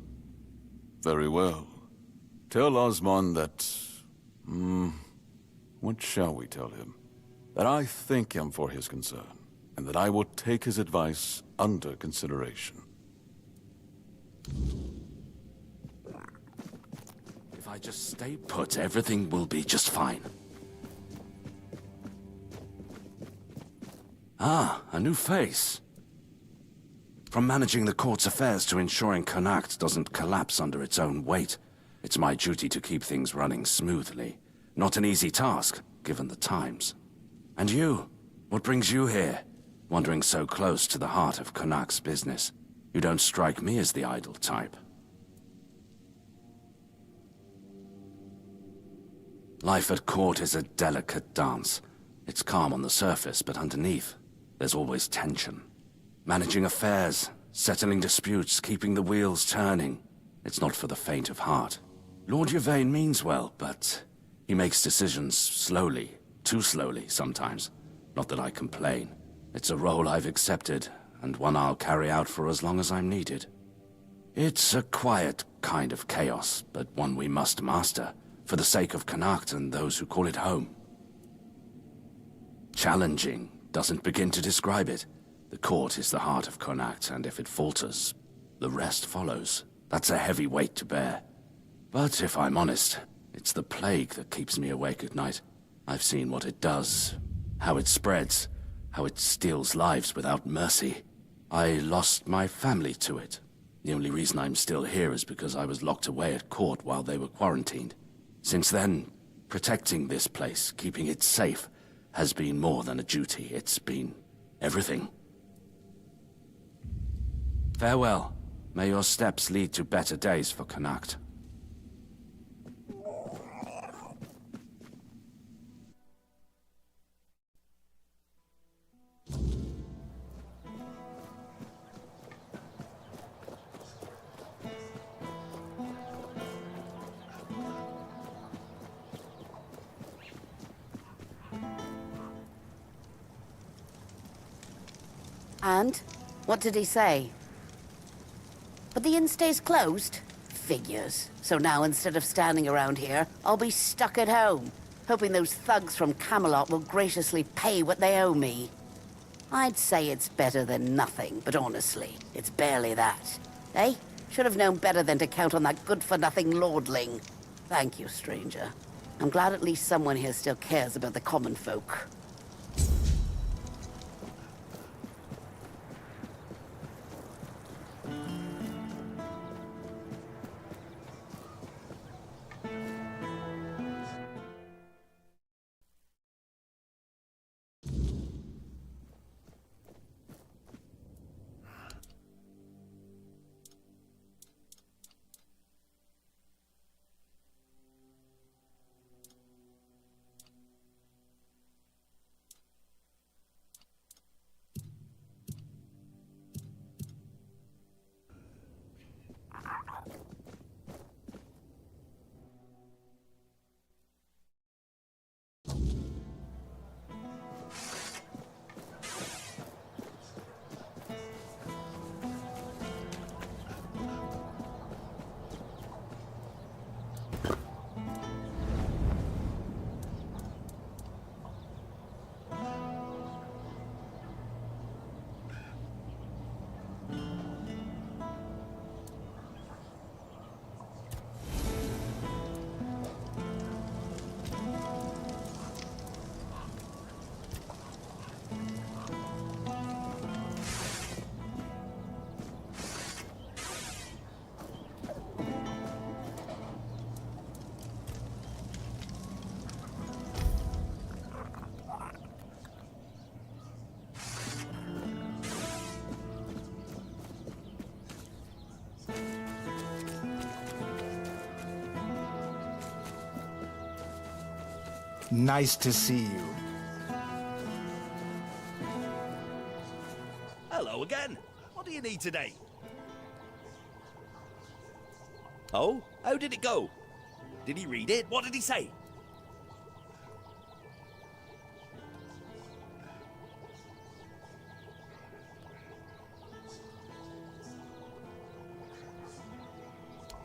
Very well. Tell Osmond that... what shall we tell him? That I thank him for his concern, and that I will take his advice under consideration. If I just stay put, everything will be just fine. Ah, a new face. From managing the court's affairs to ensuring Connacht doesn't collapse under its own weight, it's my duty to keep things running smoothly. Not an easy task, given the times. And you? What brings you here? wandering so close to the heart of Connacht's business. You don't strike me as the idle type. Life at court is a delicate dance. It's calm on the surface, but underneath, there's always tension. Managing affairs, settling disputes, keeping the wheels turning. It's not for the faint of heart. Lord Yvain means well, but he makes decisions slowly, too slowly sometimes. Not that I complain. It's a role I've accepted, and one I'll carry out for as long as I'm needed. It's a quiet kind of chaos, but one we must master, for the sake of Connacht and those who call it home. Challenging doesn't begin to describe it. The court is the heart of Connacht, and if it falters, the rest follows. That's a heavy weight to bear. But if I'm honest, it's the plague that keeps me awake at night. I've seen what it does, how it spreads, how it steals lives without mercy. I lost my family to it. The only reason I'm still here is because I was locked away at court while they were quarantined. Since then, protecting this place, keeping it safe, has been more than a duty. It's been everything. Farewell. May your steps lead to better days for Connacht. And? What did he say? But the inn stays closed? Figures. So now instead of standing around here, I'll be stuck at home, hoping those thugs from Camelot will graciously pay what they owe me. I'd say it's better than nothing, but honestly, it's barely that. Eh? Should have known better than to count on that good-for-nothing lordling. Thank you, stranger. I'm glad at least someone here still cares about the common folk. Nice to see you. Hello again. What do you need today? Oh? How did it go? Did he read it? What did he say?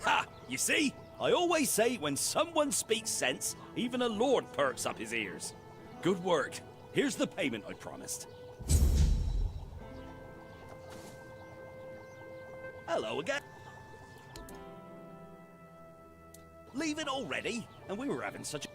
Ha! You see? I always say when someone speaks sense, even a lord perks up his ears. Good work. Here's the payment I promised. Hello again. Leave it already? And we were having such a...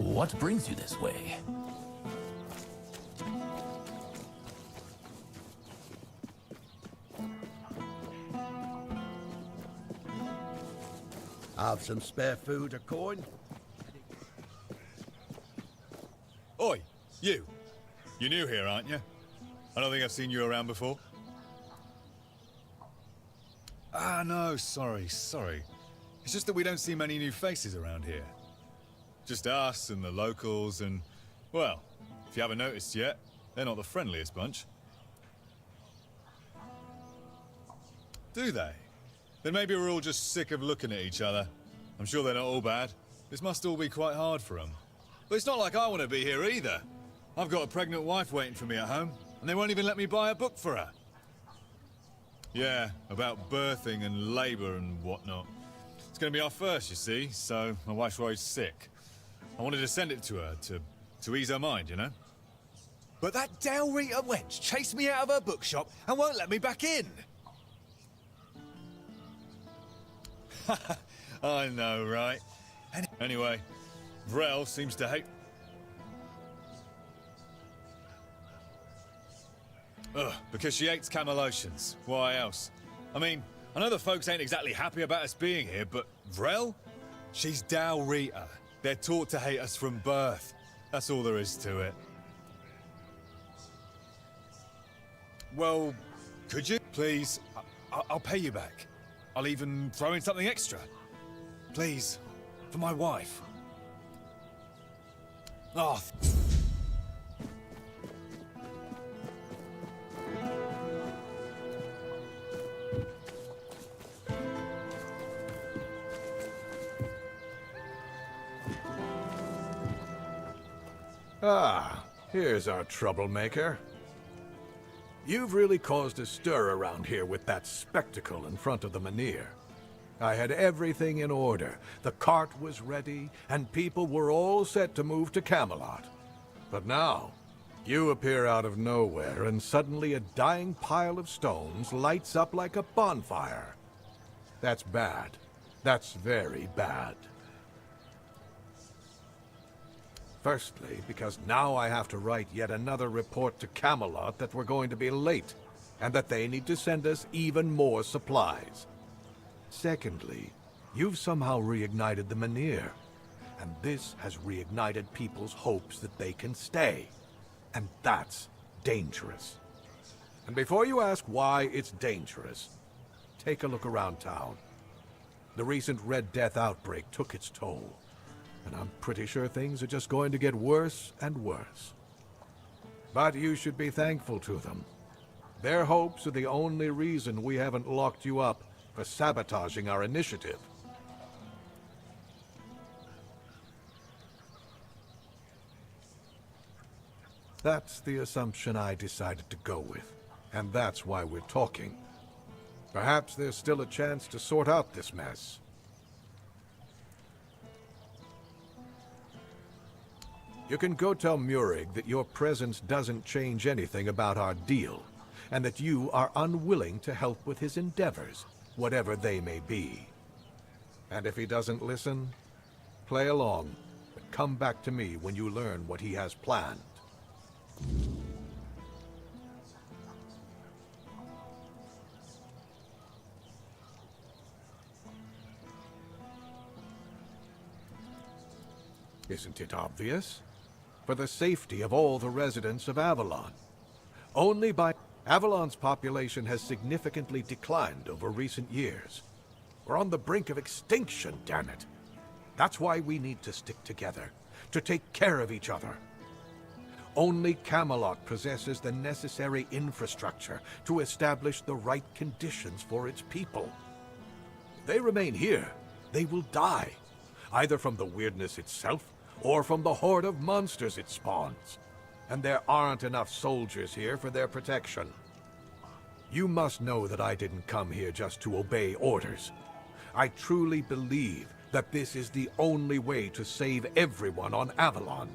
What brings you this way? Have some spare food or coin? Oi, you. You're new here, aren't you? I don't think I've seen you around before. Ah, no, sorry. It's just that we don't see many new faces around here. Just us and the locals and, well, if you haven't noticed yet, they're not the friendliest bunch. Do they? Then maybe we're all just sick of looking at each other. I'm sure they're not all bad. This must all be quite hard for them. But it's not like I want to be here either. I've got a pregnant wife waiting for me at home, and they won't even let me buy a book for her. Yeah, about birthing and labour and whatnot. It's going to be our first, you see, so my wife's worried sick. I wanted to send it to her, to ease her mind, you know? But that Del Rita wench chased me out of her bookshop and won't let me back in. I know, right? Anyway, Vrel seems to hate... Ugh, because she hates Camelotians. Why else? I mean, I know the folks ain't exactly happy about us being here, but Vrel? She's Del Rita. They're taught to hate us from birth. That's all there is to it. Well, could you? Please, I'll pay you back. I'll even throw in something extra. Please, for my wife. Oh. Ah, here's our troublemaker. You've really caused a stir around here with that spectacle in front of the Menhir. I had everything in order. The cart was ready, and people were all set to move to Camelot. But now, you appear out of nowhere, and suddenly a dying pile of stones lights up like a bonfire. That's bad. That's very bad. Firstly, because now I have to write yet another report to Camelot that we're going to be late, and that they need to send us even more supplies. Secondly, you've somehow reignited the Menhir, and this has reignited people's hopes that they can stay. And that's dangerous. And before you ask why it's dangerous, take a look around town. The recent Red Death outbreak took its toll. And I'm pretty sure things are just going to get worse and worse. But you should be thankful to them. Their hopes are the only reason we haven't locked you up for sabotaging our initiative. That's the assumption I decided to go with, and that's why we're talking. Perhaps there's still a chance to sort out this mess. You can go tell Murig that your presence doesn't change anything about our deal, and that you are unwilling to help with his endeavors, whatever they may be. And if he doesn't listen, play along, but come back to me when you learn what he has planned. Isn't it obvious? For the safety of all the residents of Avalon. Avalon's population has significantly declined over recent years. We're on the brink of extinction, damn it. That's why we need to stick together, to take care of each other. Only Camelot possesses the necessary infrastructure to establish the right conditions for its people. If they remain here, they will die, either from the weirdness itself, or from the horde of monsters it spawns. And there aren't enough soldiers here for their protection. You must know that I didn't come here just to obey orders. I truly believe that this is the only way to save everyone on Avalon.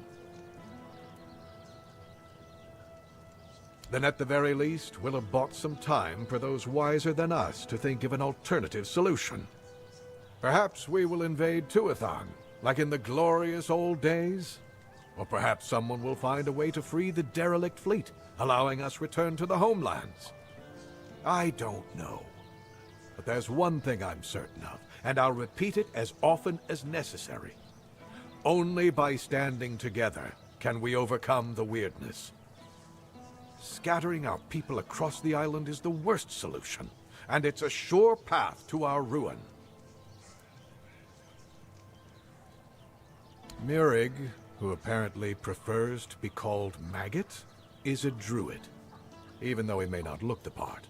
Then at the very least, we'll have bought some time for those wiser than us to think of an alternative solution. Perhaps we will invade Tuathan, Like in the glorious old days? Or perhaps someone will find a way to free the derelict fleet, allowing us return to the homelands. I don't know. But there's one thing I'm certain of, and I'll repeat it as often as necessary. Only by standing together can we overcome the weirdness. Scattering our people across the island is the worst solution, and it's a sure path to our ruin. Murig, who apparently prefers to be called Maggot, is a druid, even though he may not look the part.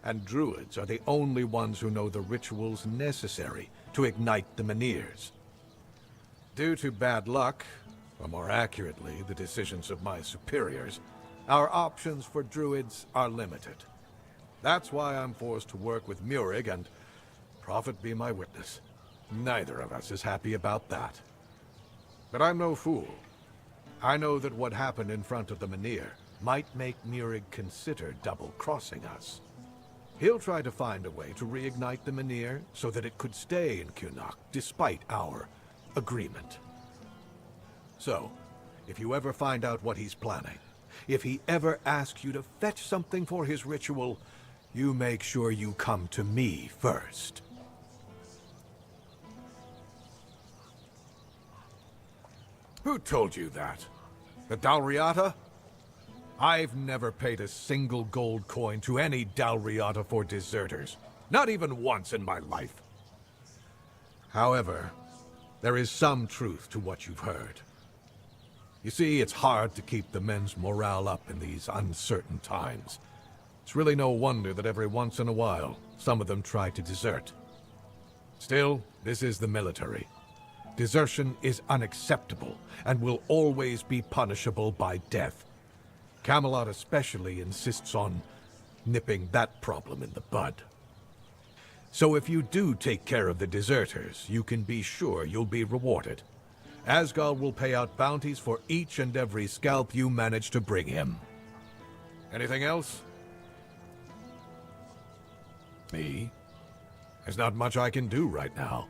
And druids are the only ones who know the rituals necessary to ignite the Meniers. Due to bad luck, or more accurately, the decisions of my superiors, our options for druids are limited. That's why I'm forced to work with Murig, and prophet be my witness, neither of us is happy about that. But I'm no fool. I know that what happened in front of the Menhir might make Murig consider double-crossing us. He'll try to find a way to reignite the Menhir so that it could stay in Kunok despite our agreement. So, if you ever find out what he's planning, if he ever asks you to fetch something for his ritual, you make sure you come to me first. Who told you that? The Dalriata? I've never paid a single gold coin to any Dalriata for deserters. Not even once in my life. However, there is some truth to what you've heard. You see, it's hard to keep the men's morale up in these uncertain times. It's really no wonder that every once in a while, some of them try to desert. Still, this is the military. Desertion is unacceptable, and will always be punishable by death. Camelot especially insists on nipping that problem in the bud. So if you do take care of the deserters, you can be sure you'll be rewarded. Asgard will pay out bounties for each and every scalp you manage to bring him. Anything else? Me? There's not much I can do right now.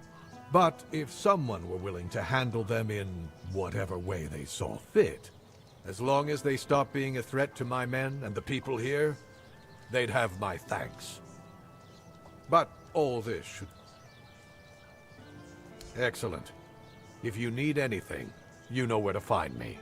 But if someone were willing to handle them in whatever way they saw fit, as long as they stop being a threat to my men and the people here, they'd have my thanks. But all this should... Excellent. If you need anything, you know where to find me.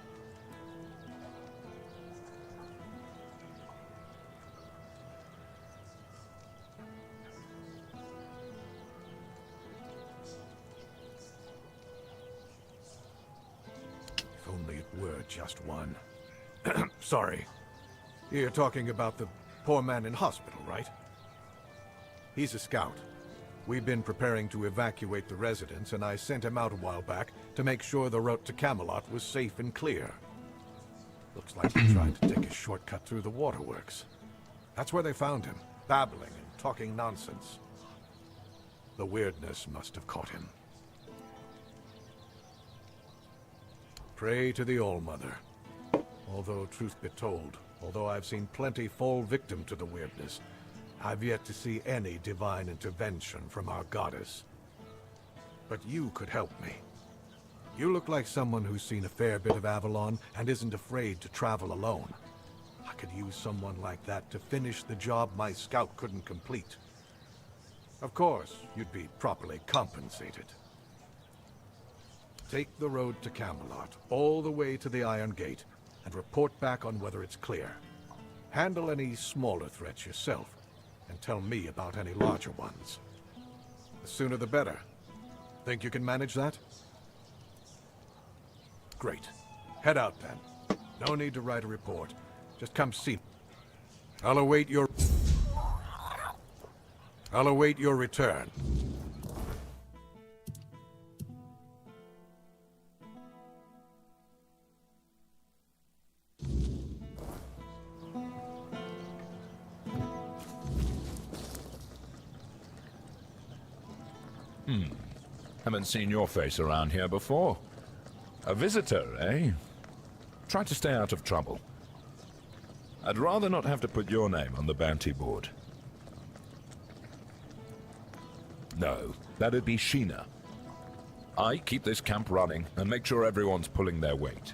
If only it were just one. Sorry. You're talking about the poor man in hospital, right? He's a scout. We've been preparing to evacuate the residents, and I sent him out a while back to make sure the route to Camelot was safe and clear. Looks like he tried to take a shortcut through the waterworks. That's where they found him, babbling and talking nonsense. The weirdness must have caught him. Pray to the All-Mother. Although, truth be told, although I've seen plenty fall victim to the weirdness, I've yet to see any divine intervention from our goddess. But you could help me. You look like someone who's seen a fair bit of Avalon and isn't afraid to travel alone. I could use someone like that to finish the job my scout couldn't complete. Of course, you'd be properly compensated. Take the road to Camelot, all the way to the Iron Gate, and report back on whether it's clear. Handle any smaller threats yourself, and tell me about any larger ones. The sooner the better. Think you can manage that? Great. Head out then. No need to write a report. Just come see me. I'll await your return. Haven't seen your face around here before. A visitor, eh? Try to stay out of trouble. I'd rather not have to put your name on the bounty board. No, that'd be Sheena. I keep this camp running and make sure everyone's pulling their weight.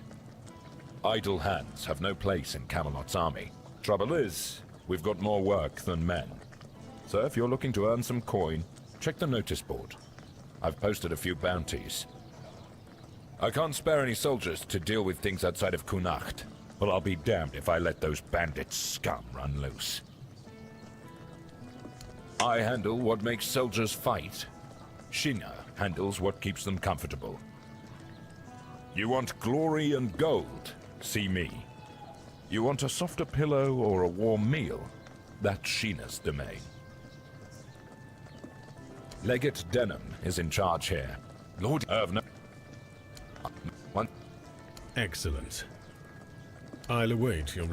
Idle hands have no place in Camelot's army. Trouble is, we've got more work than men. So if you're looking to earn some coin, check the notice board. I've posted a few bounties. I can't spare any soldiers to deal with things outside of Connacht, but I'll be damned if I let those bandit scum run loose. I handle what makes soldiers fight. Sheena handles what keeps them comfortable. You want glory and gold? See me. You want a softer pillow or a warm meal? That's Sheena's domain. Legate Denham is in charge here. Lord Irvner. One. Excellent. I'll await your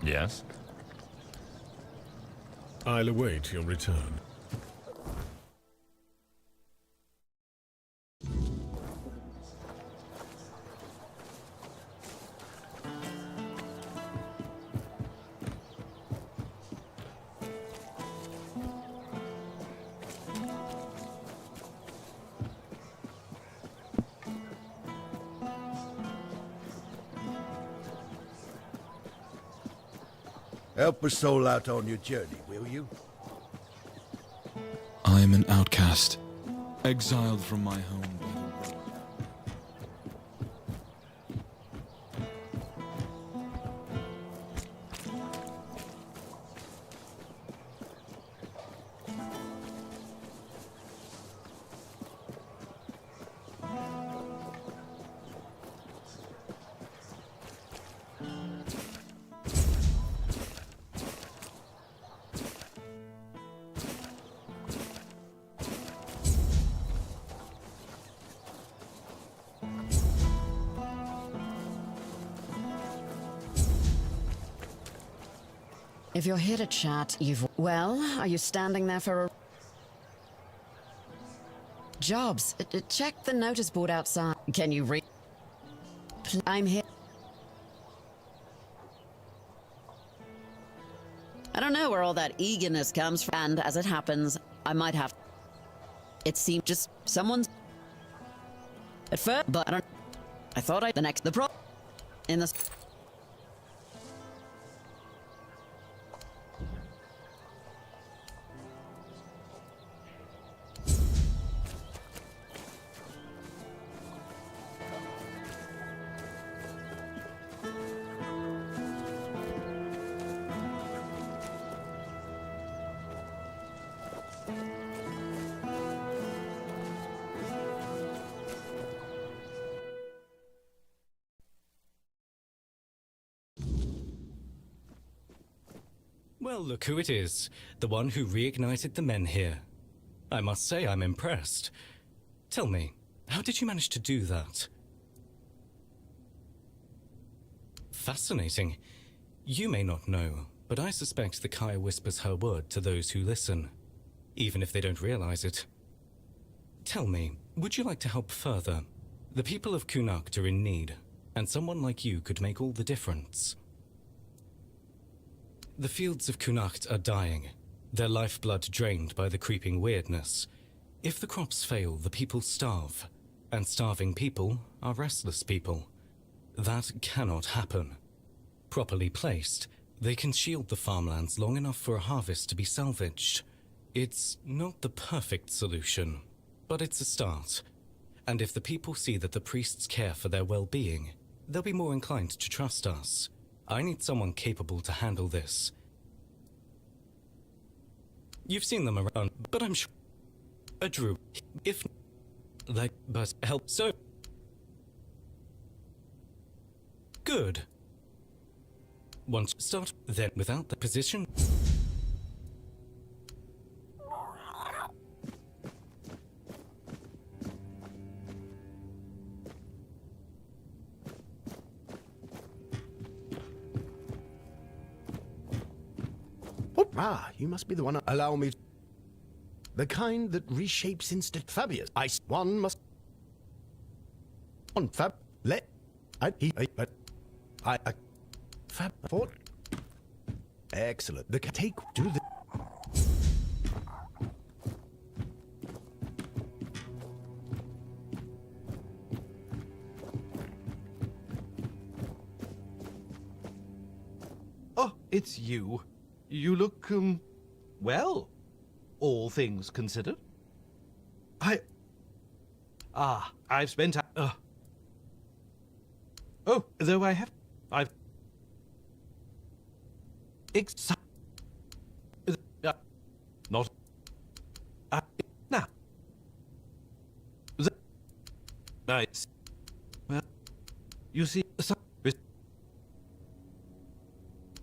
Yes? I'll await your return. Help a soul out on your journey, will you? I am an outcast, exiled from my home by the road. If you're here to chat, Well, are you standing there for a... Jobs. Check the notice board outside. Can you read? I'm here. I don't know where all that eagerness comes from, and as it happens, I might have... It seemed just someone's... At first, but I don't... I thought the pro... In the... Well, look who it is. The one who reignited the men here. I must say I'm impressed. Tell me, how did you manage to do that? Fascinating. You may not know, but I suspect the Kaya whispers her word to those who listen, even if they don't realize it. Tell me, would you like to help further? The people of Connacht are in need, and someone like you could make all the difference. The fields of Connacht are dying, their lifeblood drained by the creeping weirdness. If the crops fail, the people starve, and starving people are restless people. That cannot happen. Properly placed, they can shield the farmlands long enough for a harvest to be salvaged. It's not the perfect solution, but it's a start. And if the people see that the priests care for their well-being, they'll be more inclined to trust us. I need someone capable to handle this. You've seen them around, but I'm sure a druid, if like, but help so good. Once you start, then without the position. Oh, you must be the one. Allow me. The kind that reshapes instant fabulous. One must. On fab. Fab. Fort. Excellent. The take. Do the. Oh, it's you. You look, well, all things considered. I've spent, oh, though I've, not, now, nice, well, you see, but,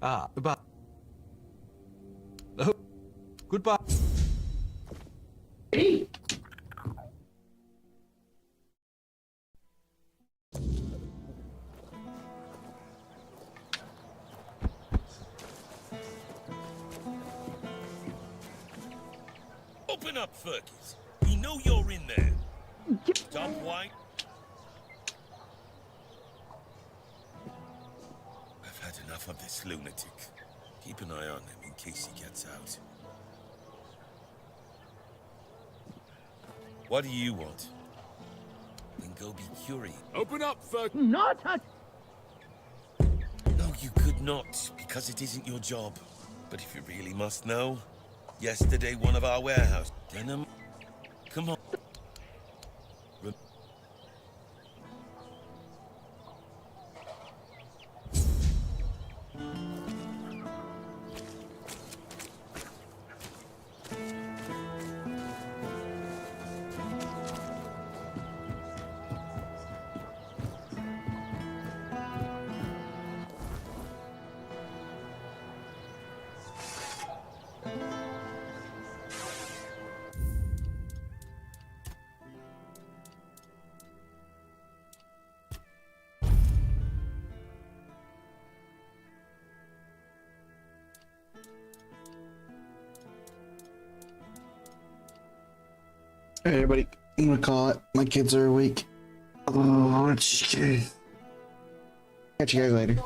oh, goodbye. Hey. Open up, Fergus. We know you're in there. Stop white. I've had enough of this lunatic. Keep an eye on him in case he gets out. What do you want? Then go be curious. Open up, Fergus. Not a... No, you could not, because it isn't your job. But if you really must know, yesterday one of our warehouse... Denim... Come on. Hey everybody, I'm gonna call it. My kids are awake. Oh, catch you guys later.